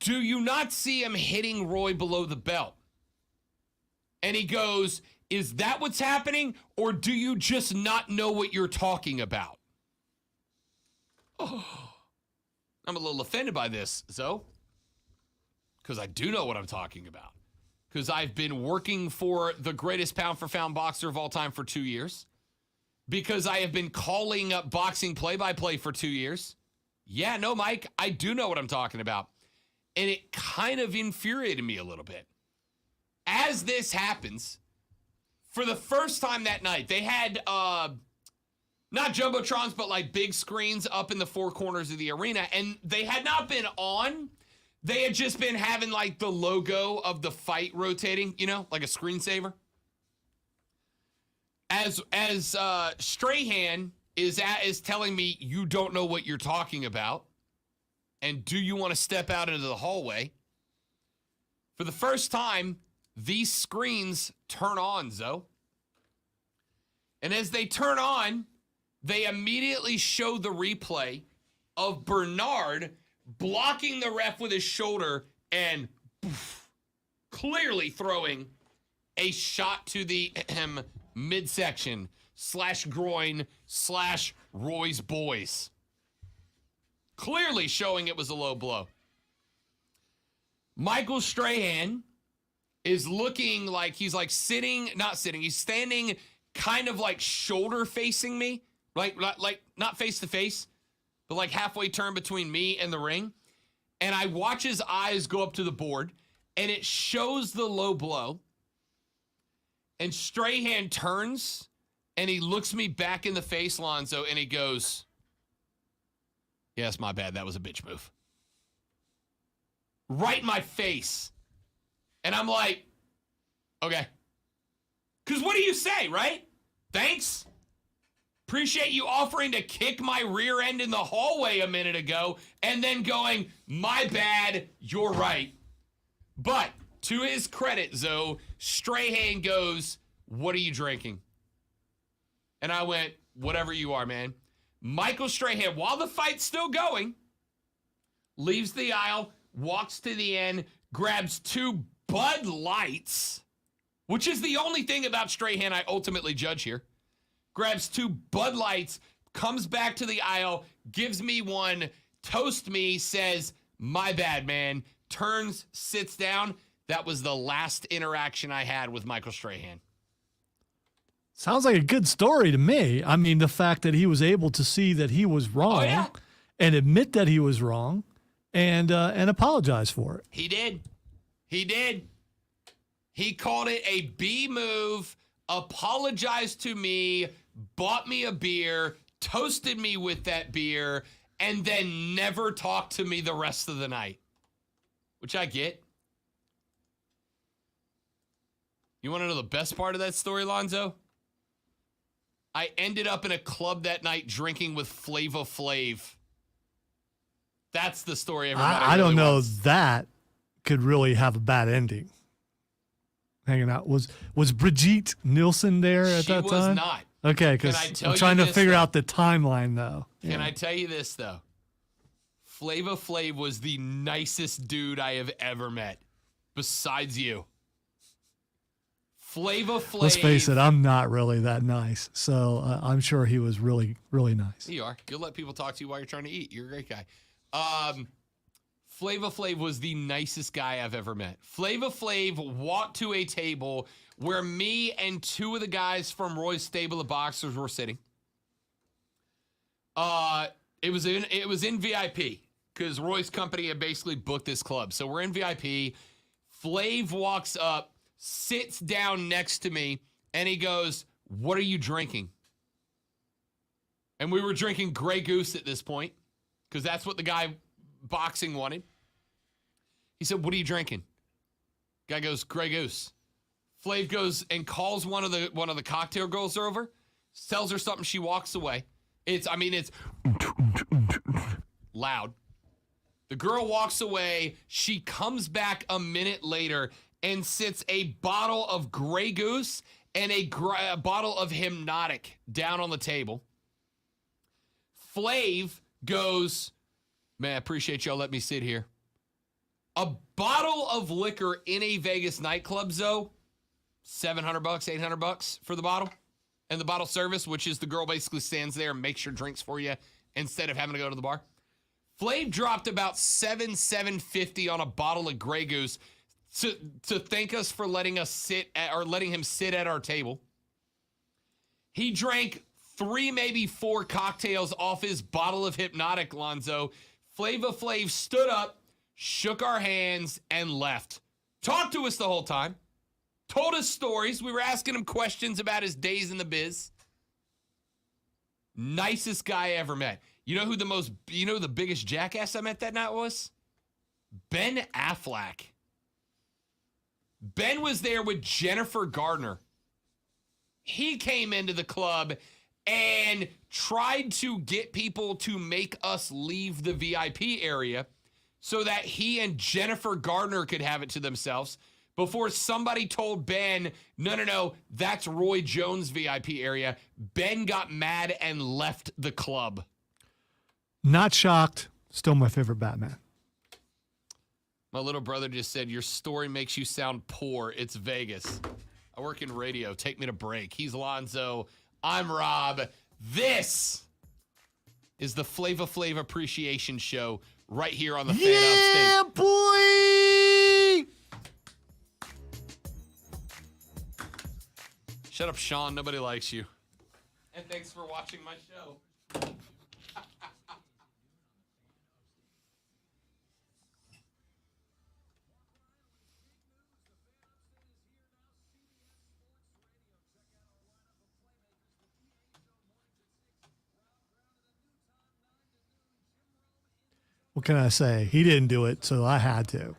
do you not see him hitting Roy below the belt? And he goes, is that what's happening? Or do you just not know what you're talking about? Oh, I'm a little offended by this, Zoe. Because I do know what I'm talking about. Because I've been working for the greatest pound-for-pound boxer of all time for 2 years. Because I have been calling up boxing play-by-play for 2 years. Yeah, no, Mike, I do know what I'm talking about. And it kind of infuriated me a little bit. As this happens, for the first time that night, they had not jumbotrons, but like big screens up in the 4 corners of the arena. And they had not been on. They had just been having like the logo of the fight rotating, you know, like a screensaver. As Strahan is telling me, you don't know what you're talking about. And do you want to step out into the hallway? For the first time, these screens turn on, Zoe. And as they turn on, they immediately show the replay of Bernard blocking the ref with his shoulder and clearly throwing a shot to the midsection / groin / Roy's boys. Clearly showing it was a low blow. Michael Strahan is looking like he's like he's standing kind of like shoulder facing me, like not face to face, but like halfway turn between me and the ring. And I watch his eyes go up to the board, and it shows the low blow. And Strahan turns, and he looks me back in the face, Lonzo, and he goes, yes, my bad. That was a bitch move. Right in my face. And I'm like, okay. Because what do you say, right? Thanks. Appreciate you offering to kick my rear end in the hallway a minute ago and then going, my bad, you're right. But to his credit, Zoe, Strahan goes, what are you drinking? And I went, whatever you are, man. Michael Strahan, while the fight's still going, leaves the aisle, walks to the end, grabs 2 Bud Lights, which is the only thing about Strahan I ultimately judge here. Grabs 2 Bud Lights, comes back to the aisle, gives me one, toasts me, says, my bad, man, turns, sits down. That was the last interaction I had with Michael Strahan. Sounds like a good story to me. I mean, the fact that he was able to see that he was wrong and admit that he was wrong and apologize for it. He did. He did. He called it a B move, apologized to me, bought me a beer, toasted me with that beer, and then never talked to me the rest of the night, which I get. You want to know the best part of that story, Lonzo? I ended up in a club that night drinking with Flava Flav. That's the story everybody I don't really know wants. that could really have a bad ending. Hanging out. Was Brigitte Nielsen there at She that was time? not. Okay, because Can I tell I'm you trying to this, figure though? out the timeline, though. Can I tell you this, though? Flava Flav was the nicest dude I have ever met, besides you. Flava Flav. Let's face it, I'm not really that nice. So I'm sure he was really, really nice. You are. You'll let people talk to you while you're trying to eat. You're a great guy. Flava Flav was the nicest guy I've ever met. Flava Flav walked to a table where me and two of the guys from Roy's stable of boxers were sitting. It was in VIP because Roy's company had basically booked this club. So we're in VIP. Flav walks up, sits down next to me, and he goes, "What are you drinking?" And we were drinking Grey Goose at this point because that's what the guy boxing wanted. He said, "What are you drinking?" Guy goes, "Grey Goose." Flav goes and calls one of the cocktail girls over, tells her something, she walks away. It's loud. The girl walks away. She comes back a minute later and sits a bottle of Grey Goose and a bottle of Hypnotic down on the table. Flav goes, "Man, I appreciate y'all letting me sit here." A bottle of liquor in a Vegas nightclub, Zoe, $700, $800 for the bottle. And the bottle service, which is the girl basically stands there and makes your drinks for you instead of having to go to the bar. Flav dropped about $750 on a bottle of Grey Goose to thank us for letting him sit at our table. He drank 3, maybe 4 cocktails off his bottle of Hypnotic, Lonzo. Flava Flav stood up, shook our hands, and left. Talked to us the whole time. Told us stories. We were asking him questions about his days in the biz. Nicest guy I ever met. You know who the biggest jackass I met that night was? Ben Affleck. Ben was there with Jennifer Gardner. He came into the club and tried to get people to make us leave the VIP area so that he and Jennifer Gardner could have it to themselves before somebody told Ben, no, that's Roy Jones' VIP area. Ben got mad and left the club. Not shocked. Still my favorite Batman. My little brother just said, "Your story makes you sound poor. It's Vegas. I work in radio. Take me to break." He's Lonzo. I'm Rob. This is the Flava Flav Appreciation Show right here on the Fan Upstate. Boy! Shut up, Sean. Nobody likes you. And thanks for watching my show. What can I say? He didn't do it, so I had to.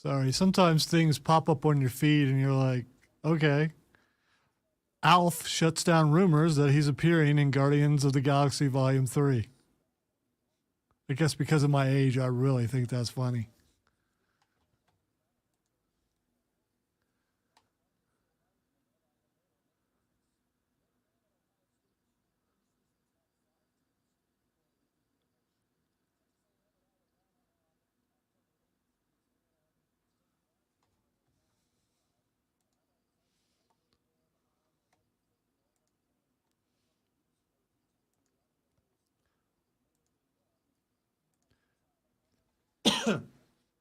Sorry, sometimes things pop up on your feed and you're like, okay. Alf shuts down rumors that he's appearing in Guardians of the Galaxy Volume 3. I guess because of my age, I really think that's funny.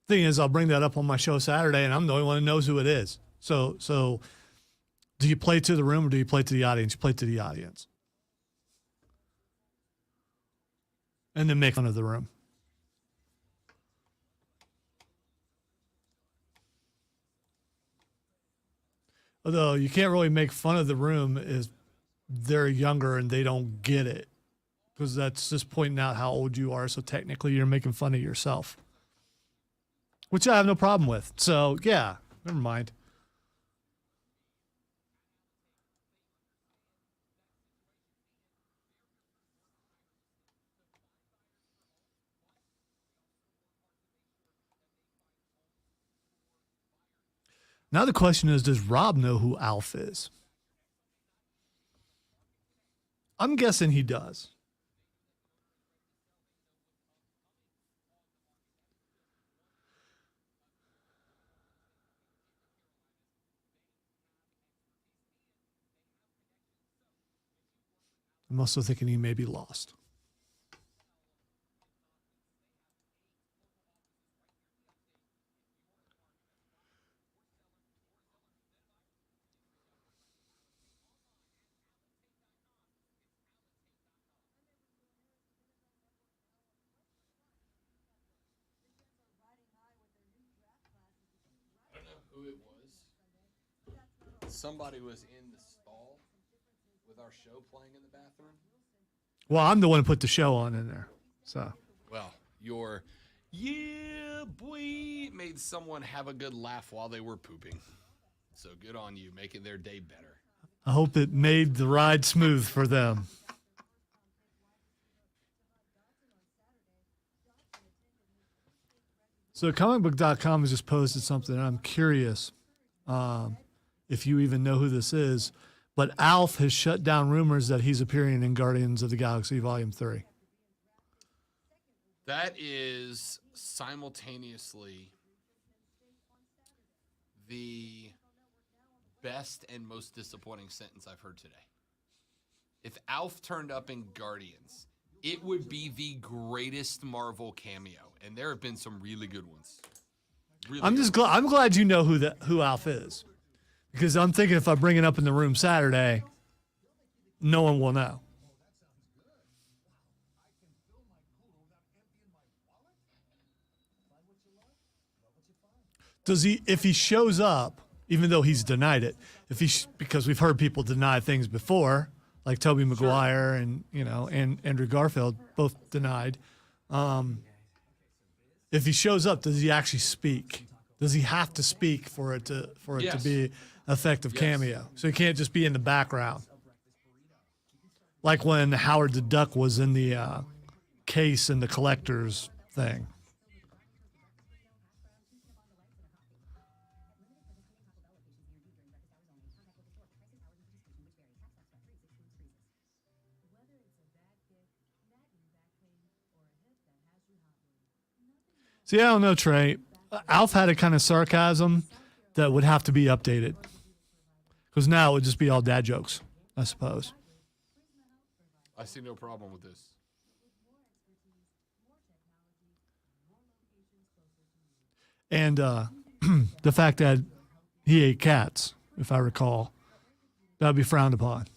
thing is, I'll bring that up on my show Saturday, and I'm the only one who knows who it is. So do you play to the room or do you play to the audience? You play to the audience. And then make fun of the room. Although you can't really make fun of the room if they're younger and they don't get it. Because that's just pointing out how old you are. So technically you're making fun of yourself. Which I have no problem with. So, yeah, never mind. Now the question is, does Rob know who Alf is? I'm guessing he does. I'm also thinking he may be lost. I don't know who it was. Somebody was in the stall with our show playing in the bathroom. Well, I'm the one who put the show on in there. So, Well, your yeah boy made someone have a good laugh while they were pooping. So good on you, making their day better. I hope it made the ride smooth for them. So comicbook.com has just posted something, and I'm curious if you even know who this is, but Alf has shut down rumors that he's appearing in Guardians of the Galaxy Volume 3. That is simultaneously the best and most disappointing sentence I've heard today. If Alf turned up in Guardians, it would be the greatest Marvel cameo, and there have been some really good ones. Really I'm good just ones. glad. I'm glad you know who Alf is, because I'm thinking if I bring it up in the room Saturday, no one will know. Does he? If he shows up, even though he's denied it, because we've heard people deny things before, like Tobey Maguire and and Andrew Garfield both denied. If he shows up, does he actually speak? Does he have to speak for it to Yes. be an effective cameo? So he can't just be in the background, like when Howard the Duck was in the case in the collector's thing. See, I don't know, Trey. Alf had a kind of sarcasm that would have to be updated. Because now it would just be all dad jokes, I suppose. I see no problem with this. And the fact that he ate cats, if I recall, that would be frowned upon.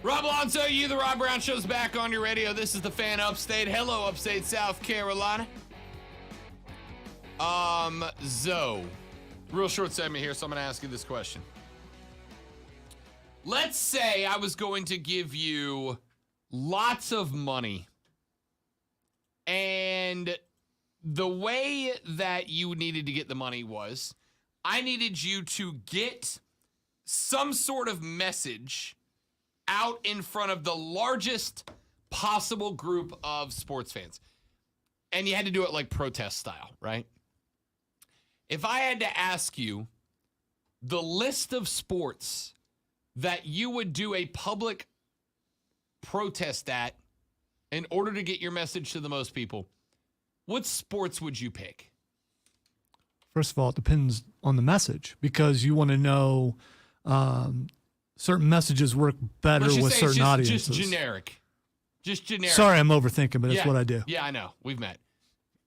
Rob Alonso, you, the Rob Brown Show's back on your radio. This is the Fan Upstate. Hello, Upstate South Carolina. Zoe, real short segment here, so I'm going to ask you this question. Let's say I was going to give you lots of money, and the way that you needed to get the money was I needed you to get some sort of message out in front of the largest possible group of sports fans. And you had to do it like protest style, right? If I had to ask you the list of sports that you would do a public protest at in order to get your message to the most people, what sports would you pick? First of all, it depends on the message because you want to know certain messages work better Let's just with say it's certain audiences. Just generic. Just generic. Sorry, I'm overthinking, but it's what I do. Yeah, I know. We've met.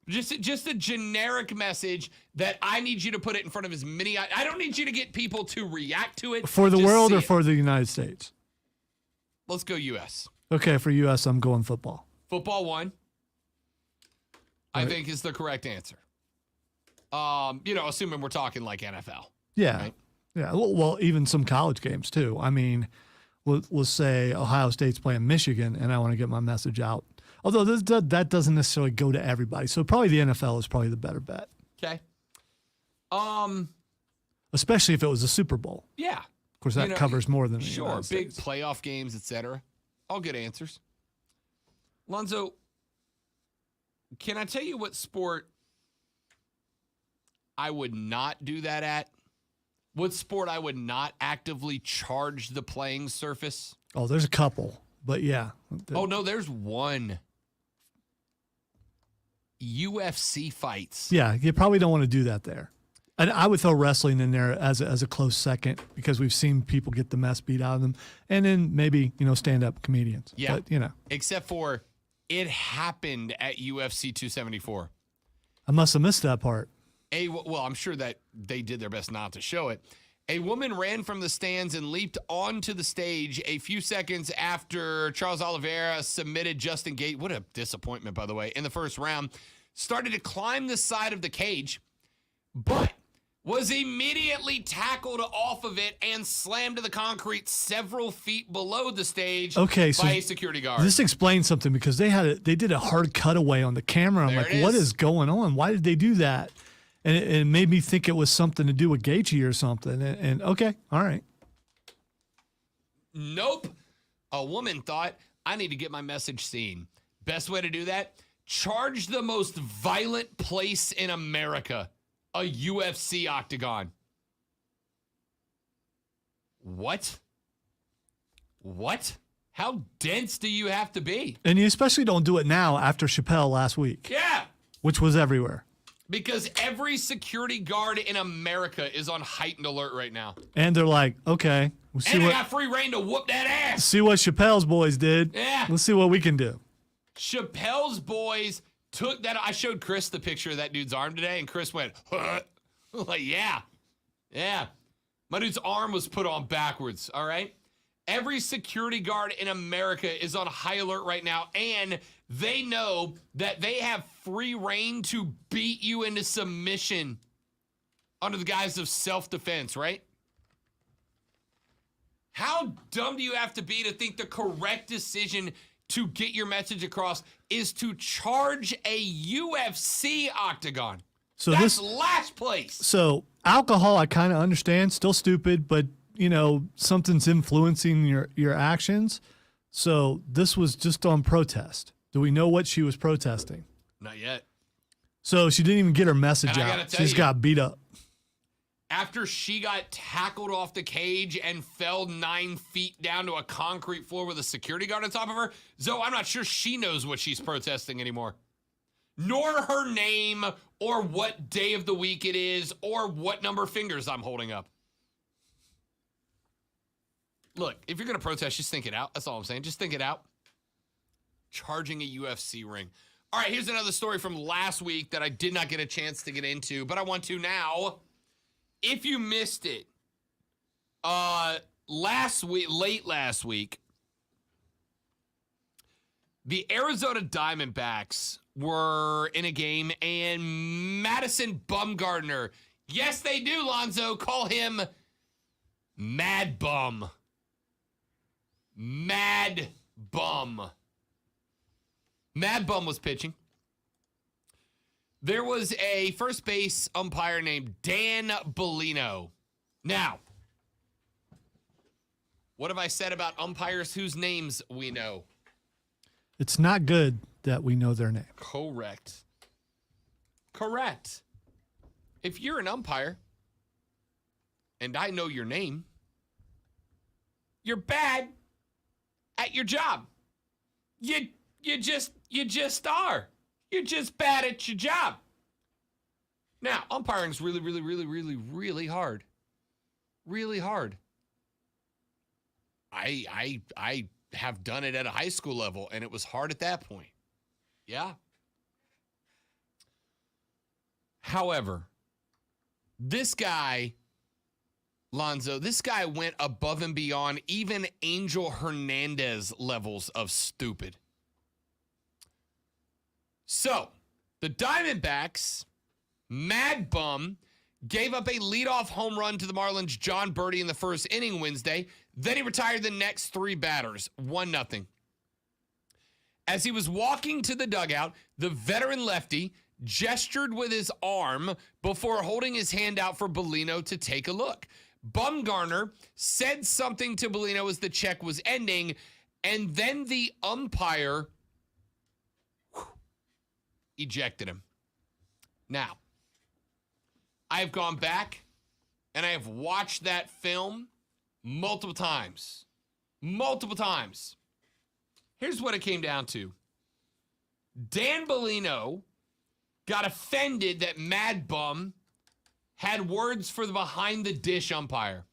Just a generic message that I need you to put it in front of as many. I don't need you to get people to react to it. For the Just world see or it. for the United States? Let's go U.S. Okay, for U.S., I'm going football. Football 1, I Right. think is the correct answer. Assuming we're talking like NFL. Yeah. Right. Yeah. Well, even some college games too. I mean, we'll say Ohio State's playing Michigan and I want to get my message out. Although that doesn't necessarily go to everybody. So probably the NFL is probably the better bet. Okay. Especially if it was a Super Bowl. Yeah. Of course, that covers more than the Sure. United Big States. playoff games, etc. All good answers. Lonzo, can I tell you what sport I would not do that at? What sport I would not actively charge the playing surface? Oh, there's a couple, but yeah. Oh, no, there's one. UFC fights. Yeah, you probably don't want to do that there. And I would throw wrestling in there as a close second because we've seen people get the mess beat out of them. And then maybe, stand-up comedians. Yeah. But, Except for it happened at UFC 274. I must have missed that part. Well, I'm sure that they did their best not to show it. A woman ran from the stands and leaped onto the stage a few seconds after Charles Oliveira submitted Justin Gate. What a disappointment, by the way, in the first round. Started to climb the side of the cage, but was immediately tackled off of it and slammed to the concrete several feet below the stage Okay, so by a security guard. This explains something because they did a hard cutaway on the camera. I'm There like, it what is. is going on? Why did they do that? And it made me think it was something to do with Gaethje or something. And okay, all right. Nope. A woman thought, I need to get my message seen. Best way to do that? Charge the most violent place in America, a UFC octagon. What? How dense do you have to be? And you especially don't do it now after Chappelle last week, Yeah. which was everywhere. Because every security guard in America is on heightened alert right now. And they're like, okay, we'll see And I what got free reign to whoop that ass. Chappelle's boys did. Yeah. Let's see what we can do. Chappelle's boys took that. I showed Chris the picture of that dude's arm today, and Chris went, huh? Like, yeah. My dude's arm was put on backwards, all right? Every security guard in America is on high alert right now, and they know that they have free reign to beat you into submission under the guise of self-defense, right? How dumb do you have to be to think the correct decision to get your message across is to charge a UFC octagon? So That's last place. So alcohol, I kind of understand, still stupid, but something's influencing your actions. So this was just on protest. Do we know what she was protesting? Not yet. So she didn't even get her message And I gotta out. tell She just you- got beat up. After she got tackled off the cage and fell 9 feet down to a concrete floor with a security guard on top of her, Zoe, I'm not sure she knows what she's protesting anymore. Nor her name, or what day of the week it is, or what number of fingers I'm holding up. Look, if you're going to protest, just think it out. That's all I'm saying. Just think it out. Charging a UFC ring. All right, here's another story from last week that I did not get a chance to get into, but I want to now. If you missed it, late last week, the Arizona Diamondbacks were in a game, and Madison Bumgarner, yes, they do, Lonzo, call him Mad Bum. Mad Bum. Mad Bum was pitching. There was a first base umpire named Dan Bellino. Now, what have I said about umpires whose names we know? It's not good that we know their name. Correct. If you're an umpire and I know your name, you're bad at your job. You just are. You're just bad at your job. Now, umpiring is really, really, really, really, really hard. Really hard. I have done it at a high school level, and it was hard at that point. Yeah. However, this guy, Lonzo, this guy went above and beyond even Angel Hernandez levels of stupid. So, the Diamondbacks, Mad Bum, gave up a leadoff home run to the Marlins' John Birdie in the first inning Wednesday. Then he retired the next three batters, 1-0. As he was walking to the dugout, the veteran lefty gestured with his arm before holding his hand out for Bellino to take a look. Bumgarner said something to Bellino as the check was ending, and then the umpire ejected him. Now, I have gone back and I have watched that film multiple times. Here's what it came down to. Dan Bellino got offended that Mad Bum had words for the behind-the-dish umpire.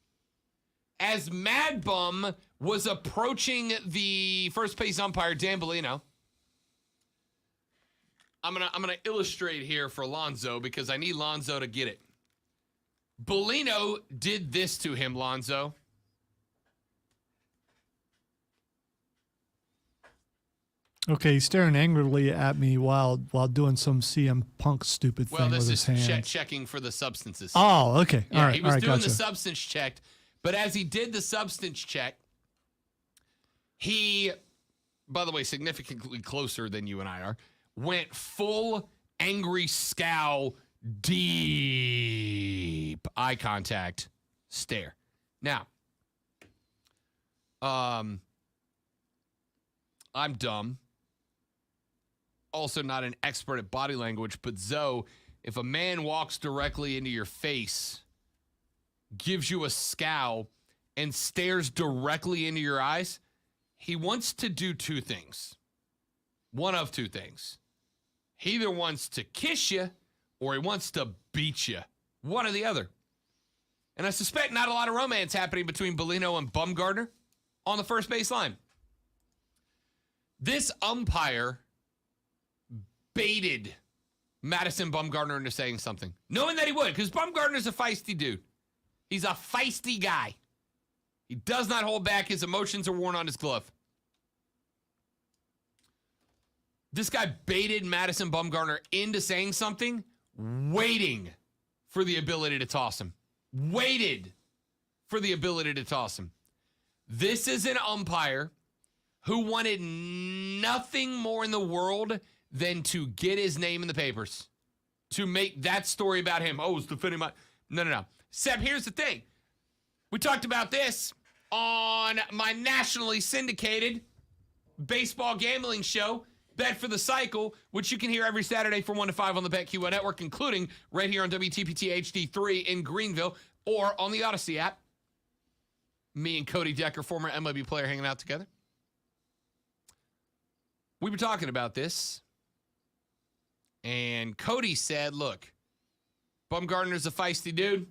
As Mad Bum was approaching the first base umpire, Dan Bellino, I'm gonna illustrate here for Lonzo because I need Lonzo to get it. Bellino did this to him, Lonzo. Okay, he's staring angrily at me while doing some CM Punk stupid thing with his hand. Well, this is checking for the substances. Oh, okay. Yeah, all right. he was doing gotcha. the substance check, but as he did the substance check, he, by the way, significantly closer than you and I are, went full angry scowl, deep eye contact, stare. Now, I'm dumb. Also not an expert at body language, but Zoe, if a man walks directly into your face, gives you a scowl, and stares directly into your eyes, he wants to do two things. One of two things. He either wants to kiss you or he wants to beat you. One or the other. And I suspect not a lot of romance happening between Bellino and Bumgarner on the first base line. This umpire baited Madison Bumgarner into saying something, knowing that he would, because Bumgarner's a feisty dude. He's a feisty guy. He does not hold back. His emotions are worn on his glove. This guy baited Madison Bumgarner into saying something, waiting for the ability to toss him. Waited for the ability to toss him. This is an umpire who wanted nothing more in the world than to get his name in the papers, to make that story about him. Oh, it's defending my... No. Seb, here's the thing. We talked about this on my nationally syndicated baseball gambling show, Bet for the Cycle, which you can hear every Saturday from 1 to 5 on the BetQL network, including right here on WTPT HD3 in Greenville or on the Odyssey app. Me and Cody Decker, former MLB player, hanging out together. We were talking about this, and Cody said, look, Bumgarner's a feisty dude.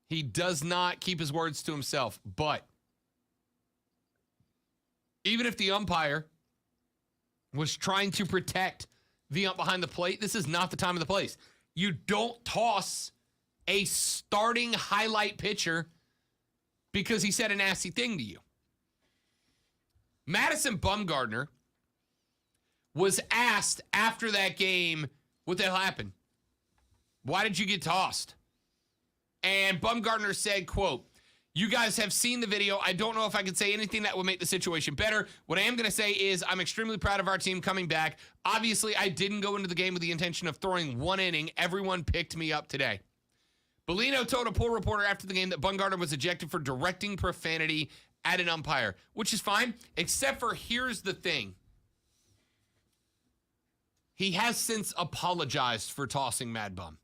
He does not keep his words to himself, but even if the umpire was trying to protect the ump behind the plate, this is not the time or the place. You don't toss a starting highlight pitcher because he said a nasty thing to you. Madison Bumgarner was asked after that game what the hell happened. Why did you get tossed? And Bumgarner said, quote, you guys have seen the video. I don't know if I can say anything that would make the situation better. What I am going to say is I'm extremely proud of our team coming back. Obviously, I didn't go into the game with the intention of throwing one inning. Everyone picked me up today. Bellino told a poll reporter after the game that Bumgarner was ejected for directing profanity at an umpire, which is fine, except for here's the thing. He has since apologized for tossing Mad Bum.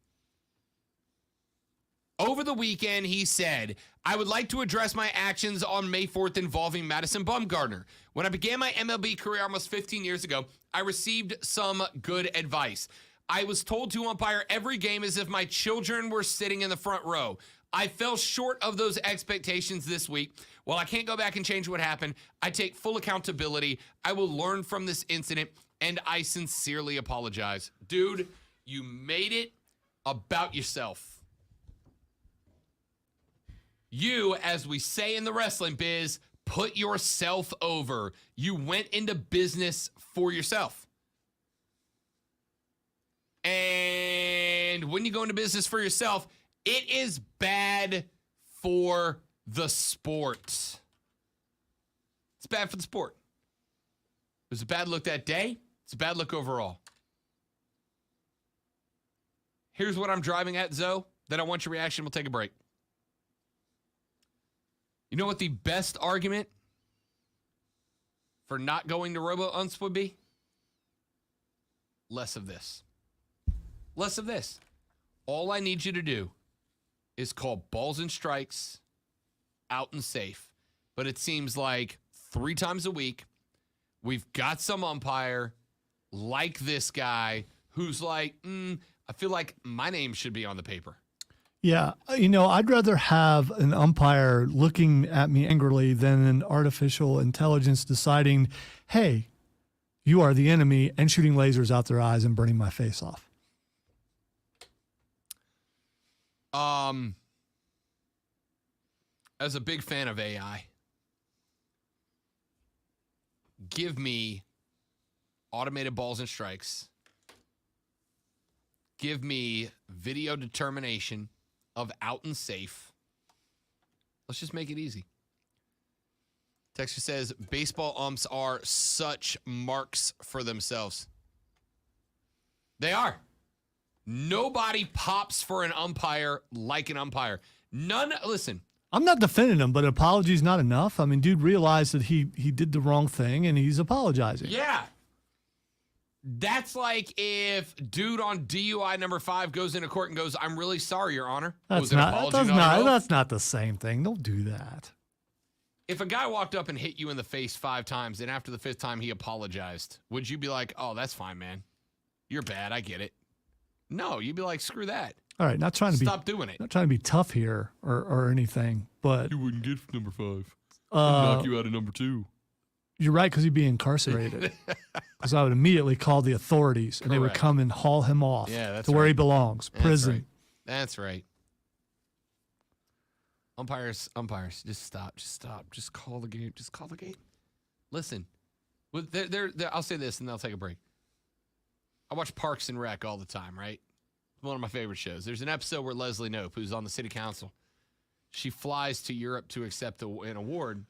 Over the weekend, he said, I would like to address my actions on May 4th involving Madison Bumgarner. When I began my MLB career almost 15 years ago, I received some good advice. I was told to umpire every game as if my children were sitting in the front row. I fell short of those expectations this week. While I can't go back and change what happened, I take full accountability. I will learn from this incident, and I sincerely apologize. Dude, you made it about yourself. You, as we say in the wrestling biz, put yourself over. You went into business for yourself. And when you go into business for yourself, it is bad for the sport. It's bad for the sport. It was a bad look that day. It's a bad look overall. Here's what I'm driving at, Zoe. Then I want your reaction. We'll take a break. You know what the best argument for not going to robo-umps would be? Less of this. Less of this. All I need you to do is call balls and strikes out and safe. But it seems like 3 times a week, we've got some umpire like this guy who's like, I feel like my name should be on the paper. Yeah, I'd rather have an umpire looking at me angrily than an artificial intelligence deciding, hey, you are the enemy, and shooting lasers out their eyes and burning my face off. As a big fan of AI, give me automated balls and strikes. Give me video determination of out and safe. Let's just make it easy. Texter says, baseball umps are such marks for themselves. They are. Nobody pops for an umpire like an umpire. Listen. I'm not defending him, but apology's not enough. I mean, dude realized that he did the wrong thing, and he's apologizing. Yeah. That's like if dude on DUI number 5 goes into court and goes, I'm really sorry, Your Honor. That's not the same thing. Don't do that. If a guy walked up and hit you in the face 5 times and after the 5th time he apologized, would you be like, oh, that's fine, man. You're bad. I get it. No, you'd be like, screw that. All right, Stop doing it. Not trying to be tough here or anything, but you wouldn't get number 5. I'd knock you out of number 2. You're right, because he'd be incarcerated. Because I would immediately call the authorities, and they would come and haul him off to where he belongs, prison. That's right. Umpires, just stop. Just call the game. Listen, I'll say this, and then I'll take a break. I watch Parks and Rec all the time, right? One of my favorite shows. There's an episode where Leslie Knope, who's on the city council, she flies to Europe to accept an award,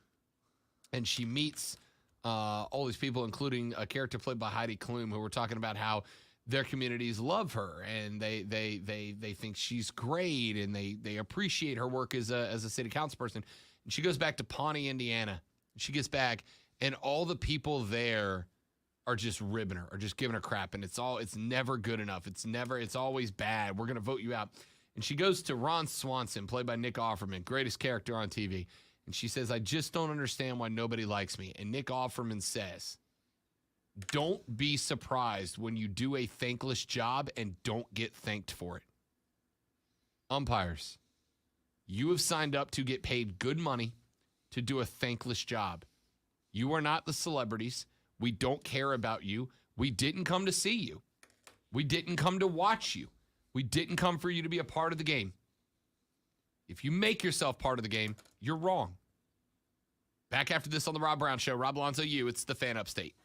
and she meets all these people, including a character played by Heidi Klum, who were talking about how their communities love her and they think she's great and they appreciate her work as a city councilperson. And she goes back to Pawnee, Indiana. She gets back, and all the people there are just ribbing her, or just giving her crap, and it's never good enough. It's always bad. We're gonna vote you out. And she goes to Ron Swanson, played by Nick Offerman, greatest character on TV. And she says, I just don't understand why nobody likes me. And Nick Offerman says, don't be surprised when you do a thankless job and don't get thanked for it. Umpires, you have signed up to get paid good money to do a thankless job. You are not the celebrities. We don't care about you. We didn't come to see you. We didn't come to watch you. We didn't come for you to be a part of the game. If you make yourself part of the game, you're wrong. Back after this on the Rob Brown Show. Rob Alonso, it's the Fan Upstate.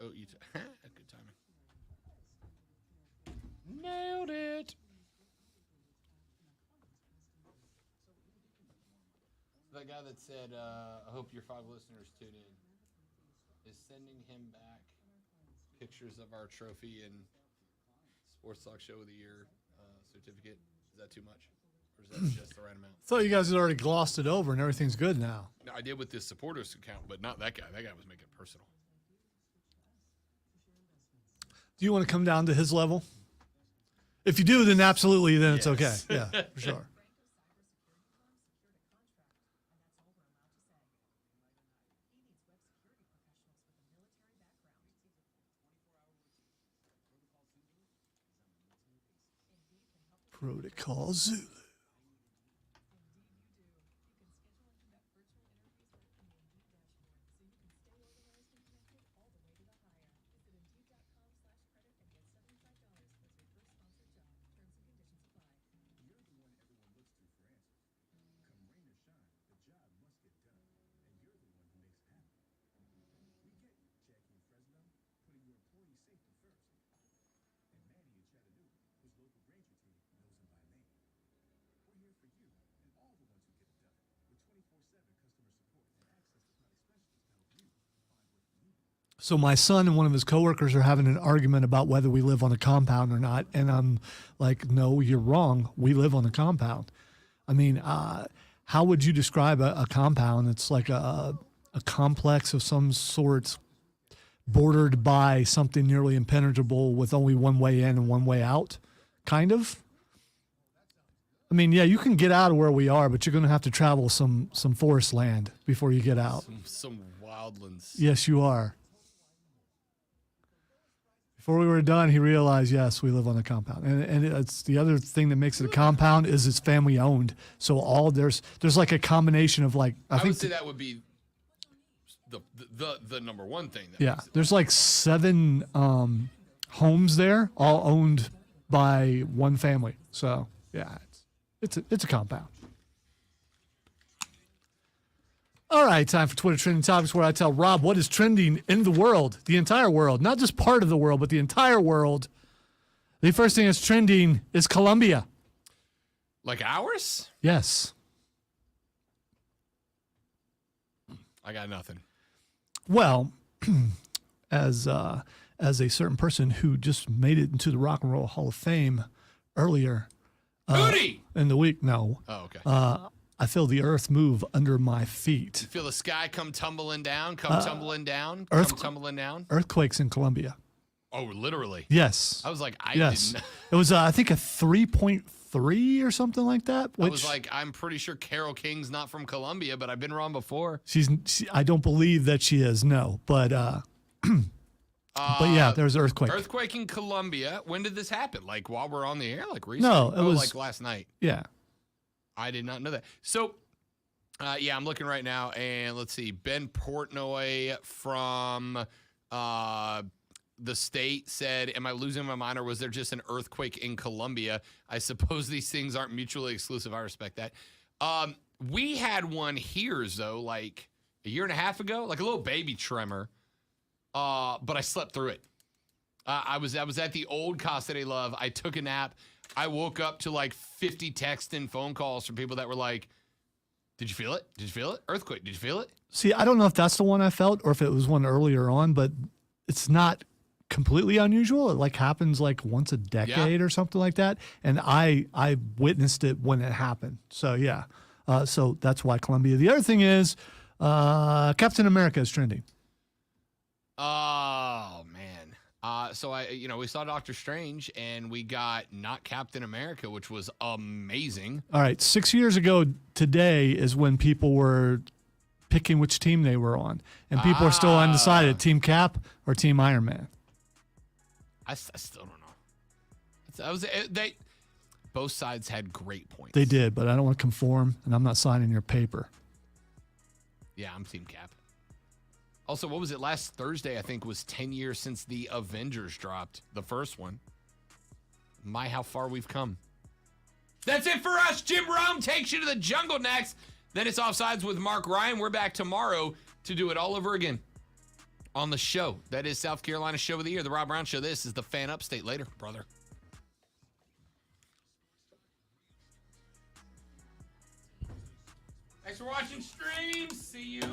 Oh, you good timing. Nailed it. That guy that said, I hope your 5 listeners tune in, is sending him back pictures of our trophy and Sports Talk Show of the Year certificate. Is that too much? Or is that just the right amount? I thought you guys had already glossed it over and everything's good now. No, I did with this supporters account, but not that guy. That guy was making it personal. Do you want to come down to his level? If you do, then absolutely, then it's okay. Yes. Yeah, for sure. Protocol Zulu. So my son and one of his coworkers are having an argument about whether we live on a compound or not. And I'm like, no, you're wrong. We live on a compound. I mean, how would you describe a compound? It's like a complex of some sorts bordered by something nearly impenetrable with only one way in and one way out, kind of. I mean, yeah, you can get out of where we are, but you're going to have to travel some forest land before you get out. Some wildlands. Yes, you are. Before we were done, he realized, yes, we live on a compound. And it's the other thing that makes it a compound is it's family owned. So there's like a combination of like, I would say that would be the number one thing. Yeah. There's like 7 homes there, all owned by one family. So yeah, it's a compound. All right, time for Twitter Trending Topics, where I tell Rob what is trending in the world, the entire world, not just part of the world, but the entire world. The first thing that's trending is Colombia. Like ours? Yes. I got nothing. Well, as a certain person who just made it into the Rock and Roll Hall of Fame earlier in the week, no. Oh, okay. I feel the earth move under my feet. You feel the sky come tumbling down, tumbling down. Earthquakes in Colombia. Oh, literally? Yes. I was like, yes. didn't. It was, I think, a 3.3 or something like that. I was like, I'm pretty sure Carole King's not from Colombia, but I've been wrong before. I don't believe that she is, no. But but yeah, there's an earthquake. Earthquake in Colombia. When did this happen? Like while we're on the air? Like recently? No, it was like last night. Yeah. I did not know that. So, yeah, I'm looking right now, and let's see. Ben Portnoy from the state said, am I losing my mind, or was there just an earthquake in Colombia? I suppose these things aren't mutually exclusive. I respect that. We had one here, though, like a year and a half ago, like a little baby tremor, but I slept through it. I was at the old Casa de Love. I took a nap. I woke up to like 50 texts and phone calls from people that were like, did you feel it? Did you feel it? Earthquake. Did you feel it? See, I don't know if that's the one I felt or if it was one earlier on, but it's not completely unusual. It like happens like once a decade or something like that. And I witnessed it when it happened. So yeah. So that's why Colombia. The other thing is Captain America is trending. Oh man. So we saw Doctor Strange and we got not Captain America, which was amazing. All right. 6 years ago today is when people were picking which team they were on. And people are still undecided, Team Cap or Team Iron Man. I still don't know. Both sides had great points. They did, but I don't want to conform, and I'm not signing your paper. Yeah, I'm Team Cap. Also, what was it? Last Thursday, I think, was 10 years since the Avengers dropped, the first one. My, how far we've come. That's it for us. Jim Rome takes you to the jungle next. Then it's Offsides with Mark Ryan. We're back tomorrow to do it all over again on the show. That is South Carolina Show of the Year, the Rob Brown Show. This is the Fan Upstate. Later, brother. Thanks for watching stream. See you.